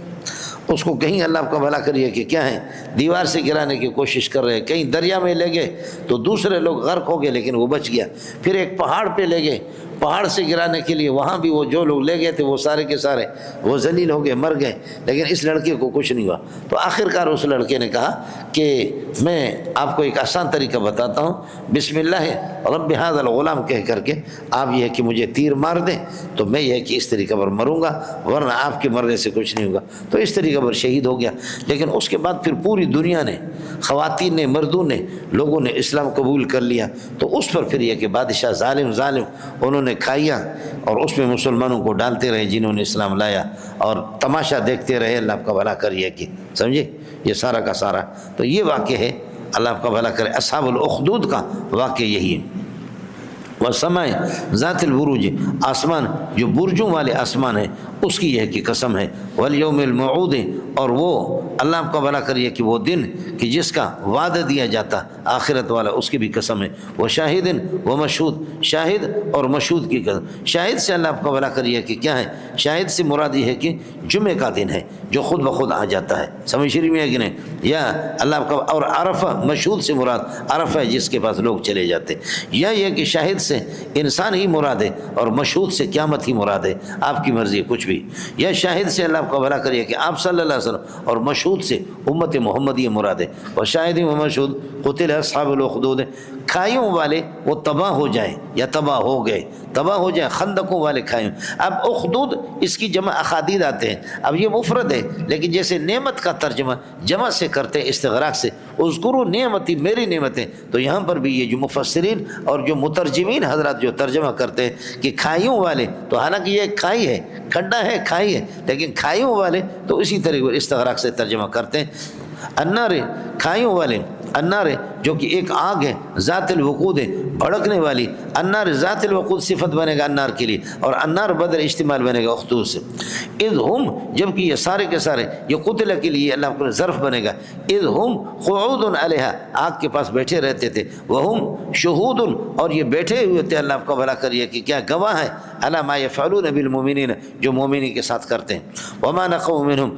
اس کو کہیں اللہ آپ کا بھلا کریے کہ کیا ہے دیوار سے گرانے کی کوشش کر رہے، کہیں دریا میں لے گئے تو دوسرے لوگ غرق ہو گئے لیکن وہ بچ گیا، پھر ایک پہاڑ پہ لے گئے، پہاڑ سے گرانے کے لیے وہاں بھی وہ جو لوگ لے گئے تھے وہ سارے کے سارے وہ ذلیل ہو گئے، مر گئے، لیکن اس لڑکے کو کچھ نہیں ہوا۔ تو آخرکار اس لڑکے نے کہا کہ میں آپ کو ایک آسان طریقہ بتاتا ہوں، بسم اللہ رب ھذا الغلام کہہ کر کے آپ یہ ہے کہ مجھے تیر مار دیں تو میں یہ ہے کہ اس طریقے پر مروں گا، ورنہ آپ کے مرنے سے کچھ نہیں ہوگا۔ تو اس طریقے پر شہید ہو گیا۔ لیکن اس کے بعد پھر پوری دنیا نے، خواتین نے، مردوں نے، لوگوں نے اسلام قبول کر لیا، تو اس پر پھر یہ کہ بادشاہ ظالم انہوں نے کھائیا اور اس میں مسلمانوں کو ڈالتے رہے جنہوں نے اسلام لایا، اور تماشا دیکھتے رہے، اللہ آپ کا بھلا کریے کہ سمجھے یہ سارا کا سارا۔ تو یہ واقعہ ہے، اللہ آپ کا بھلا کرے، اصحاب الاخدود کا واقعہ یہی ہے۔ وَالسَّمَاءِ ذَاتِ الْبُرُوجِ، آسمان جو برجوں والے آسمان ہے اس کی یہ کہ قسم ہے، وَالْيَوْمِ الْمَوْعُودِ، اور وہ اللہ آپ کا بھلا کریے کہ وہ دن کہ جس کا وعدہ دیا جاتا آخرت والا، اس کی بھی قسم ہے، وَشَاهِدٍ وَمَشْهُودٍ، شاہد اور مشہود کی قسم۔ شاہد سے اللہ آپ کا بھلا کریے کہ کیا ہے، شاہد سے مراد یہ ہے کہ جمعہ کا دن ہے جو خود بخود آ جاتا ہے، سمجھ شریف میں ہے کہ نہیں، یا اللہ آپ کا، اور عرفہ، مشہود سے مراد عرفہ ہے جس کے پاس لوگ چلے جاتے، یا یہ کہ شاہد سے انسان ہی مراد ہے اور مشہود سے قیامت ہی مراد ہے، آپ کی مرضی ہے کچھ بھی، یا شاہد سے اللہ آپ کا بھلا کریے کہ آپ صلی اللہ علیہ وسلم، اور مشہود سے امت محمدی مراد ہے، اور شاہد و مشہود قتل اصحاب الاخدود، کھائیوں والے وہ تباہ ہو جائیں یا تباہ ہو گئے، تباہ ہو جائیں، خندقوں والے کھائیوں۔ اب اخدود اس کی جمع اخادید آتے ہیں، اب یہ مفرد ہے لیکن جیسے نعمت کا ترجمہ جمع سے کرتے ہیں استغراق سے، اذکروا نعمتی، میری نعمتیں، تو یہاں پر بھی یہ جو مفسرین اور جو مترجمین حضرات جو ترجمہ کرتے ہیں کہ کھائیوں والے، تو حالانکہ یہ کھائی ہے، کھڈا ہے، کھائی ہے، لیکن کھائیوں والے تو اسی طریقے استغراق سے ترجمہ کرتے ہیں۔ النار، کھائیوں والے، النار جو کہ ایک آگ ہے، ذات الوقود ہے، بھڑکنے والی، النار ذات الوقود صفت بنے گا النار کے لیے، اور النار بدل استعمال بنے گا اخدود سے۔ اذ ہم، جبکہ یہ سارے کے سارے یہ قتل کے لیے اللہ کو ظرف بنے گا، اذ ہم قعود علیہا، آگ کے پاس بیٹھے رہتے تھے، وہم شہود، اور یہ بیٹھے ہوئے تھے، اللہ آپ کا بھلا کریے کہ کیا گواہ ہے، علی ما یفعلون بالمؤمنین، جو مومنین کے ساتھ کرتے ہیں، وما نقموا منہم،